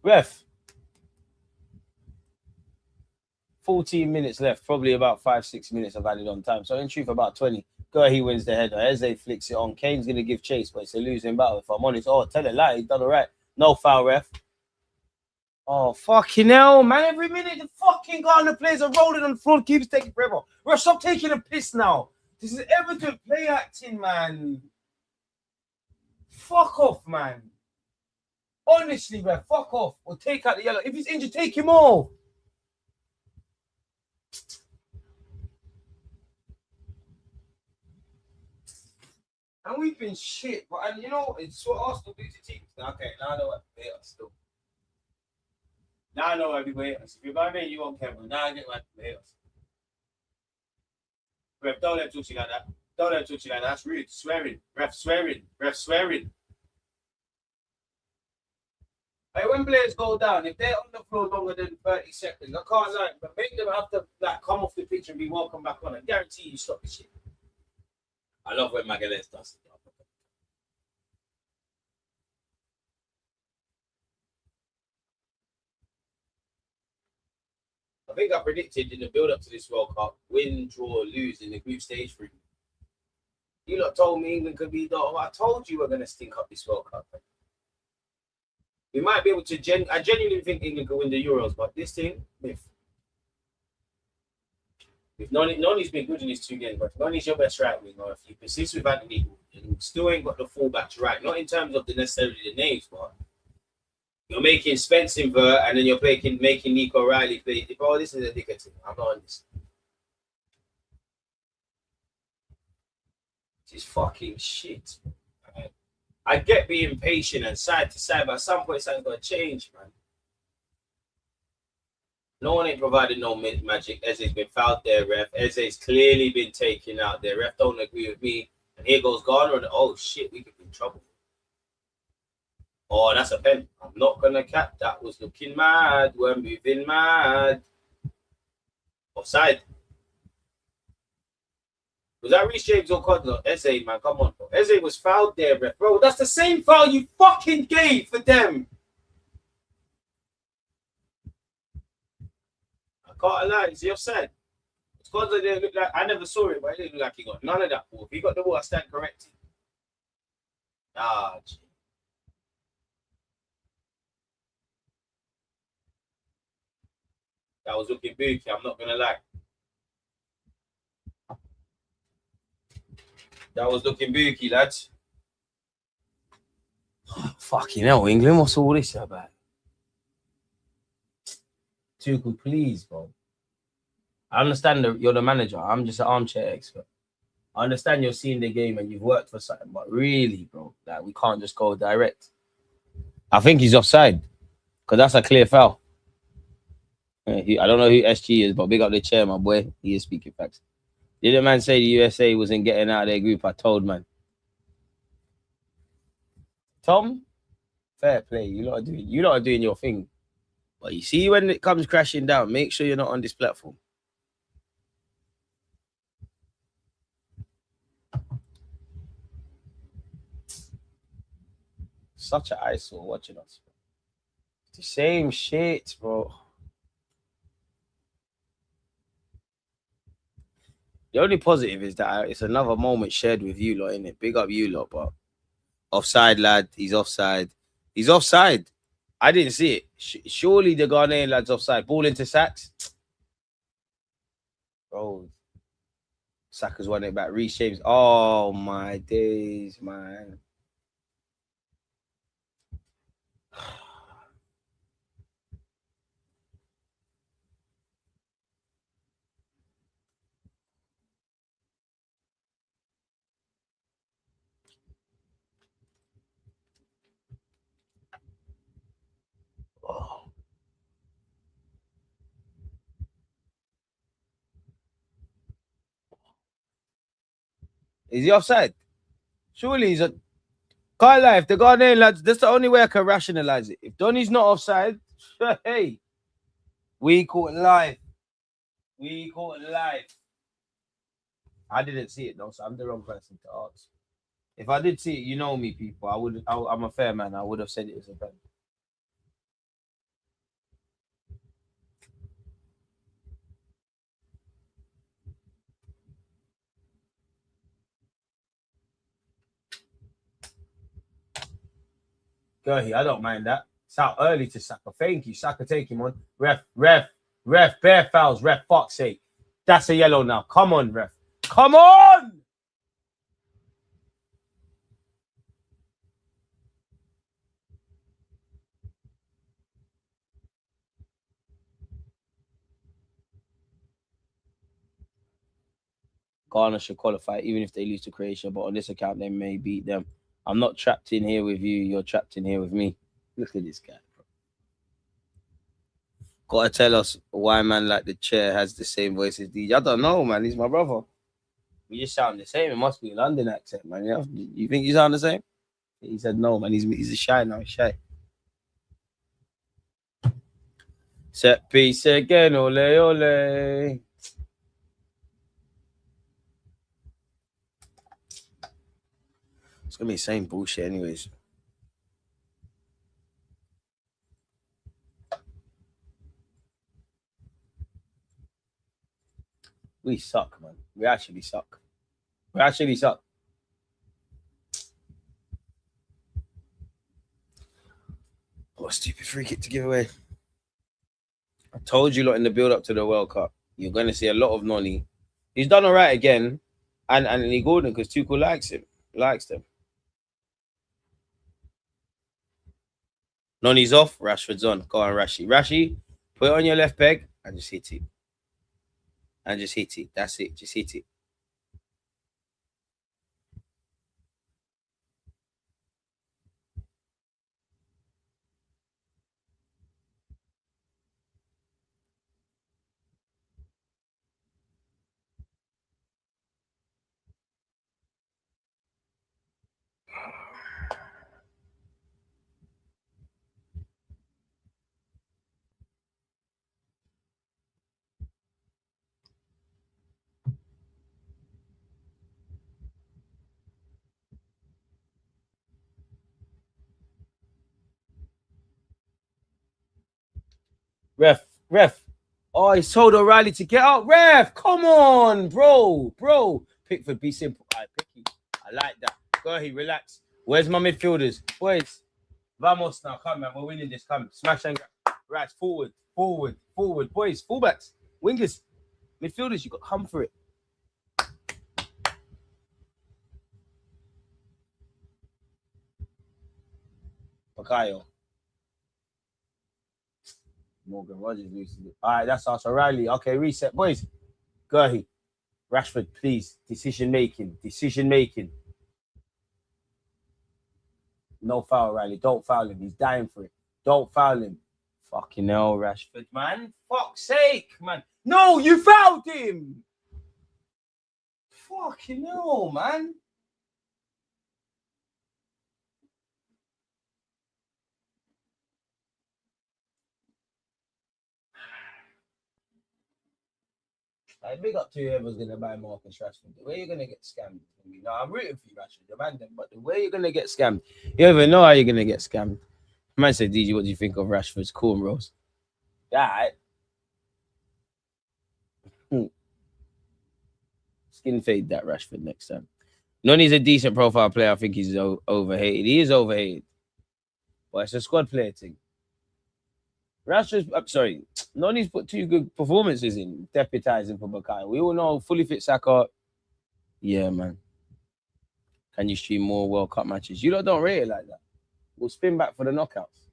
Ref, 14 minutes left, probably about 5-6 minutes of added on time. So in truth, about 20. He wins the header. Eze flicks it on. Kane's gonna give chase, but it's a losing battle. If I'm honest, tell it lie, he's done all right. No foul, ref. Oh, fucking hell, man. Every minute the fucking Ghana players are rolling on the floor. Keeps taking forever. Ref, stop taking a piss now. This is Everton play acting, man. Fuck off, man. Honestly, ref, fuck off. Or take out the yellow. If he's injured, take him off. And we've been shit. But you know, it's what Arsenal do to teams. Okay, now I know what they are still. Now I know why people hate us. If you're my mate, you won't care. But now I get why people hate us. Ref, don't let him talk to you like that. Don't let him talk to you like that. That's rude. Swearing. Ref, swearing. Ref, swearing. Hey, when players go down, if they're on the floor longer than 30 seconds, I can't lie, but make them have to come off the pitch and be welcome back on. I guarantee you stop this shit. I love when Magalhaes does it. I think I predicted in the build-up to this World Cup, win, draw, lose in the group stage 3. You lot told me England could be I told you we're going to stink up this World Cup. We might be able to. I genuinely think England could win the Euros, but this thing, if Noni's been good in his 2 games, but if Noni's your best right wing, or if you persist with Anthony, and still ain't got the fullbacks right, not in terms of necessarily the names, but you're making Spence invert, and then you're making Nico Riley play. Oh, this is a dickhead thing. I'm not on this. This is fucking shit. Right? I get being patient and side to side, but at some point something's got to change, man. No one ain't provided no magic. Eze's been fouled there, ref. Eze's clearly been taken out there. Ref don't agree with me. And here goes Garner. Oh, shit, we could be in trouble. Oh, that's a pen. I'm not going to cap. That was looking mad. We're moving mad. Offside. Was that Reece James or Codler? Eze, man, come on, bro. Eze was fouled there, ref. Bro, that's the same foul you fucking gave for them. I can't lie. Is he offside? Codler didn't look like, I never saw it, but it didn't look like he got none of that ball. If he got the ball, I stand corrected. Ah, gee. That was looking booky, I'm not going to lie. That was looking booky, lads. Oh, fucking hell, England, what's all this about? Tuchel, please, bro. I understand that you're the manager. I'm just an armchair expert. I understand you're seeing the game and you've worked for something, but really, bro, like we can't just go direct. I think he's offside because that's a clear foul. I don't know who SG is, but big up the chair, my boy. He is speaking facts. Did the man say the USA wasn't getting out of their group? I told, man. Tom, fair play. You lot are doing your thing. But you see, when it comes crashing down, make sure you're not on this platform. Such an eyesore watching us. It's the same shit, bro. The only positive is that it's another moment shared with you lot, innit? Big up you lot, but offside, lad. He's offside. He's offside. I didn't see it. Surely the Ghanaian lad's offside. Ball into Sacks. Bro. Saka's won it back. Reece James. Oh, my days, man. Oh. Is he offside? Surely he's a... Can't lie, if the Ghanaian lads, that's the only way I can rationalize it. If Donny's not offside, hey, we caught live. We caught live. I didn't see it though, so I'm the wrong person to ask. If I did see it, you know me, people. I'm a fair man. I would have said it was a pen. Go here. I don't mind that. It's out early to Saka. Thank you. Saka, take him on. Ref, bare fouls. Ref, fuck's sake. That's a yellow now. Come on, ref. Come on! Ghana should qualify even if they lose to Croatia, but on this account, they may beat them. I'm not trapped in here with you. You're trapped in here with me. Look at this guy, bro. Gotta tell us why man like the chair has the same voice as DJ. I don't know, man. He's my brother. We just sound the same. It must be a London accent, man. You think you sound the same? He said no, man. He's a shy now. He's shy. Set piece again, ole ole. It's gonna be the same bullshit, anyways. We suck, man. We actually suck. We actually suck. What a stupid free kick to give away. I told you lot in the build up to the World Cup, you're going to see a lot of Noni. He's done all right again, and Anthony Gordon because Tuchel likes them. Noni's off, Rashford's on. Go on, Rashi, put it on your left peg and just hit it. That's it. Just hit it. Ref. Oh, he's told O'Reilly to get up. Ref, come on, bro. Pickford, be simple. All right, Picky. I like that. Go ahead, relax. Where's my midfielders? Boys, vamos now. Come, man. We're winning this. Come, smash and grab. Right, forward. Boys, fullbacks, wingers, midfielders, you got to come for it. Bakayo. Morgan Rogers loses it. All right, that's us. O'Reilly. Okay, reset. Boys, go ahead. Rashford, please. Decision making. No foul, Riley. Don't foul him. He's dying for it. Don't foul him. Fucking hell, Rashford, man. Fuck's sake, man. No, you fouled him. Fucking hell, man. I big up to whoever's gonna buy Marcus Rashford. The way you're gonna get scammed. No, I'm rooting for you, Rashford. The man, but the way you're gonna get scammed, you never know how you're gonna get scammed. Man said, DG, what do you think of Rashford's cornrows? Yeah. Skin fade that Rashford next time. Noni's a decent profile player. I think he's overhated. He is overhated. But it's a squad player thing. Rashford's, I'm sorry, Noni's put 2 good performances in, deputizing for Bukayo. We all know fully fit Saka. Yeah, man. Can you stream more World Cup matches? You don't rate it like that. We'll spin back for the knockouts.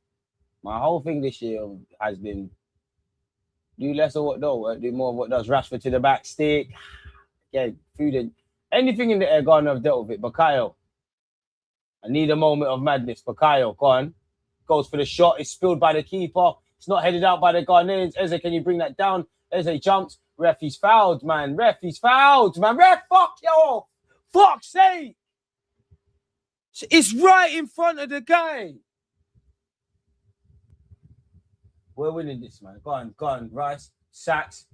My whole thing this year has been do less of what don't, do more of what does. Rashford to the back, stick. Yeah, food and anything in the air, gone, I've dealt with it. Bukayo. I need a moment of madness. Bukayo, go on. Goes for the shot. It's spilled by the keeper. It's not headed out by the Ghanaians. Eze, can you bring that down? Eze jumps. Ref, he's fouled, man. Ref, fuck yo. Fuck's sake. It's right in front of the guy. We're winning this, man. Go on. Rice, Sachs,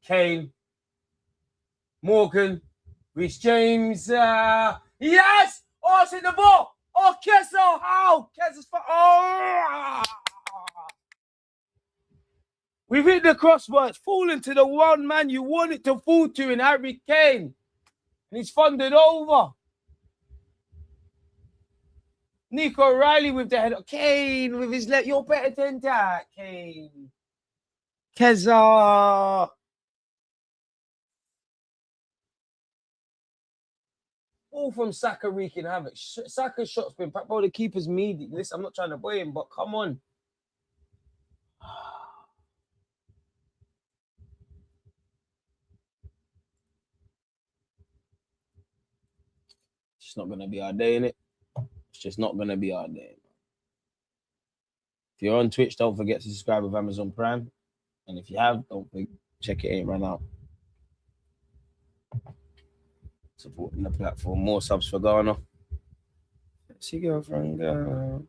Kane, Morgan, Reece James. Yes! Oh, it's in the ball. Oh, Kessel. How? Kessel's We've hit the crossbar. It's fallen to the one man you want it to fall to in Harry Kane. And he's funded over. Nico O'Reilly with the head. Kane with his leg. You're better than that, Kane. Keza. All from Saka wreaking havoc. Saka's shot's been packed. Bro, the keeper's meaty. Listen, I'm not trying to boy him, but come on. It's not going to be our day, innit? It's just not going to be our day. If you're on Twitch, don't forget to subscribe with Amazon Prime. And if you have, don't forget, check it ain't run out. Supporting the platform. More subs for Ghana. Let's see, girlfriend. Girl.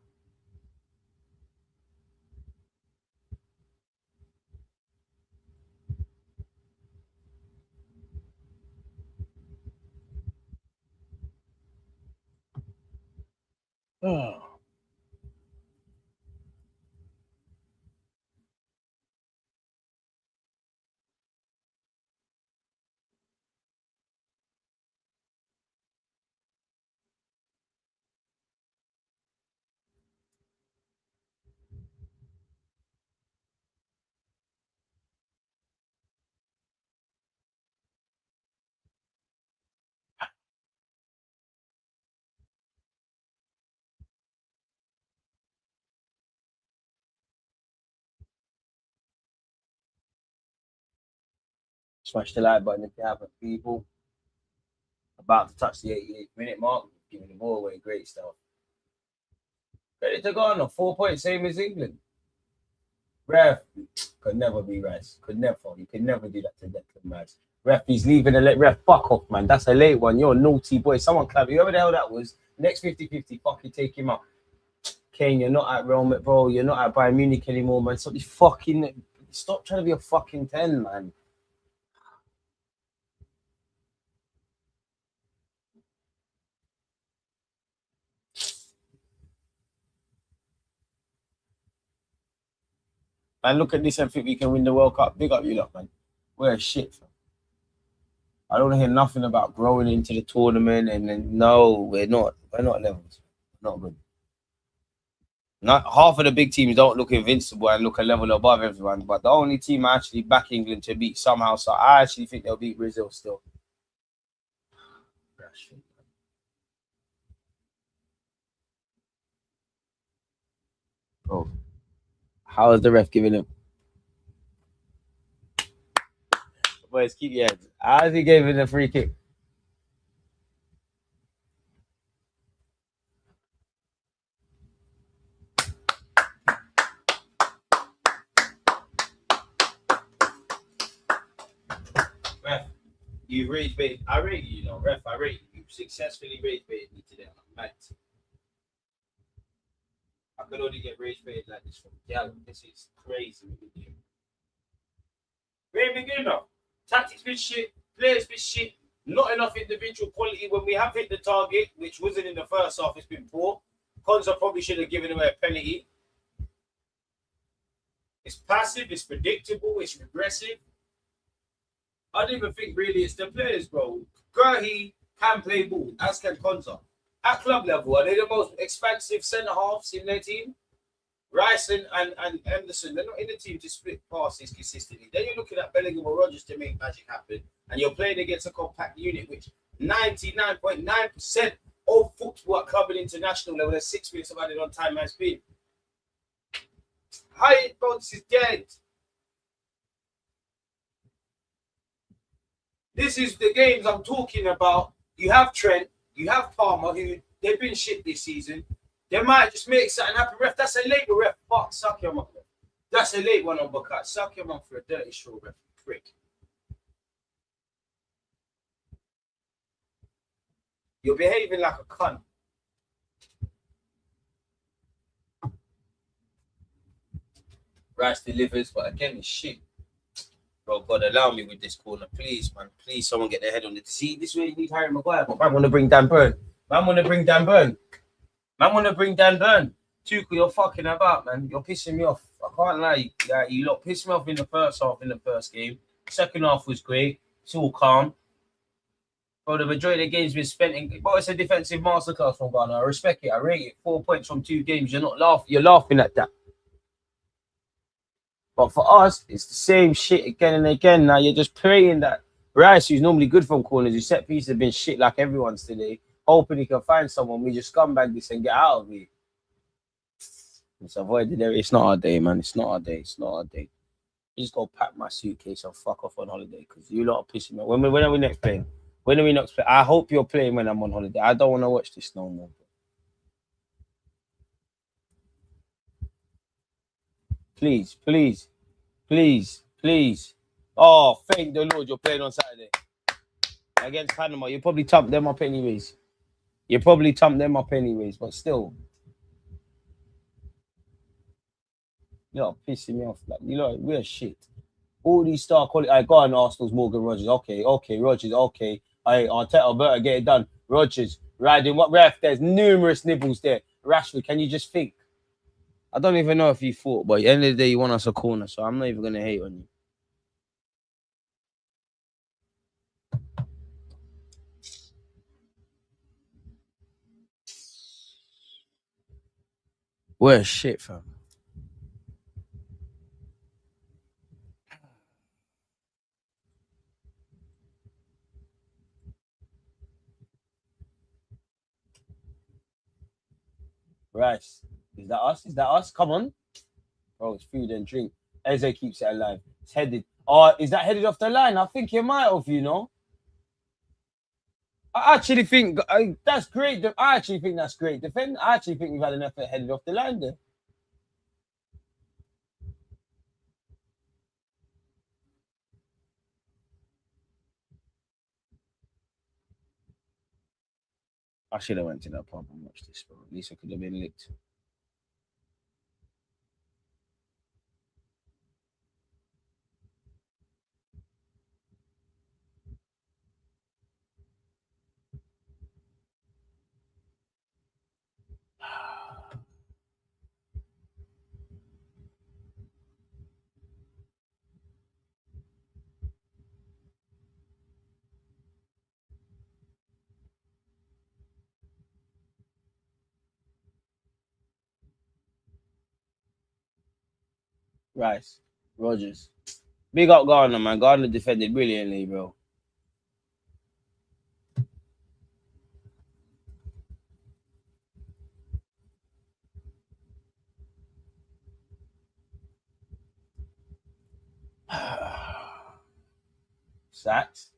Oh. Smash the like button if you haven't, people. About to touch the 88th minute mark. Giving the ball away. Great stuff. Ready to go on a 4 point, same as England. Ref could never be Rice. Could never. You could never do that to Declan Rice. Ref, he's leaving a late. Ref, fuck off, man. That's a late one. You're a naughty boy. Someone clap. Whoever the hell that was. Next 50-50, fucking take him out. Kane, you're not at Real Madrid, bro. You're not at Bayern Munich anymore, man. Stop trying to be a fucking 10, man. Man, look at this and think we can win the World Cup. Big up you lot, man. We're shit, fam. I don't hear nothing about growing into the tournament, and then no, we're not. We're not levels. Not good. Not half of the big teams don't look invincible and look a level above everyone. But the only team I actually back England to beat somehow, so I actually think they'll beat Brazil still. Bro, how is the ref giving him? Boys, keep your heads. How is he giving the free kick? Ref, you rage bait. I rate you, you know, ref. I rate you. You successfully rage baited me today. I'm mad. I could only get rage baited like this from Gallo. This is crazy. We ain't been good enough. Tactics been shit. Players been shit. Not enough individual quality. When we have hit the target, which wasn't in the first half, it's been poor. Konsa probably should have given away a penalty. It's passive. It's predictable. It's regressive. I don't even think really it's the players, bro. Gurhey can play ball, as can Konsa. At club level, are they the most expansive centre halves in their team? Rice and Anderson, they're not in the team to split passes consistently. Then you're looking at Bellingham or Rodgers to make magic happen, and you're playing against a compact unit, which 99.9% of football at club and international level, there's 6 minutes of added on time and speed. High bounce is dead. This is the games I'm talking about. You have Trent, you have Palmer, who they've been shit this season. They might just make something happen. Ref, that's a late ref. Fuck, suck your mouth. That's a late one on Bukat. Suck your mouth for a dirty straw, ref. Prick. You're behaving like a cunt. Rice delivers, but again, it's shit. Bro, God, allow me with this corner, please, man. Please, someone get their head on it. See, this way you need Harry Maguire, but I want to bring Dan Burn. Man, want to bring Dan Burn. Man, want to bring Dan Burn. Tuchel, you're fucking about, man. You're pissing me off. I can't lie. You lot pissed me off in the first half, in the first game. Second half was great. It's all calm. Bro, the majority of the game's been spent in. But it's a defensive masterclass from Ghana. I respect it. I rate it. 4 points from 2 games. You're not laughing. You're laughing at that. But for us, it's the same shit again and again. Now you're just praying that Rice, who's normally good from corners, his set pieces have been shit like everyone's today, hoping he can find someone. We just scumbag this and get out of it. It's avoided there. It's not our day, man. It's not our day. It's not our day. I just go pack my suitcase and fuck off on holiday because you lot are pissing me. When are we next playing? When are we next playing? I hope you're playing when I'm on holiday. I don't want to watch this no more. Please, please, please, please. Oh, thank the Lord you're playing on Saturday against Panama. You probably thumped them up anyways. But still. You're pissing me off. Like, you know, we're shit. All these star quality. I got on Arsenal's Morgan Rogers. Okay, Rogers. Okay, Arteta better get it done. Rogers riding what ref? There's numerous nibbles there. Rashford, can you just think? I don't even know if you thought, but at the end of the day, you want us a corner, so I'm not even gonna hate on you. We're shit, fam. Rice. Is that us? Is that us? Come on. Bro, it's food and drink. Eze keeps it alive. It's headed. Oh, is that headed off the line? I think it might have, you know. I actually think that's great. I actually think that's great. Defend. I actually think we've had an effort headed off the line there. I should have went to that pub and watched this, bro. At least I could have been licked. Rice, Rogers. Big up Gardner, man. Gardner defended brilliantly, bro. Sacks.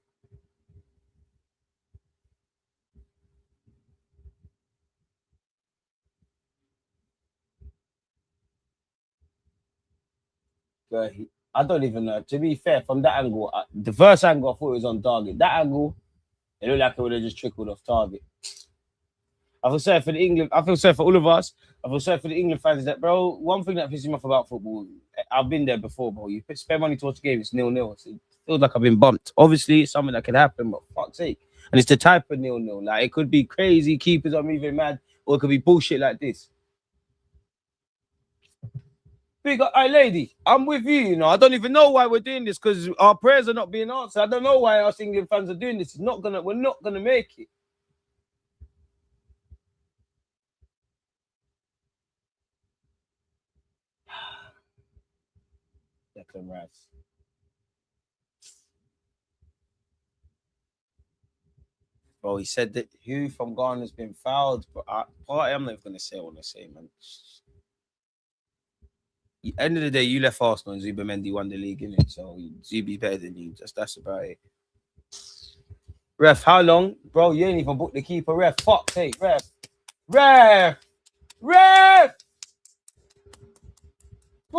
I don't even know. To be fair, from that angle, the first angle I thought it was on target. That angle, it looked like it would have just trickled off target. I feel sorry for the England. I feel sorry for all of us. I feel sorry for the England fans. That, bro, one thing that pisses me off about football, I've been there before, bro. You spend money to watch a game, it's 0-0. It feels like I've been bumped. Obviously, it's something that can happen, but fuck's sake. And it's the type of 0-0. Like, it could be crazy, keepers are moving mad, or it could be bullshit like this. Big up, hey lady, I'm with you. You know, I don't even know why we're doing this because our prayers are not being answered. I don't know why us England fans are doing this. We're not gonna make it. Declan Rice. Bro, he said that who from Ghana has been fouled, but I'm not gonna say what I want to say, man. End of the day, you left Arsenal and Zubimendi won the league, innit? So Zubi's better than you. That's about it. Ref, how long? Bro, you ain't even booked the keeper. Ref, fuck sake. Ref. Bro,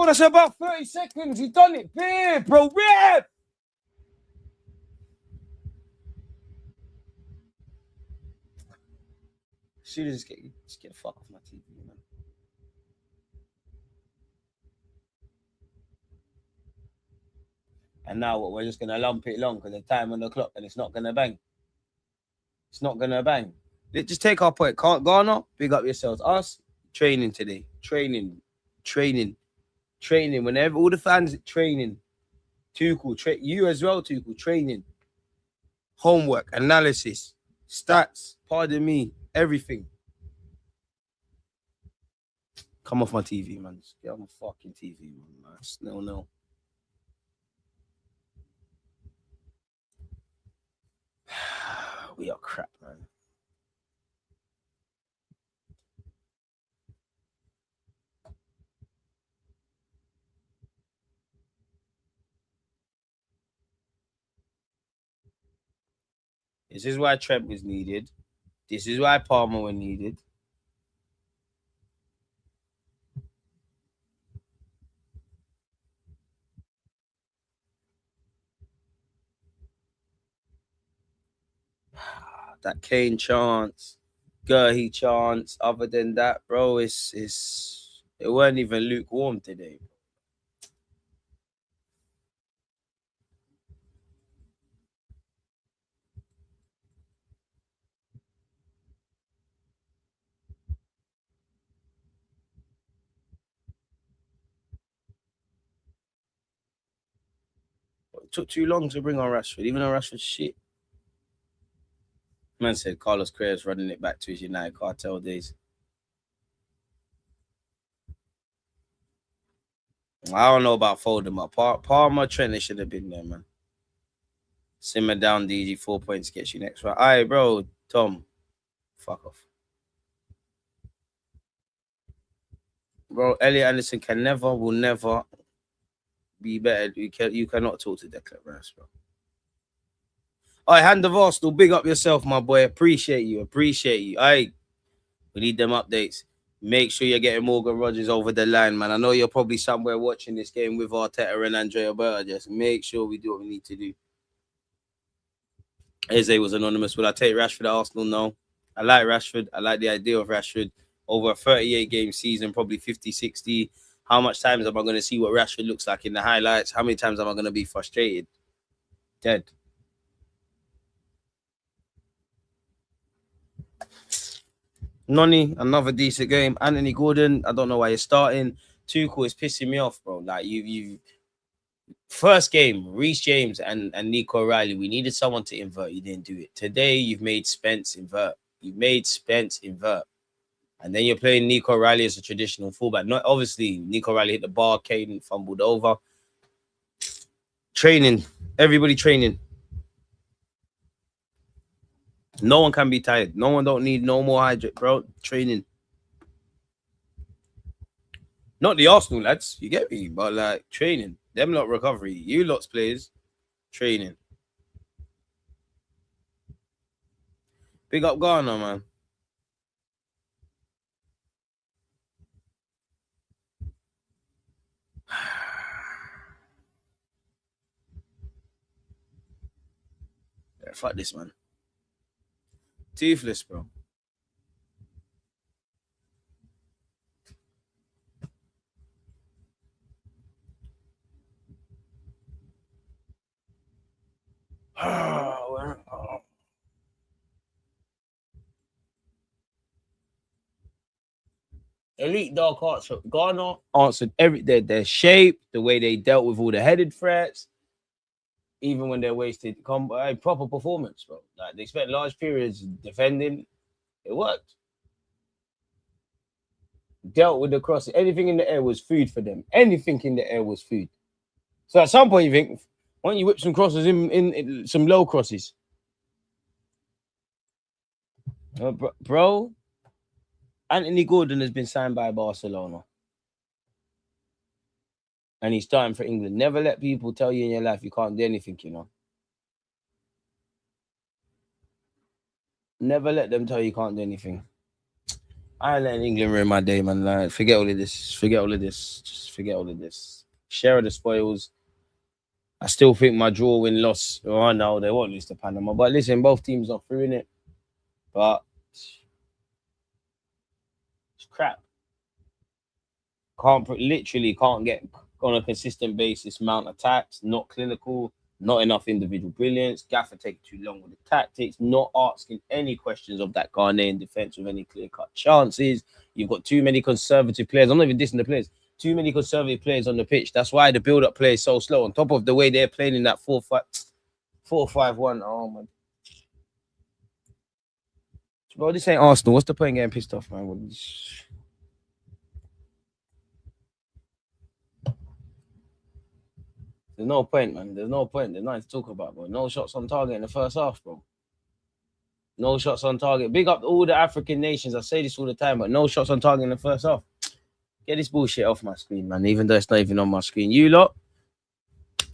that's about 30 seconds. You done it. Big, bro. Ref. Should just get the fuck off my TV, man. And now what? We're just gonna lump it long because the time on the clock and it's not gonna bang. It's not gonna bang. Just take our point. Can't Ghana, big up yourselves. Us training today. Training. Whenever all the fans training. Tuchel, you as well, Tuchel, training. Homework, analysis, stats, pardon me, everything. Come off my TV, man. Just get on my fucking TV, man. No. We are crap, man. This is why Trent was needed. This is why Palmer was needed. That Kane chance, Gurley chance. Other than that, bro, it weren't even lukewarm today. It took too long to bring on Rashford, even though Rashford's shit. Man said Carlos Queiroz running it back to his United cartel days. I don't know about Foden, but Palmer, Trent, they should have been there, man. Simmer down, DG, 4 points gets you next round. All right, bro, Tom, fuck off. Bro, Elliot Anderson will never be better. You cannot talk to Declan Rice, bro. All right, Hand of Arsenal, big up yourself, my boy. Appreciate you. All right, we need them updates. Make sure you're getting Morgan Rogers over the line, man. I know you're probably somewhere watching this game with Arteta and Andrea Berta. Just make sure we do what we need to do. Eze was anonymous. Will I take Rashford at Arsenal? No. I like Rashford. I like the idea of Rashford. Over a 38-game season, probably 50, 60. How much times am I going to see what Rashford looks like in the highlights? How many times am I going to be frustrated? Dead. Noni, another decent game. Anthony Gordon, I don't know why you're starting. Tuchel is pissing me off, bro. Like, you first game, Reece James and Nico Riley, we needed someone to invert. You didn't do it. Today, you've made Spence invert. And then you're playing Nico Riley as a traditional fullback. Not obviously, Nico Riley hit the bar, Caden fumbled over. Training. Everybody training. No one can be tired. No one don't need no more hydrate, bro. Training. Not the Arsenal lads, you get me? But like training. Them lot recovery. You lots players. Training. Big up Ghana, man. Yeah, fuck this, man. Toothless, bro. Elite Dark Arts. Ghana answered their shape, the way they dealt with all the headed threats, even when they're wasted. Proper performance, bro. Like they spent large periods defending. It worked. Dealt with the crosses. Anything in the air was food for them. Anything in the air was food. So at some point you think, why don't you whip some crosses in some low crosses? Bro, Anthony Gordon has been signed by Barcelona. And he's starting for England. Never let people tell you in your life you can't do anything, you know. Never let them tell you can't do anything. I ain't letting England ruin my day, man. Like, forget all of this. Forget all of this. Just forget all of this. Share of the spoils. I still think my draw win loss. Oh no, they won't lose to Panama. But listen, both teams are through in it. But it's crap. Literally can't get on a consistent basis. Mount attacks, not clinical, not enough individual brilliance. Gaffer taking too long with the tactics, not asking any questions of that Ghanaian defense with any clear-cut chances. You've got too many conservative players. I'm not even dissing the players. Too many conservative players on the pitch. That's why the build-up play is so slow. On top of the way they're playing in that 4-5-1. Oh my. Bro, this ain't Arsenal. What's the point in getting pissed off, man? There's no point, man. There's no point. There's nothing to talk about, bro. No shots on target in the first half, bro. No shots on target. Big up all the African nations. I say this all the time, but no shots on target in the first half. Get this bullshit off my screen, man. Even though it's not even on my screen. You lot,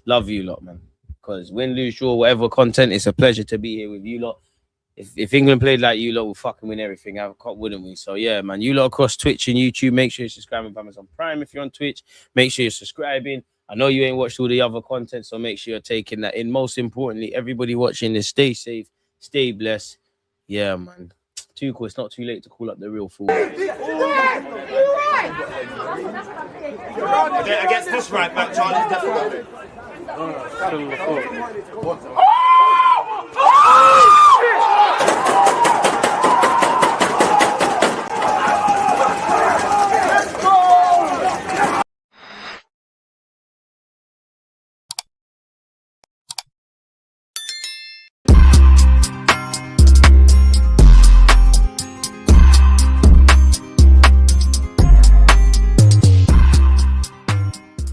love you lot, man. Because win, lose, draw, whatever content, it's a pleasure to be here with you lot. If England played like you lot, we'll fucking win everything, wouldn't we? So yeah, man, you lot across Twitch and YouTube, make sure you're subscribing to Amazon Prime. If you're on Twitch, make sure you're subscribing. I know you ain't watched all the other content, so make sure you're taking that in. Most importantly, everybody watching this, stay safe, stay blessed. Yeah, man. Tuchel, it's not too late to call up the real fool. Against this right back, Charlie, definitely.